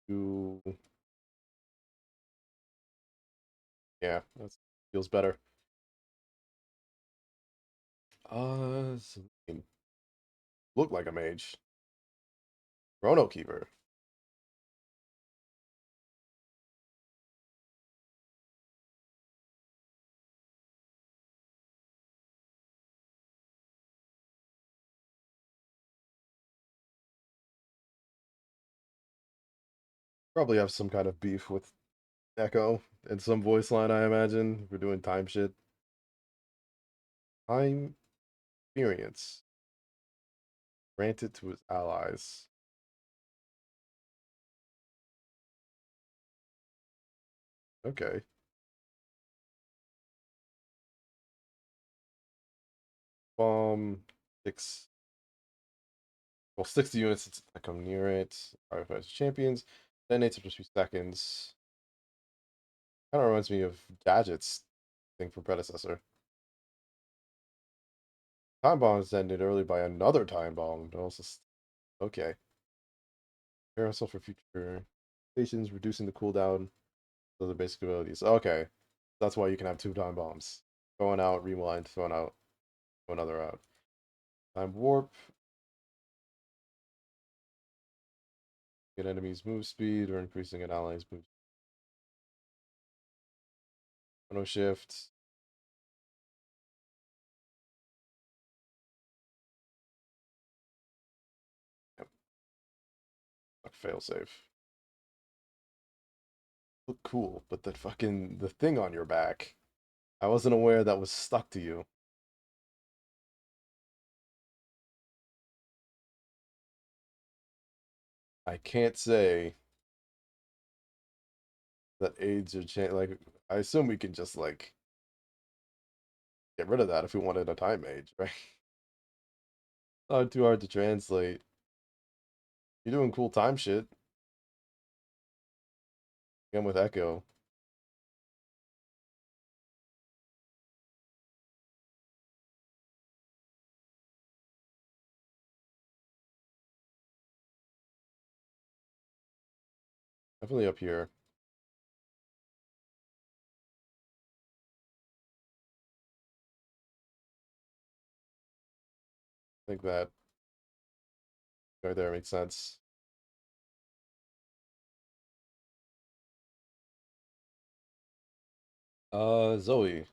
Do yeah, that feels better. Celine. Look like a mage. Chrono Keeper. Probably have some kind of beef with Echo in some voice line, I imagine. We're doing time shit. Time experience. Granted to his allies. Okay. Bomb. Six. Well, 60 units that come near it. Prioritize champions. Detonates after 2 seconds. Kind of reminds me of Gadget's thing from Predecessor. Time bomb is ended early by another time bomb. Also, okay. Prepare yourself for future stations, reducing the cooldown. Those are basic abilities. Okay. That's why you can have 2 time bombs. Going out, rewind, throwing out, throw another out. Time warp. Get enemies move speed or increasing an ally's move. Chrono shift. Yep. Fail safe. Look cool, but the thing on your back. I wasn't aware that was stuck to you. I can't say that aids are like. I assume we can just like get rid of that if we wanted a time age, right? Not too hard to translate. You're doing cool time shit. Again with Echo. Definitely up here. I think that right there makes sense. Zoe.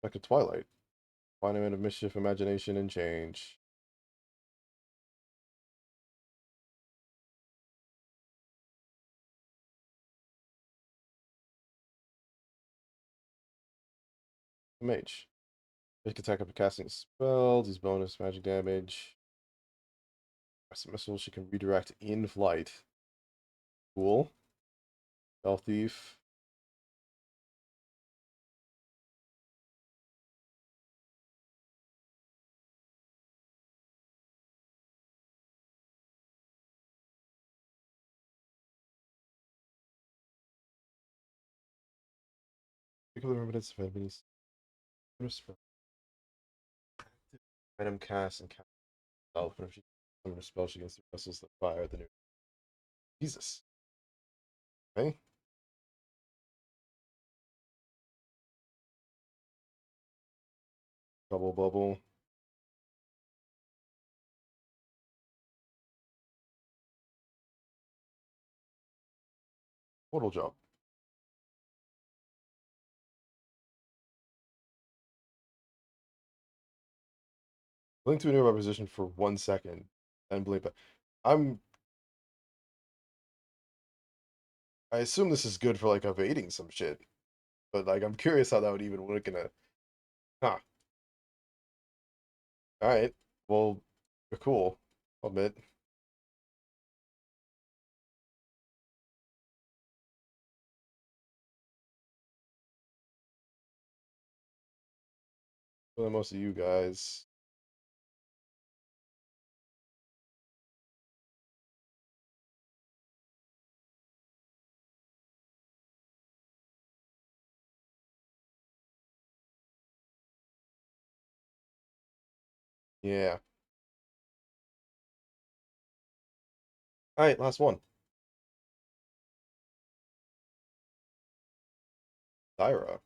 Back to Twilight. Finding of mischief, imagination, and change. Mage. Make attack after casting spells. These bonus magic damage. As a missile, she can redirect in flight. Cool. Stealth Thief. Particular remnants of enemies. Item cast and cast spell. Whenever she summon a spell, she gets the vessels that fire the new. Jesus. Okay. Double bubble. Portal jump. Link to a nearby position for 1 second and blink back. I'm I assume this is good for like evading some shit, but like I'm curious how that would even work in a. Huh. All right. Well, cool. I'll admit. For most of you guys. Yeah. All right. Last one. Tyra.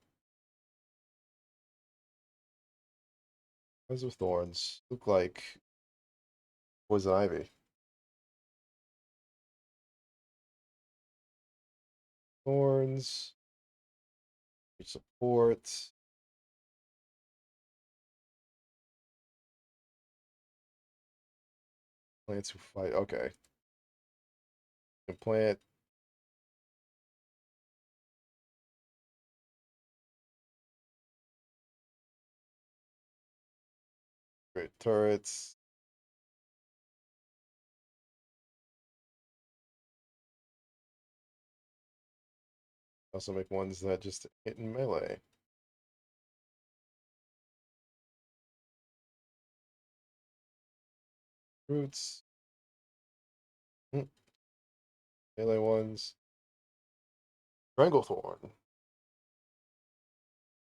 Eyes of Thorns. Look like Poison Ivy. Thorns. Support. Plants who fight. Okay. Can plant. Great turrets. Also make ones that just hit in melee. Roots. Melee ones. Stranglethorn.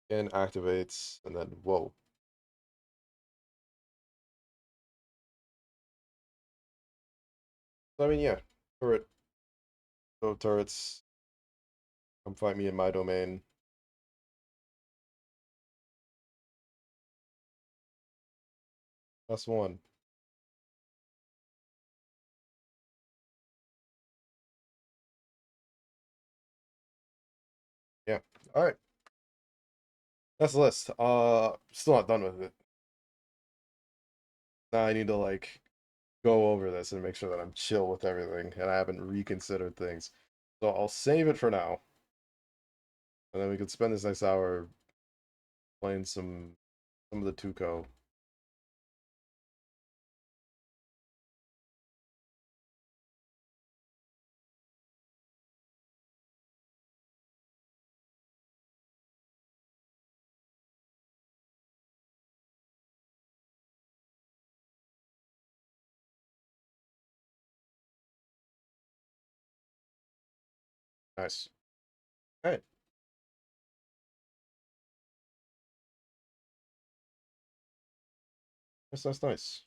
And activates. And then, whoa. So, I mean, yeah. Turret. So turrets. Come fight me in my domain. That's one. Yeah. All right. That's the list. Still not done with it. Now I need to like go over this and make sure that I'm chill with everything and I haven't reconsidered things. So I'll save it for now. And then we can spend this next hour playing some of the Tuco. Nice. Alright. That's nice.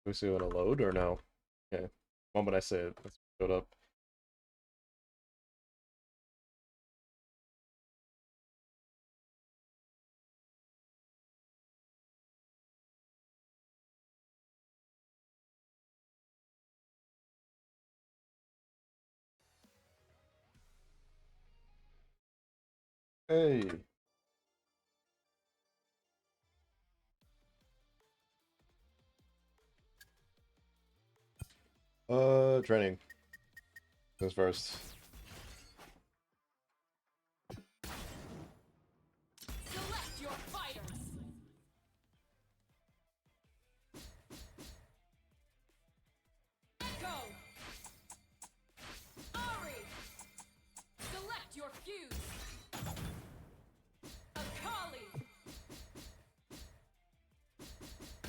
We see when to load or no? Okay. The moment I say it, let's showed up. Hey. Training. Goes first. Select your fighters. Go. Ari. Select your fuse. Akali.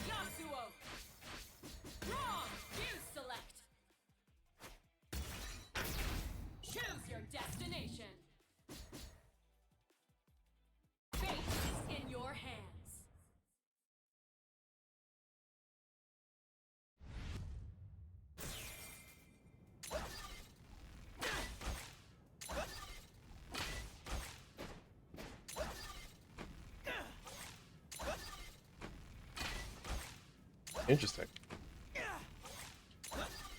Yasuo. Wrong. Fuse select. Choose your destination. Fate is in your hands. Interesting.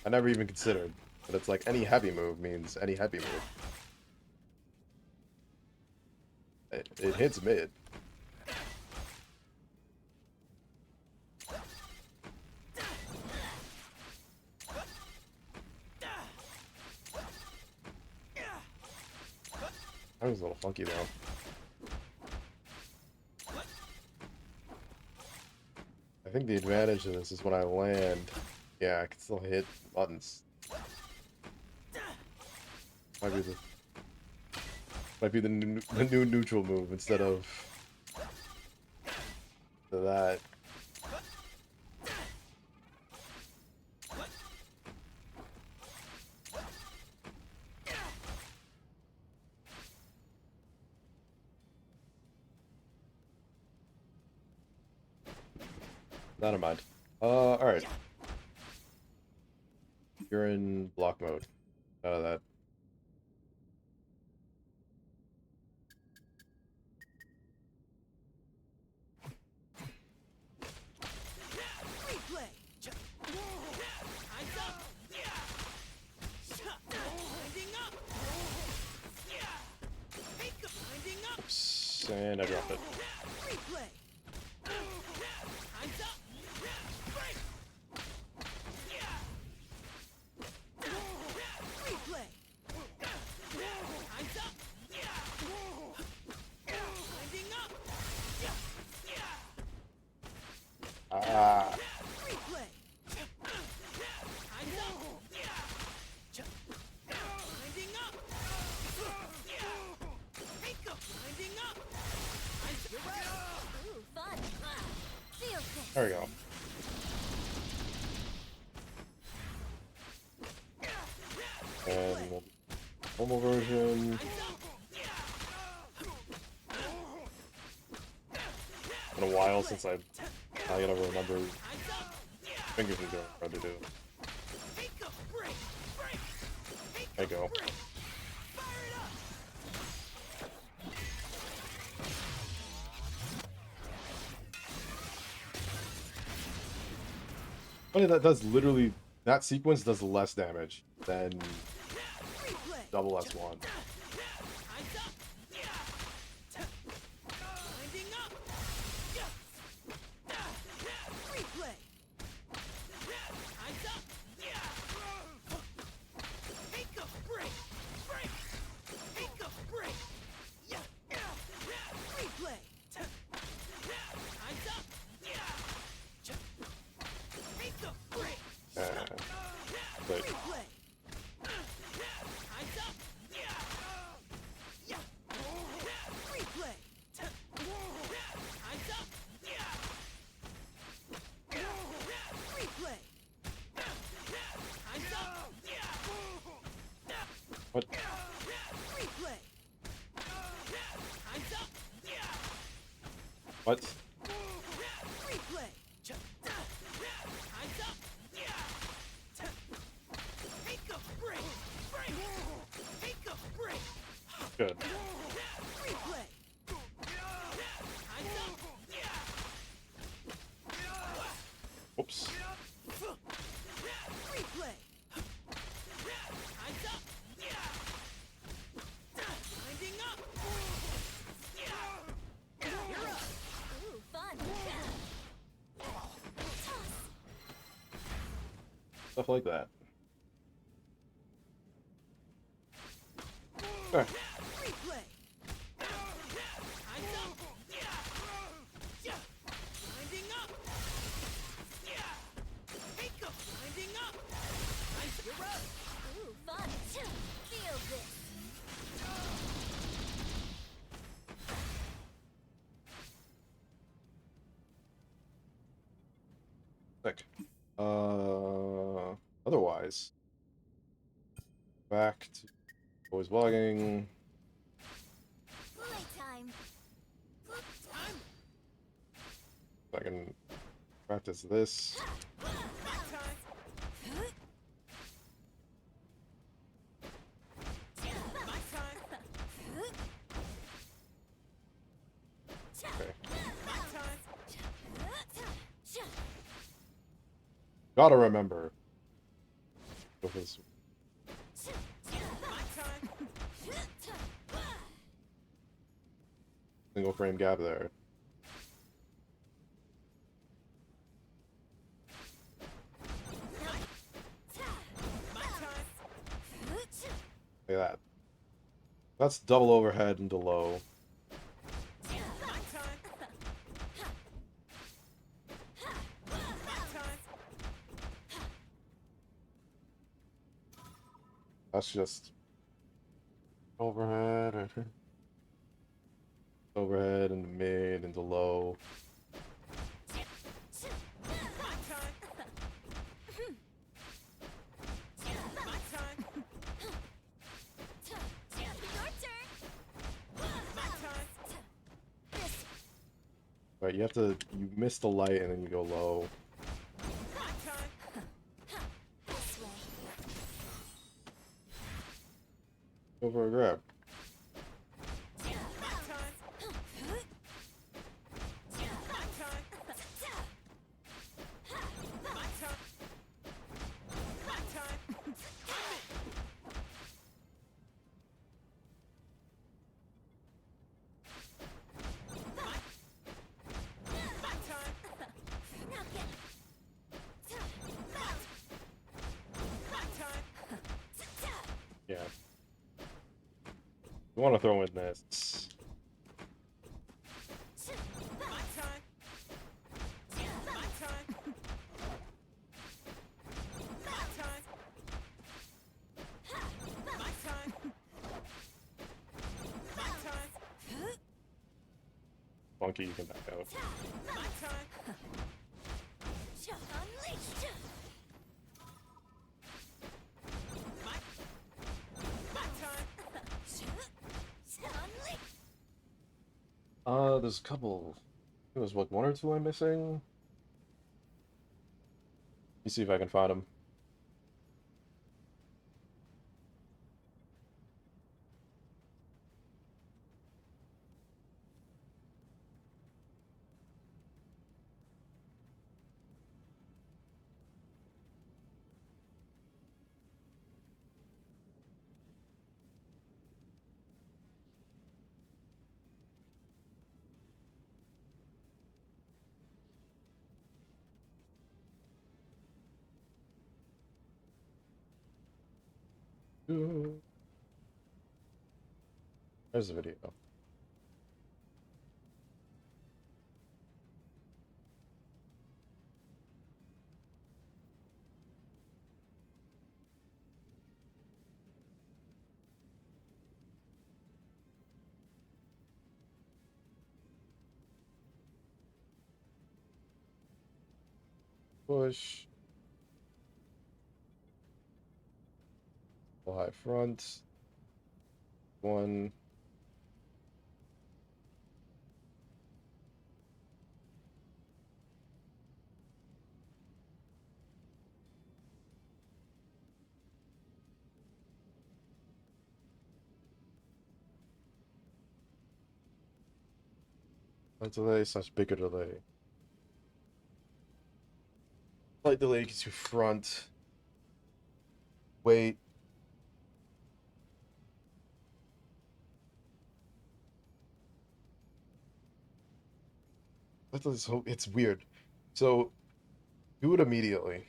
I never even considered, but it's like any heavy move means any heavy move. It hits mid. That was a little funky though. I think the advantage of this is when I land, yeah, I can still hit buttons. Might be the new neutral move instead of that. Not in mind. Alright. You're in block mode. Out of that. Oops, and I dropped it. Ah. There we go. And normal version. Been a while since I gotta remember fingers are doing what to do. There you go. Funny that does literally that sequence does less damage than double S1. Wait. What? What? Good. Oops. Ooh, fun. Stuff like that. Sure. Ooh, fun. Feel this. Sick. Otherwise, back to always vlogging. Playtime. I can practice this. Okay. Gotta remember. Go for this single frame gap there. Like that. That's double overhead into low. That's just overhead or overhead into mid into low. Right, you miss the light and then you go low. Go for a grab. Yeah. You want to throw in this. Funky, you can back out. There's a couple. There was what, one or two I'm missing? Let me see if I can find them. There's the video. Push. Full high front. One. Slight delay slash bigger delay. Slight delay gets you front. Wait. It's weird. So do it immediately.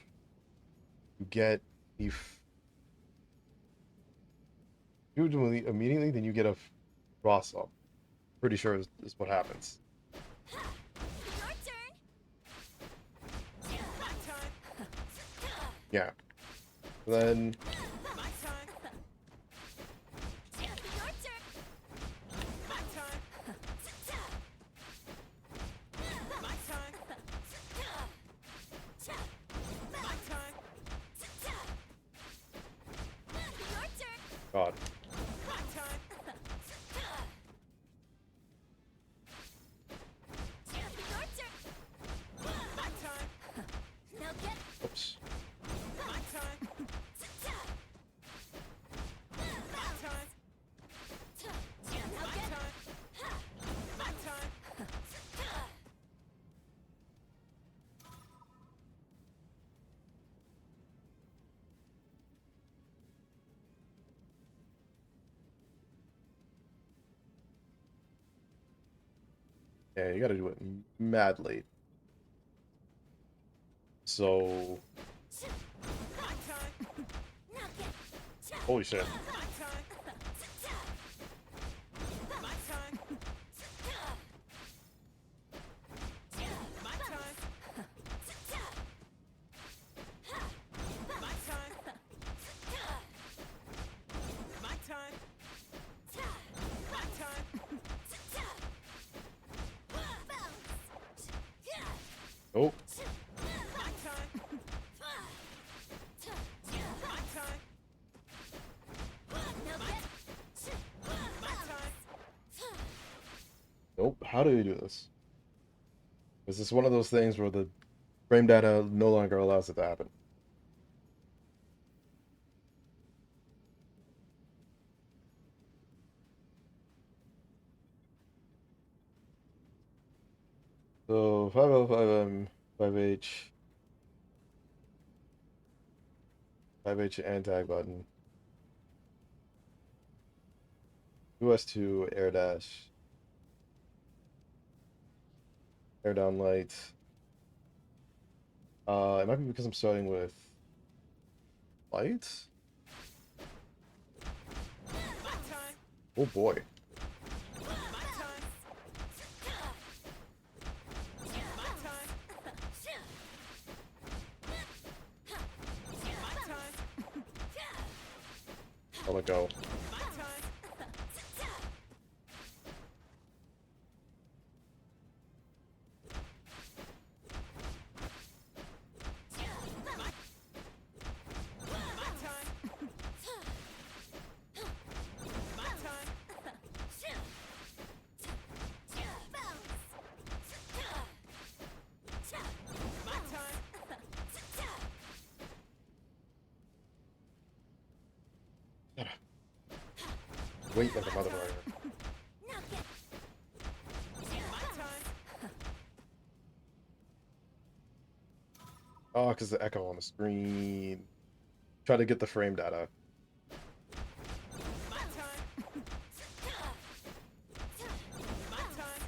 You get a do it immediately, then you get a cross up. Pretty sure is what happens. Your turn. My turn. Yeah. Then My turn. Your turn. My turn. My turn. My turn. Your turn. God. My turn. Your turn. My turn. Now get Oops. my turn. My turn. Now get my turn. Yeah, you gotta do it mad late. So My turn. Now get holy shit. my turn. My turn. My turn. My turn. My turn. My turn. Oh, My turn. My turn. Now get my turn. nope. How do you do this? Is this one of those things where the frame data no longer allows it to happen? So 5L5M, 5H, 5H and tag button. US2 air dash, air down light. It might be because I'm starting with light. My turn. Oh boy. My turn. My turn. My turn. I'll let go. My turn. My turn. My turn. My turn. Wait like a motherfucker. Now get my turn. Oh, because the echo on the screen. Try to get the frame data. My turn. My turn.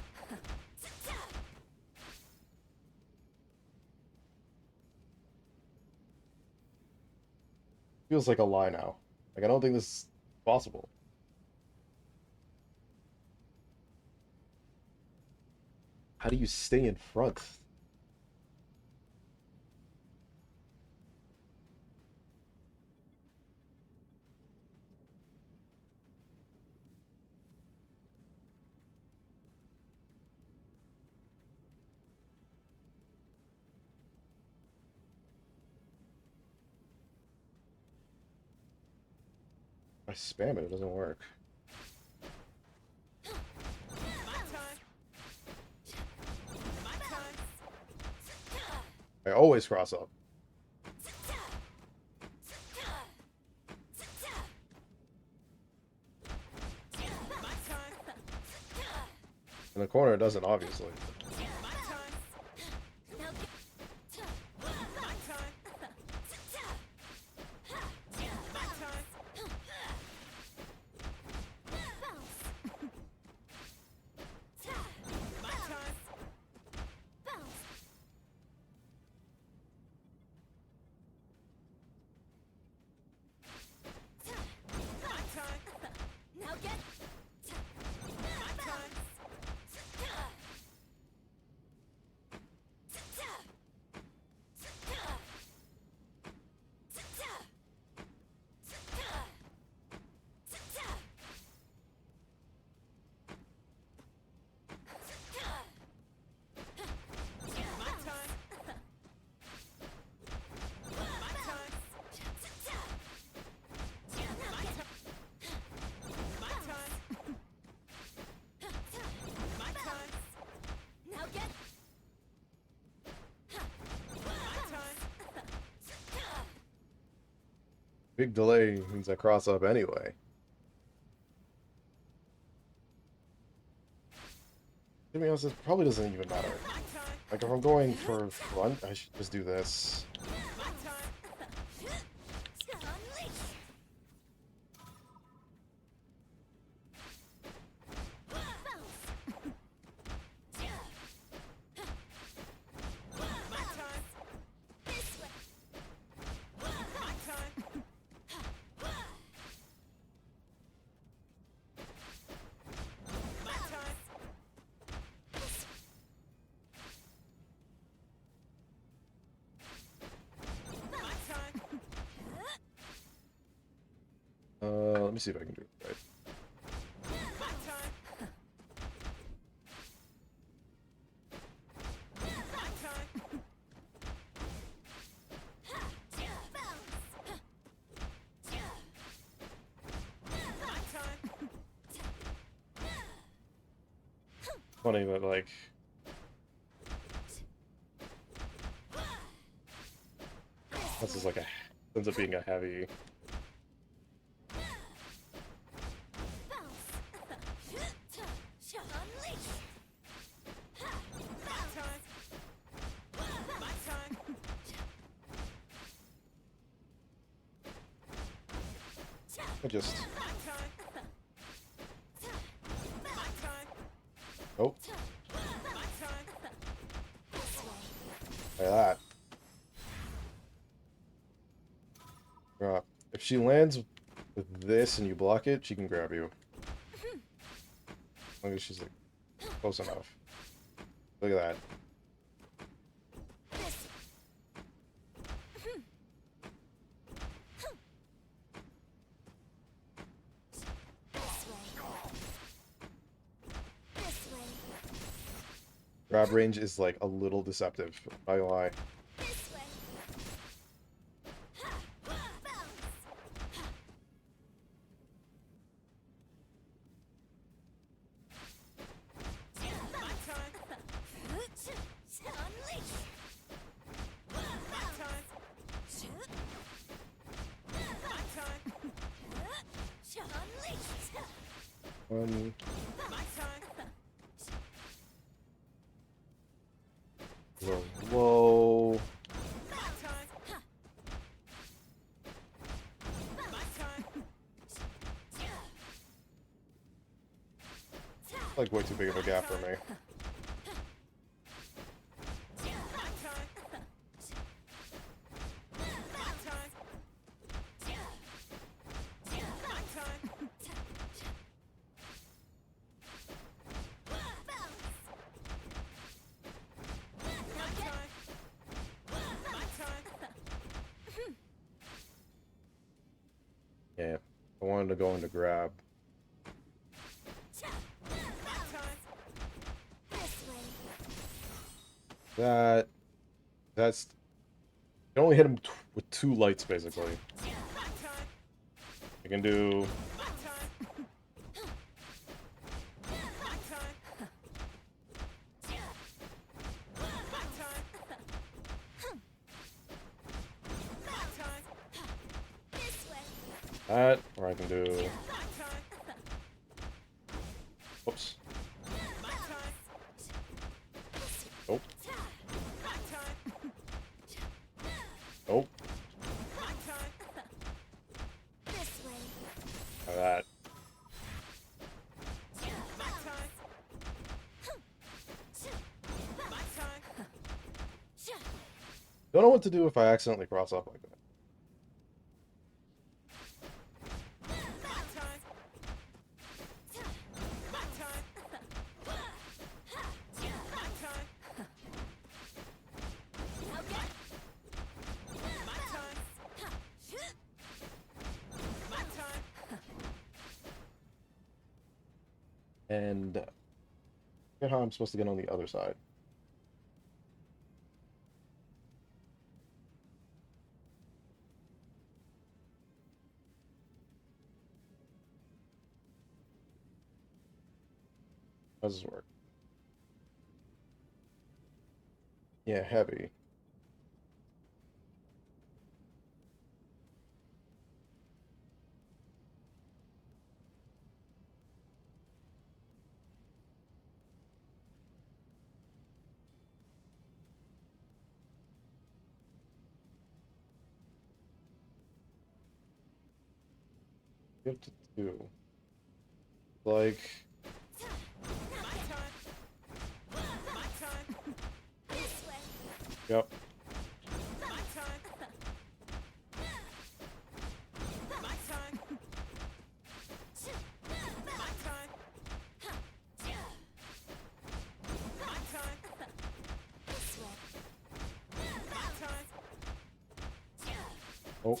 Feels like a lie now. Like, I don't think this is possible. How do you stay in front? If I spam it, it doesn't work. My time. My time. I always cross up. My time. In the corner, it doesn't, obviously. My time. My time. My time. My time. My time. Now get. My time. My time. My time. My time. My time. Now get. My time. Big delay means I cross up anyway. To be honest, it probably doesn't even matter. My time. Like, if I'm going for front, I should just do this. My time. Unleash. My time. This way. My time. My time. My time. Let me see if I can do it right. My time. My time. My time. Funny, but like, this is like a ends up being a heavy. I just oh, like that. If she lands with this and you block it, she can grab you. As long as she's like close enough. Look at that. Grab range is like a little deceptive, not gonna lie. One. Whoa. Like way too big of a gap for me. Yeah, I wanted to go into grab. This way. That's you can only hit him with 2 lights basically. I can do This way. that, or I can do. Whoops. Nope. Nope. This way. That. Don't know what to do if I accidentally cross up like that. And forget how I'm supposed to get on the other side. How does this work? Yeah, heavy. Give to 2. Like, yep. Oh.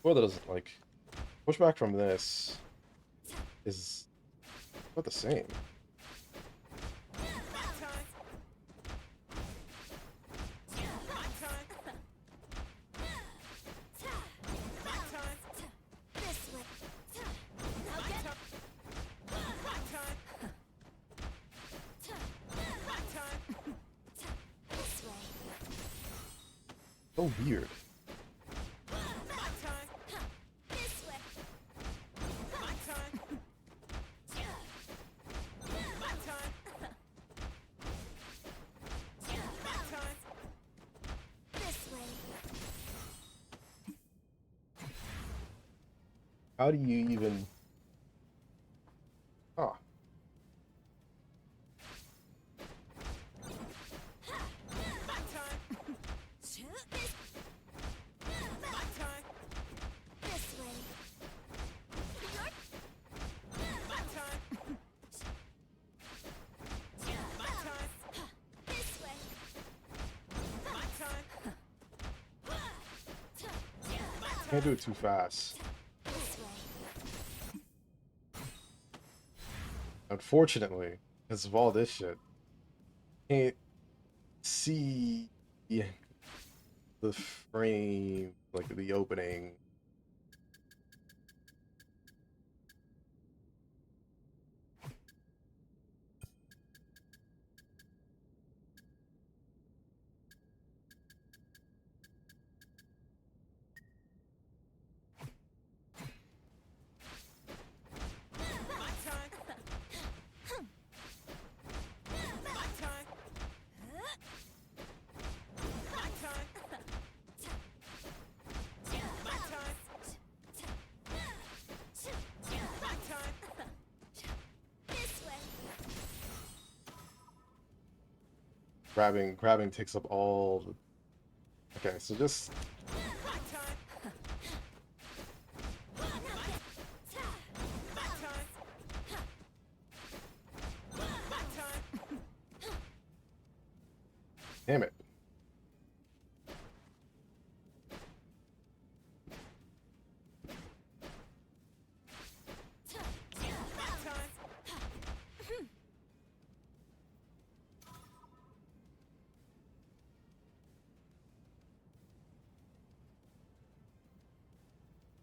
Well, that doesn't like pushback from this is about the same. So weird. How do you even? Ah, can't do it too fast. Unfortunately, because of all this shit, can't see the frame, like the opening. Grabbing takes up all the. Okay, so just damn it.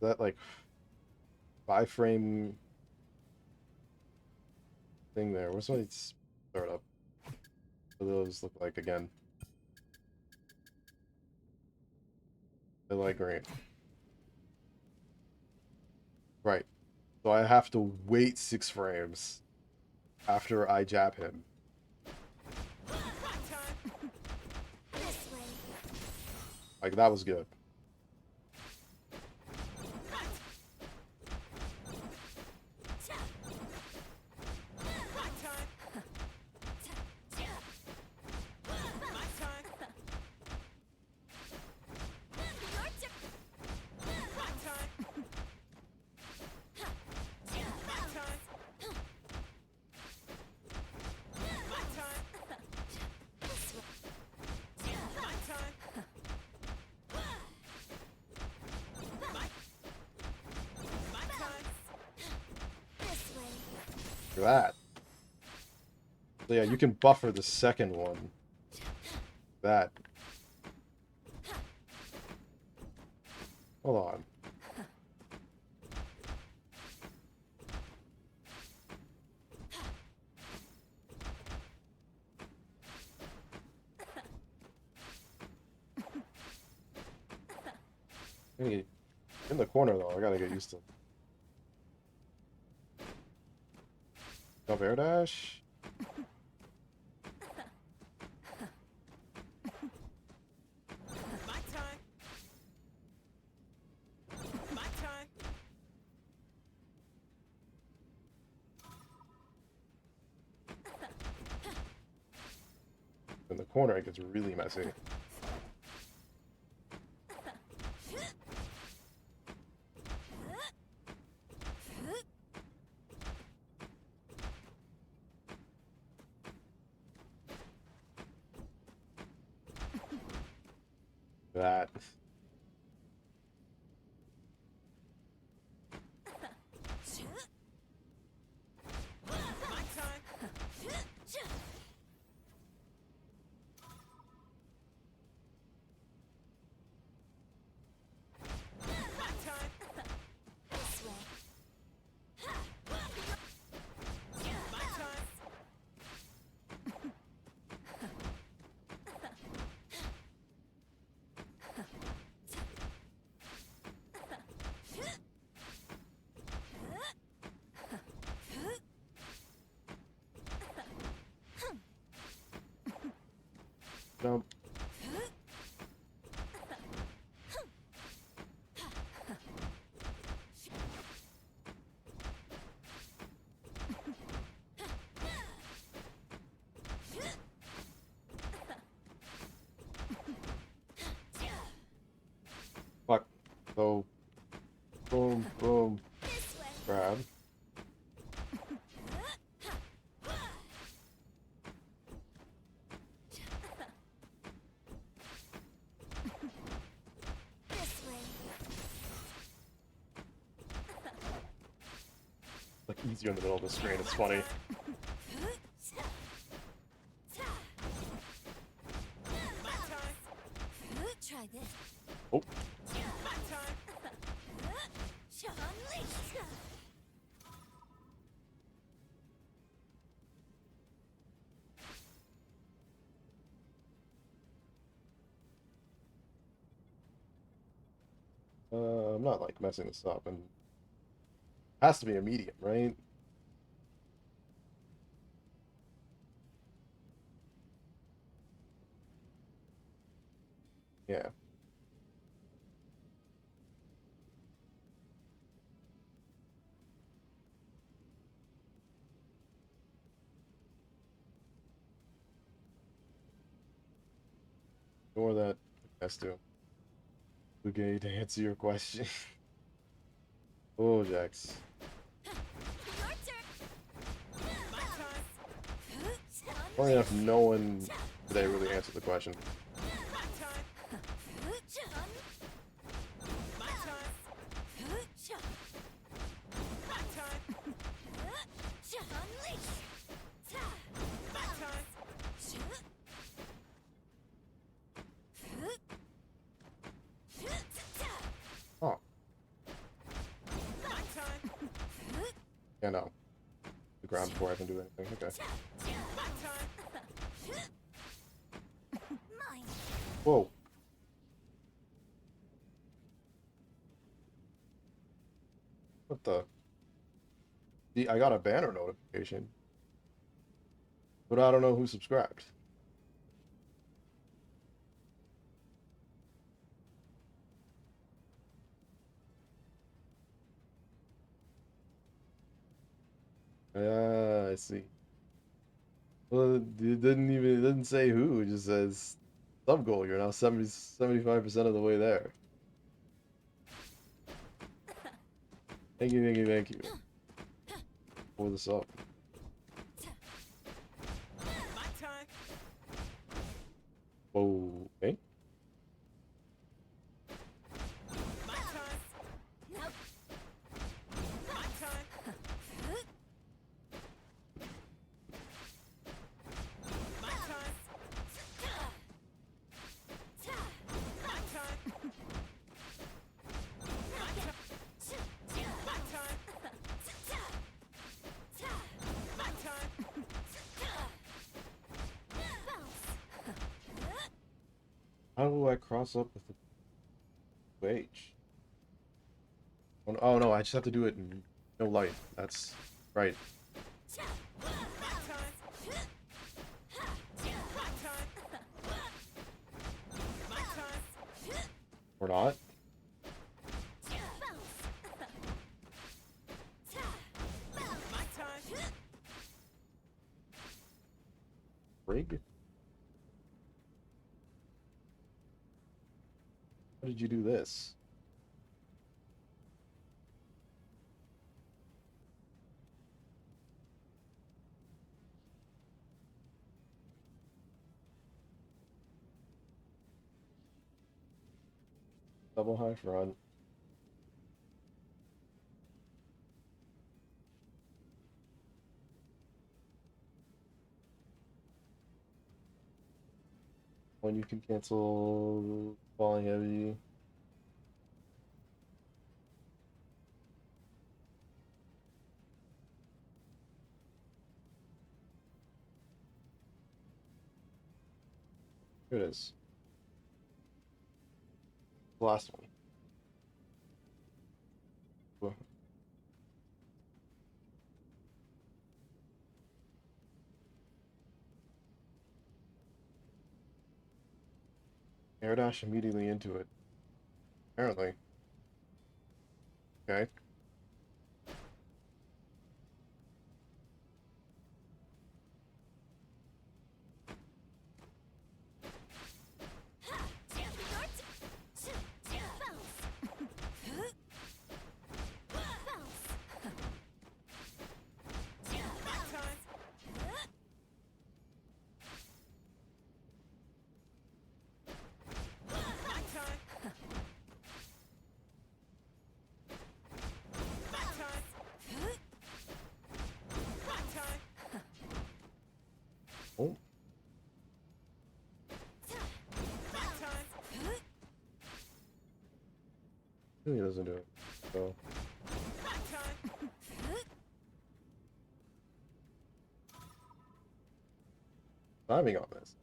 that like 5 frame thing there. What's my startup? What do those look like again? They're like green. Right. So I have to wait 6 frames after I jab him. This way. Like, that was good. For that. So yeah, you can buffer the second one. That. Hold on. In the corner though, I gotta get used to. Jump air dash. In the corner, it gets really messy. That. Jump. Fuck. So, boom, boom, grab. Like easier in the middle of the screen. It's funny. Try this. Oh. I'm not like messing this up, and has to be a medium, right? Yeah. Ignore that. Has to. Okay, to answer your question. Oh, Jax. Funny enough, no one today really answered the question. Oh. Yeah, no. The ground before I can do anything. Okay. Mine. Whoa. What the? I got a banner notification, but I don't know who subscribed. I see. Well, it didn't say who. It just says sub goal. You're now 75% of the way there. Thank you, thank you, thank you for the sub. My turn. Whoa. Okay. My turn. Nope. My turn. My turn. My turn. My turn. My turn. How do I cross up with the wage? Oh no, I just have to do it in no light. That's right. Or not. Rig? How did you do this? Double high front. When you can cancel falling heavy. Here it is. The last one. Whoa. Air dash immediately into it. Apparently. Okay. Oh. Really doesn't do it. So timing on this.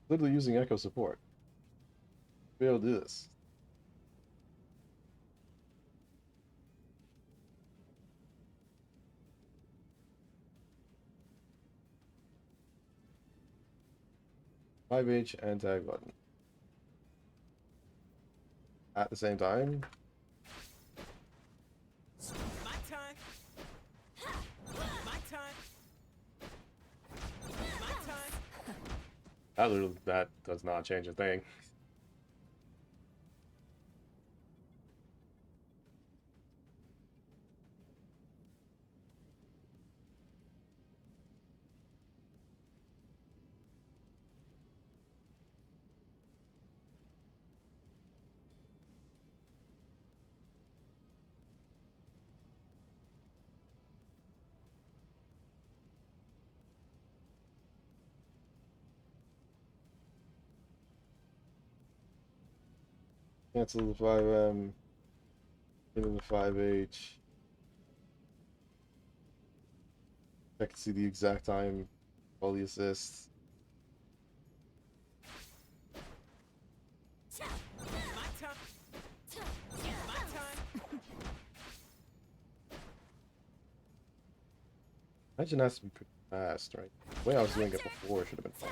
Literally using echo support. Be able to do this. Five H and tag button. At the same time. My turn. My turn. My turn. That does not change a thing. Cancel the 5M. Into the 5H. Check to see the exact time. All the assists. Imagine that's been pretty fast, right? The way I was doing it before should have been fine.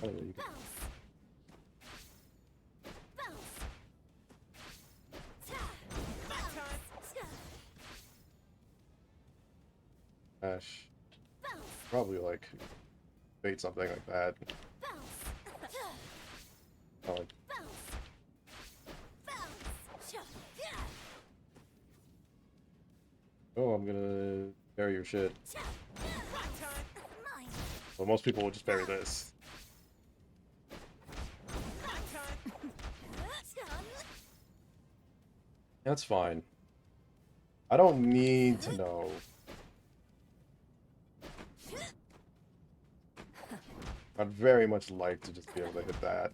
Oh, you can... Ash. Probably like bait something like that. Not like... Oh, I'm gonna bury your shit. Well, most people would just bury this. That's fine. I don't need to know. I'd very much like to just be able to hit that.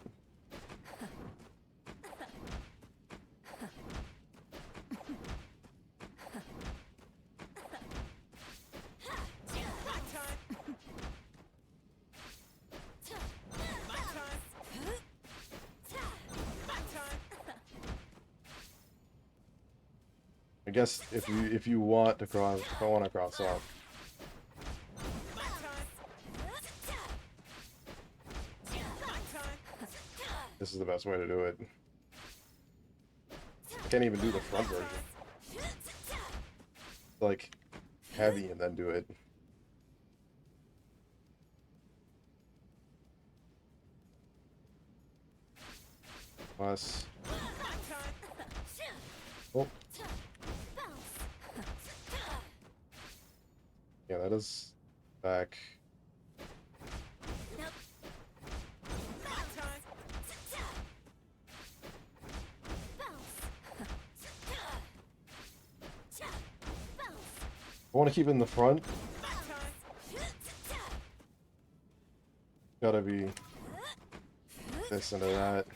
I guess if you want to cross, if I want to cross off. This is the best way to do it. I can't even do the front version. Like, heavy and then do it. Plus. Oh. Yeah, that is back. I want to keep it in the front. Gotta be this into that.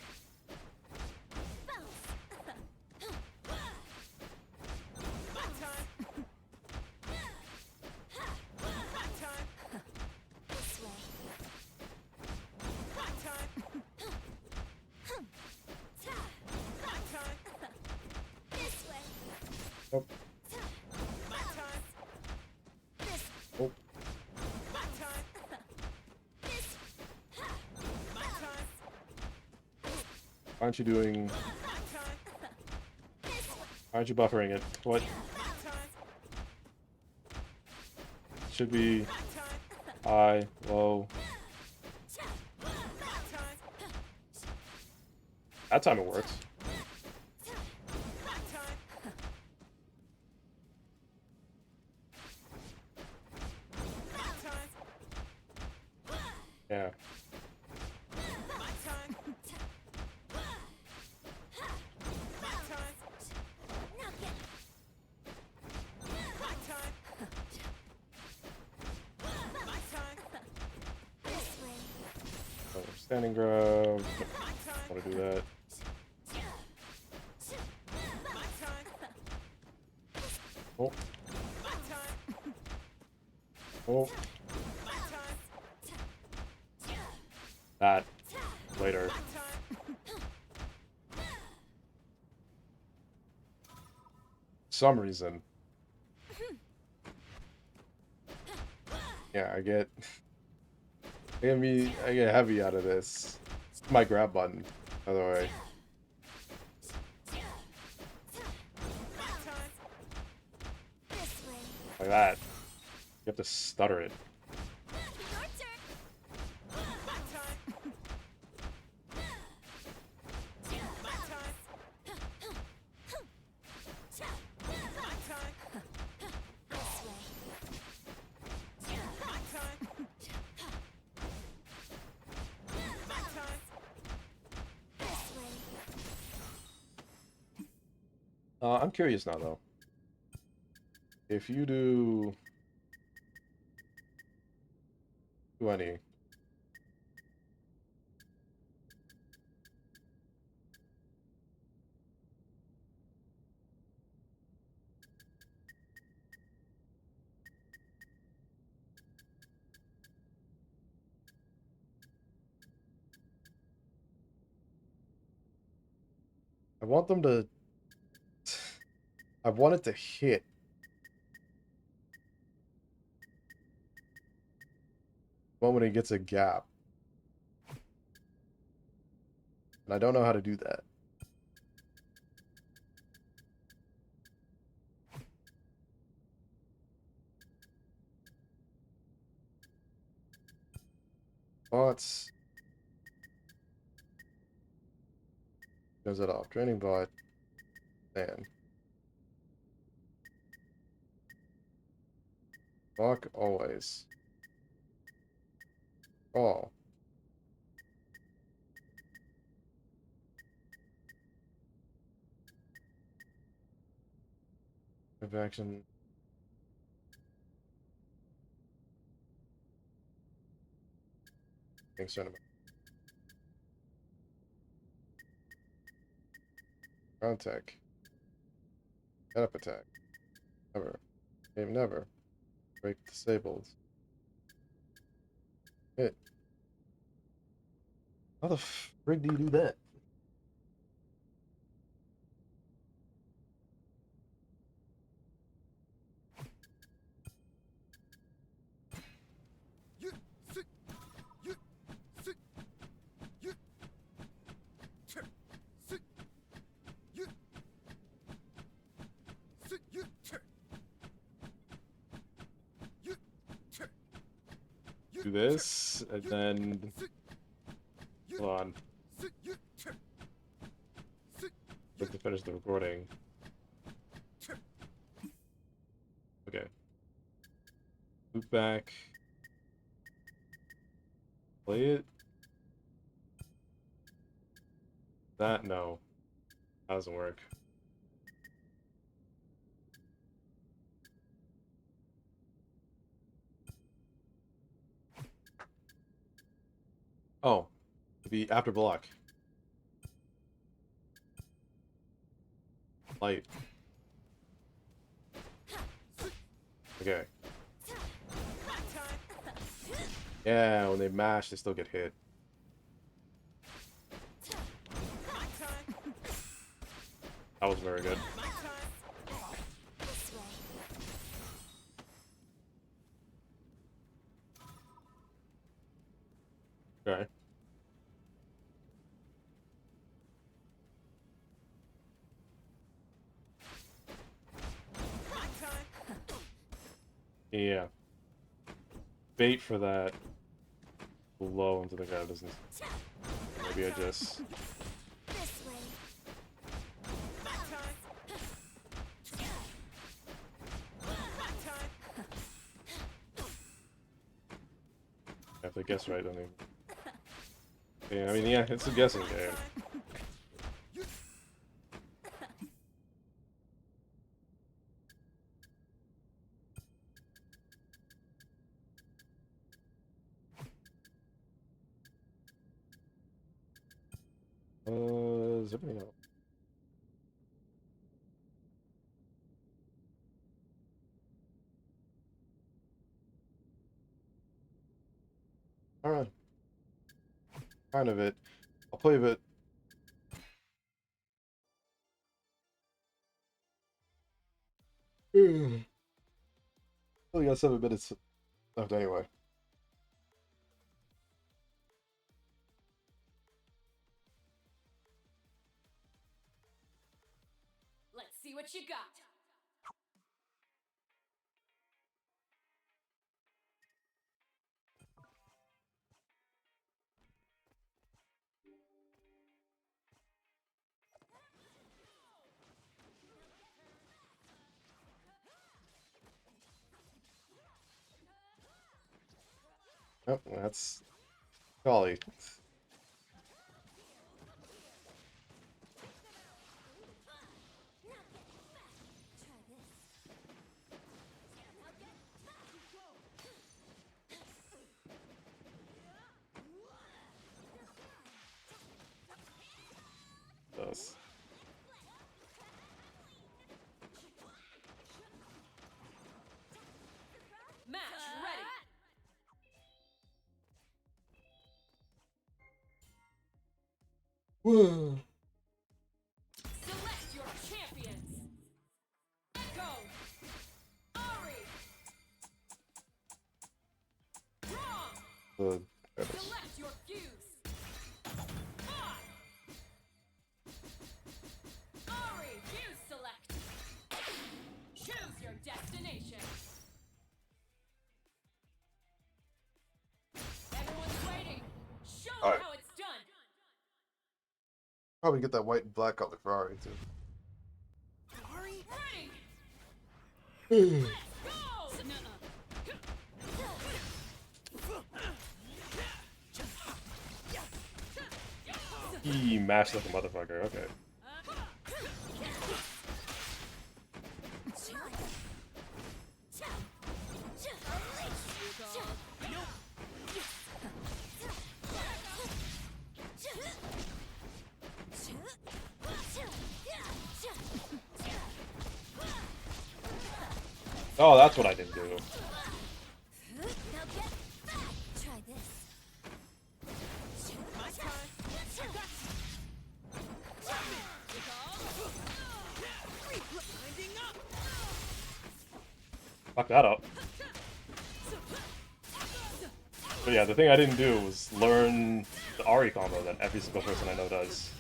Nope. Oh. Why aren't you doing... Why aren't you buffering it? What? Should be high, low. That time it works. Yeah. Oh, standing grab. I want to do that. Oh. Oh. That. Later. Some reason. Yeah, I get heavy out of this. My grab button, by the way. Like that. You have to stutter it. I'm curious now, though. If you do 20, I want them to... I want it to hit when he gets a gap. And I don't know how to do that. Bots. Goes it off. Draining bot. Man. Fuck always. Oh. Move action. Thanks, Cinema. Ground tech. Head up attack. Never. Game never. Break disabled. Hit. How the frig do you do that? Do this, and then... Hold on. Have to finish the recording. Okay. Loop back. Play it. That, no. That doesn't work. Oh. It'd be after block. Light. Okay. Yeah, when they mash, they still get hit. That was very good. Okay. Yeah. Bait for that low into the guy doesn't. Maybe I just. If they guess right, then they. Yeah, I mean, yeah, it's a guessing game. Is everything else? Alright. Kind of it. I'll play a bit. Only got 7 minutes left anyway. Let's see what you got. Yep, that's Golly. this. Match ready. Whoa. Select your champions. Go. Ari. Wrong. Select your fuse. Five. Ari, fuse select. Choose your destination. Everyone's waiting. Show them Alright. how it's done. Probably get that white and black color Ferrari too. Ari, ready. Hmm. Go. He mashed like a motherfucker. Okay. Oh, that's what I didn't do. Now get back. Try this. My turn. Fuck that up. But yeah, the thing I didn't do was learn the Ari combo that every single person I know does.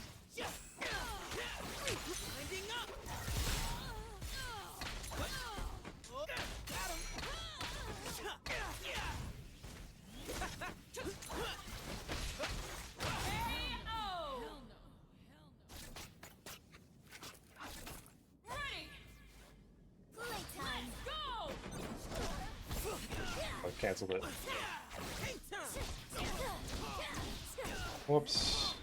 I canceled it. Whoops.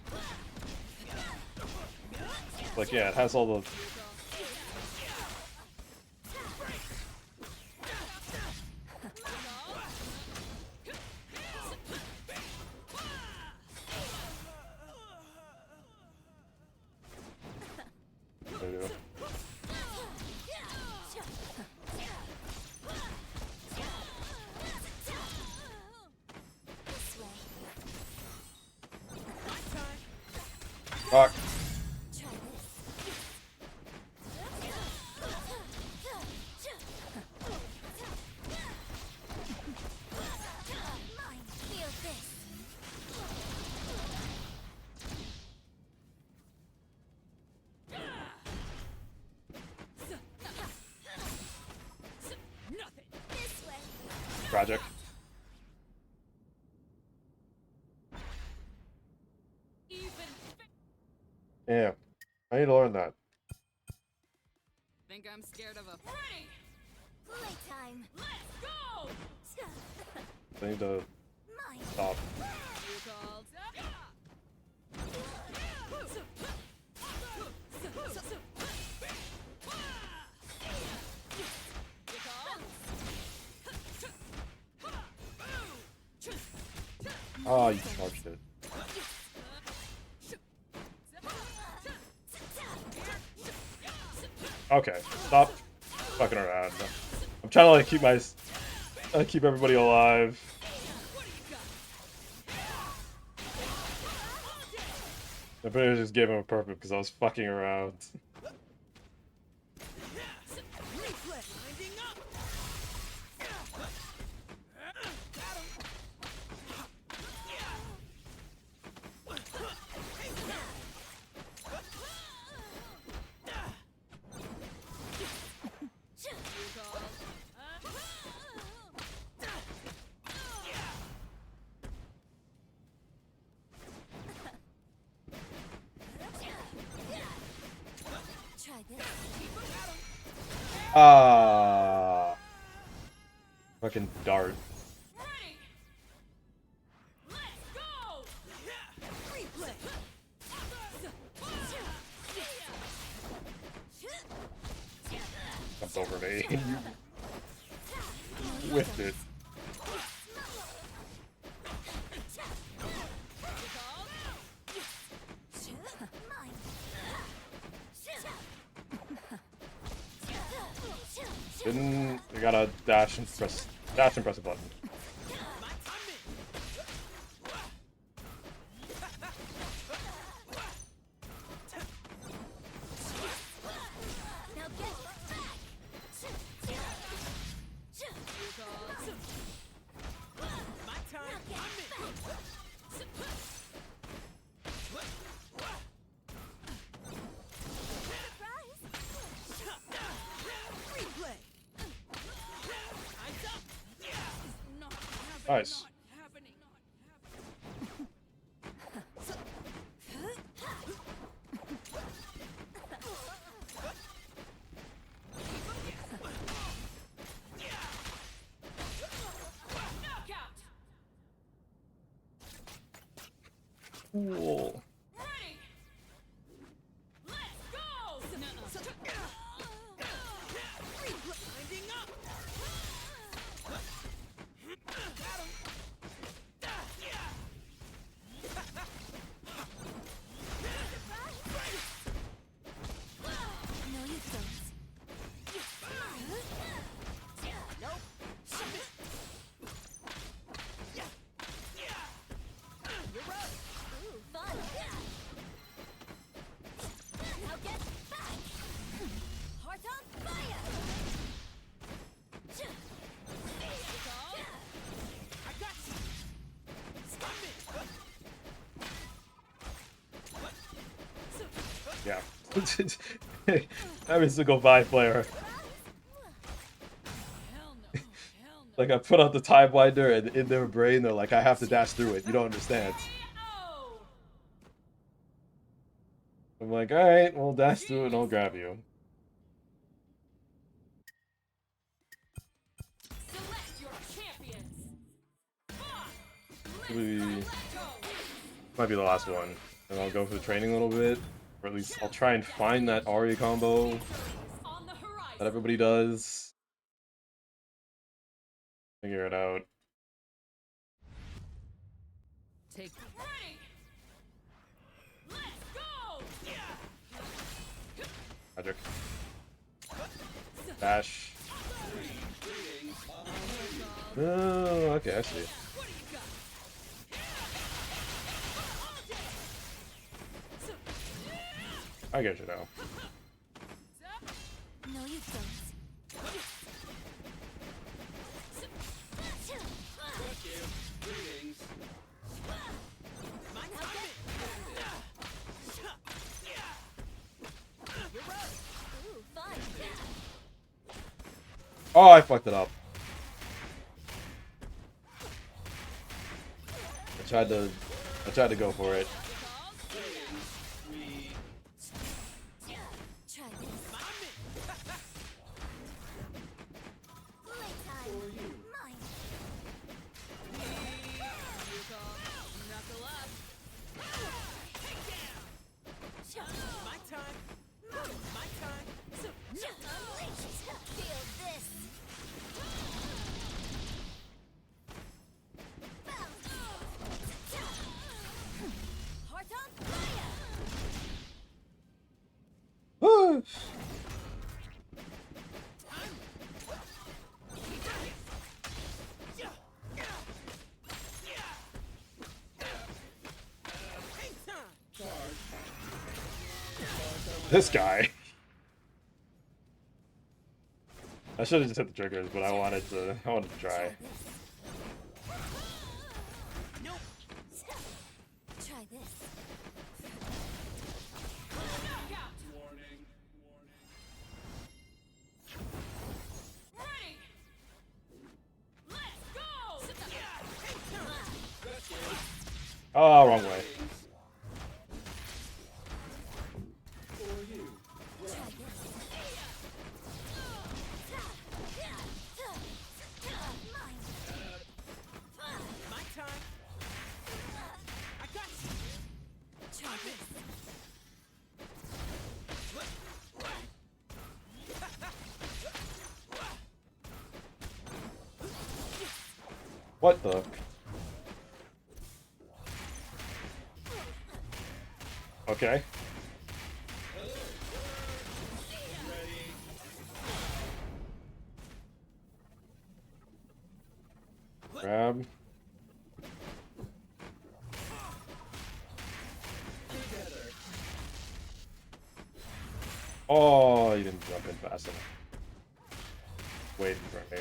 Like, yeah, it has all the... There you go. Fuck. Tragic. Yeah, I need to learn that. Think I'm scared of a ready. Playtime. Let's go. I need to stop. You called. Oh, you charged it. Okay, stop fucking around. I'm trying to like keep everybody alive. I better just gave him a perfect because I was fucking around. Ah, fucking dart. Jumped over me. Whiffed it. Didn't we gotta dash and press a button. Now get back. My time. Replay. Eyes up. Nice. Cool. No, you don't. Ooh, fun. Now get back. Heart on fire. I got you. Stop it. Yeah. Every single Vi player. Like I put out the time winder and in their brain they're like, I have to dash through it. You don't understand. I'm like, alright, we'll dash through it and I'll grab you. Select your champions. Might be the last one. And I'll go for the training a little bit. Or at least I'll try and find that Ari combo that everybody does. Figure it out. Take. Magic. Dash. Oh, okay, I see. I get you now. No, you don't. Ooh, fun. Oh, I fucked it up. I tried to go for it. Try this. Playtime. Mine. Knuckle up. My time. My time. Feel this. Heart on fire. Hang time. This guy. I should have just hit the triggers, but I wanted to try. Nope. Try this. Oh, wrong way. Try this. Mine. My time. I got you. Try this. What the? Okay. Oh, you didn't jump in fast enough. Waiting for me.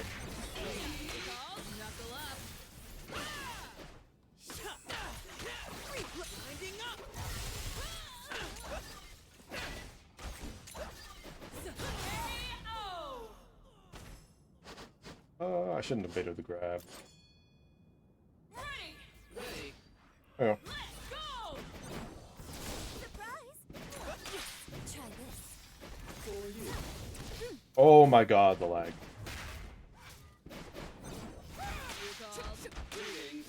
Knuckle up. Winding up. I shouldn't have baited the grab. Ready. Ready. Oh, Let's go. Surprise. Try this. For you. oh my god, the lag. You called. Greetings.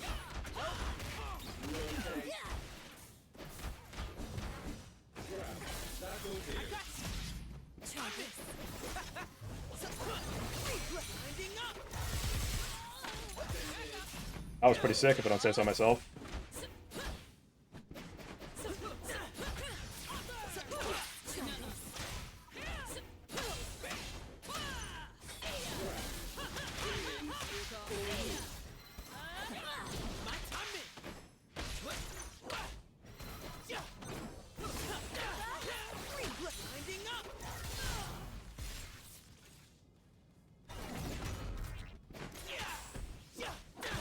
Try this. Winding up. I was pretty sick if I don't say so myself. My timing. Winding up.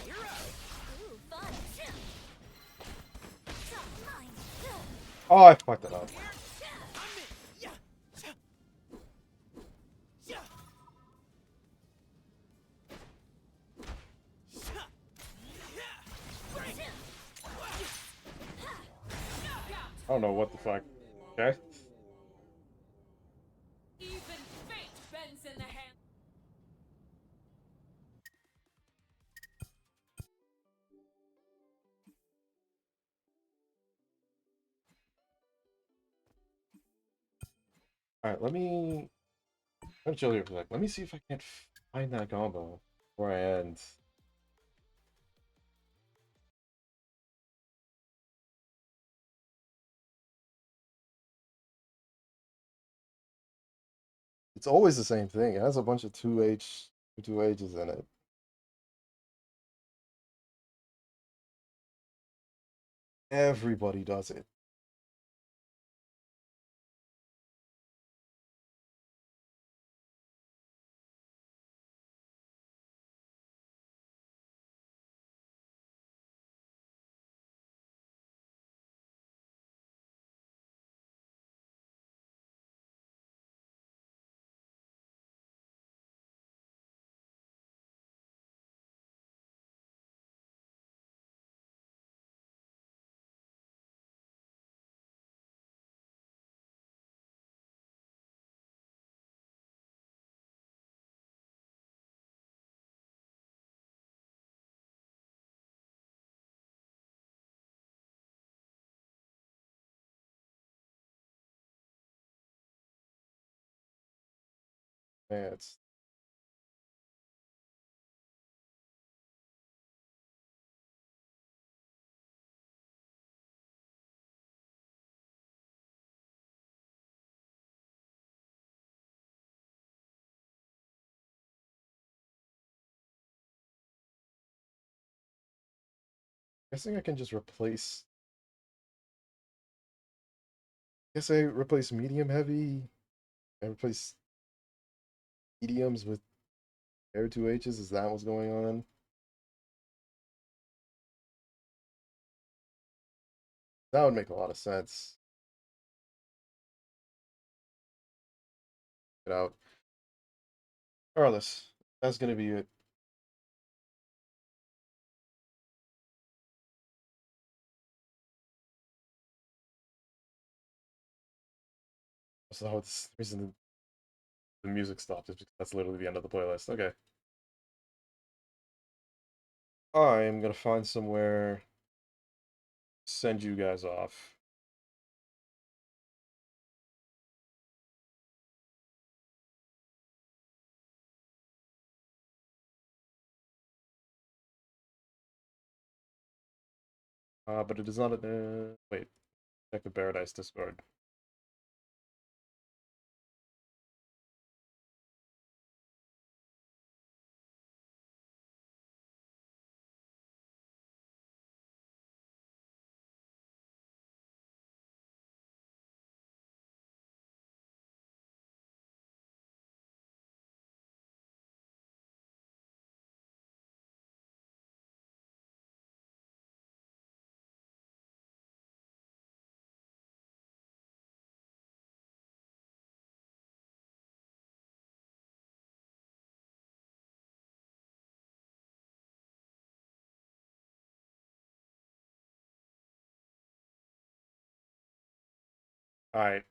You're up. Ooh, fun. Top mine. Oh, I fucked it up. Timing. Yeah. Yeah. I don't know what the fuck. Okay. Even fate bends in the hand. Alright, let me... I'm chill here for a sec. Let me see if I can't find that combo before I end. It's always the same thing. It has a bunch of 2H's in it. Everybody does it. Man, it's... Guessing I can just replace... Guess I replace medium heavy. I replace mediums with air 2H's. Is that what's going on? That would make a lot of sense. Get out. Regardless, that's gonna be it. So it's the reason the music stopped is because that's literally the end of the playlist. Okay. I am gonna find somewhere, send you guys off. But it is not a... wait. Check the Paradise Discord. Alright.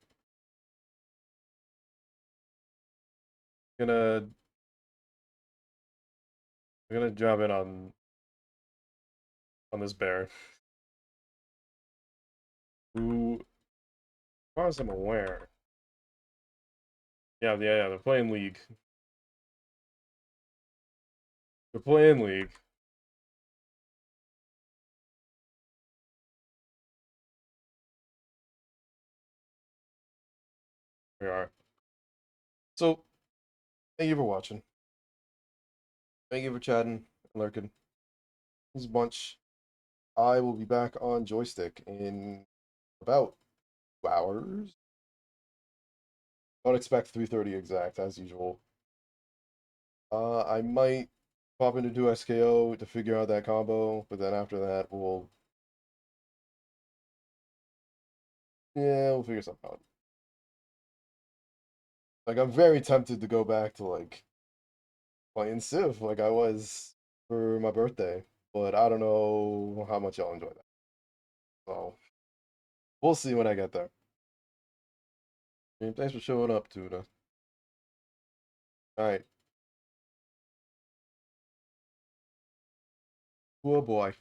Gonna I'm gonna jump in on this bear. Who, as far as I'm aware. Yeah, they're playing League. They're playing League. We are. So, thank you for watching. Thank you for chatting and lurking. This is a bunch. I will be back on joystick in about 2 hours. Don't expect 3:30 exact as usual. I might pop into do SKO to figure out that combo, but then after that we'll figure something out. Like I'm very tempted to go back to like playing Civ like I was for my birthday, but I don't know how much I'll enjoy that. So we'll see when I get there. I mean, thanks for showing up, Tuna. All right. Oh boy.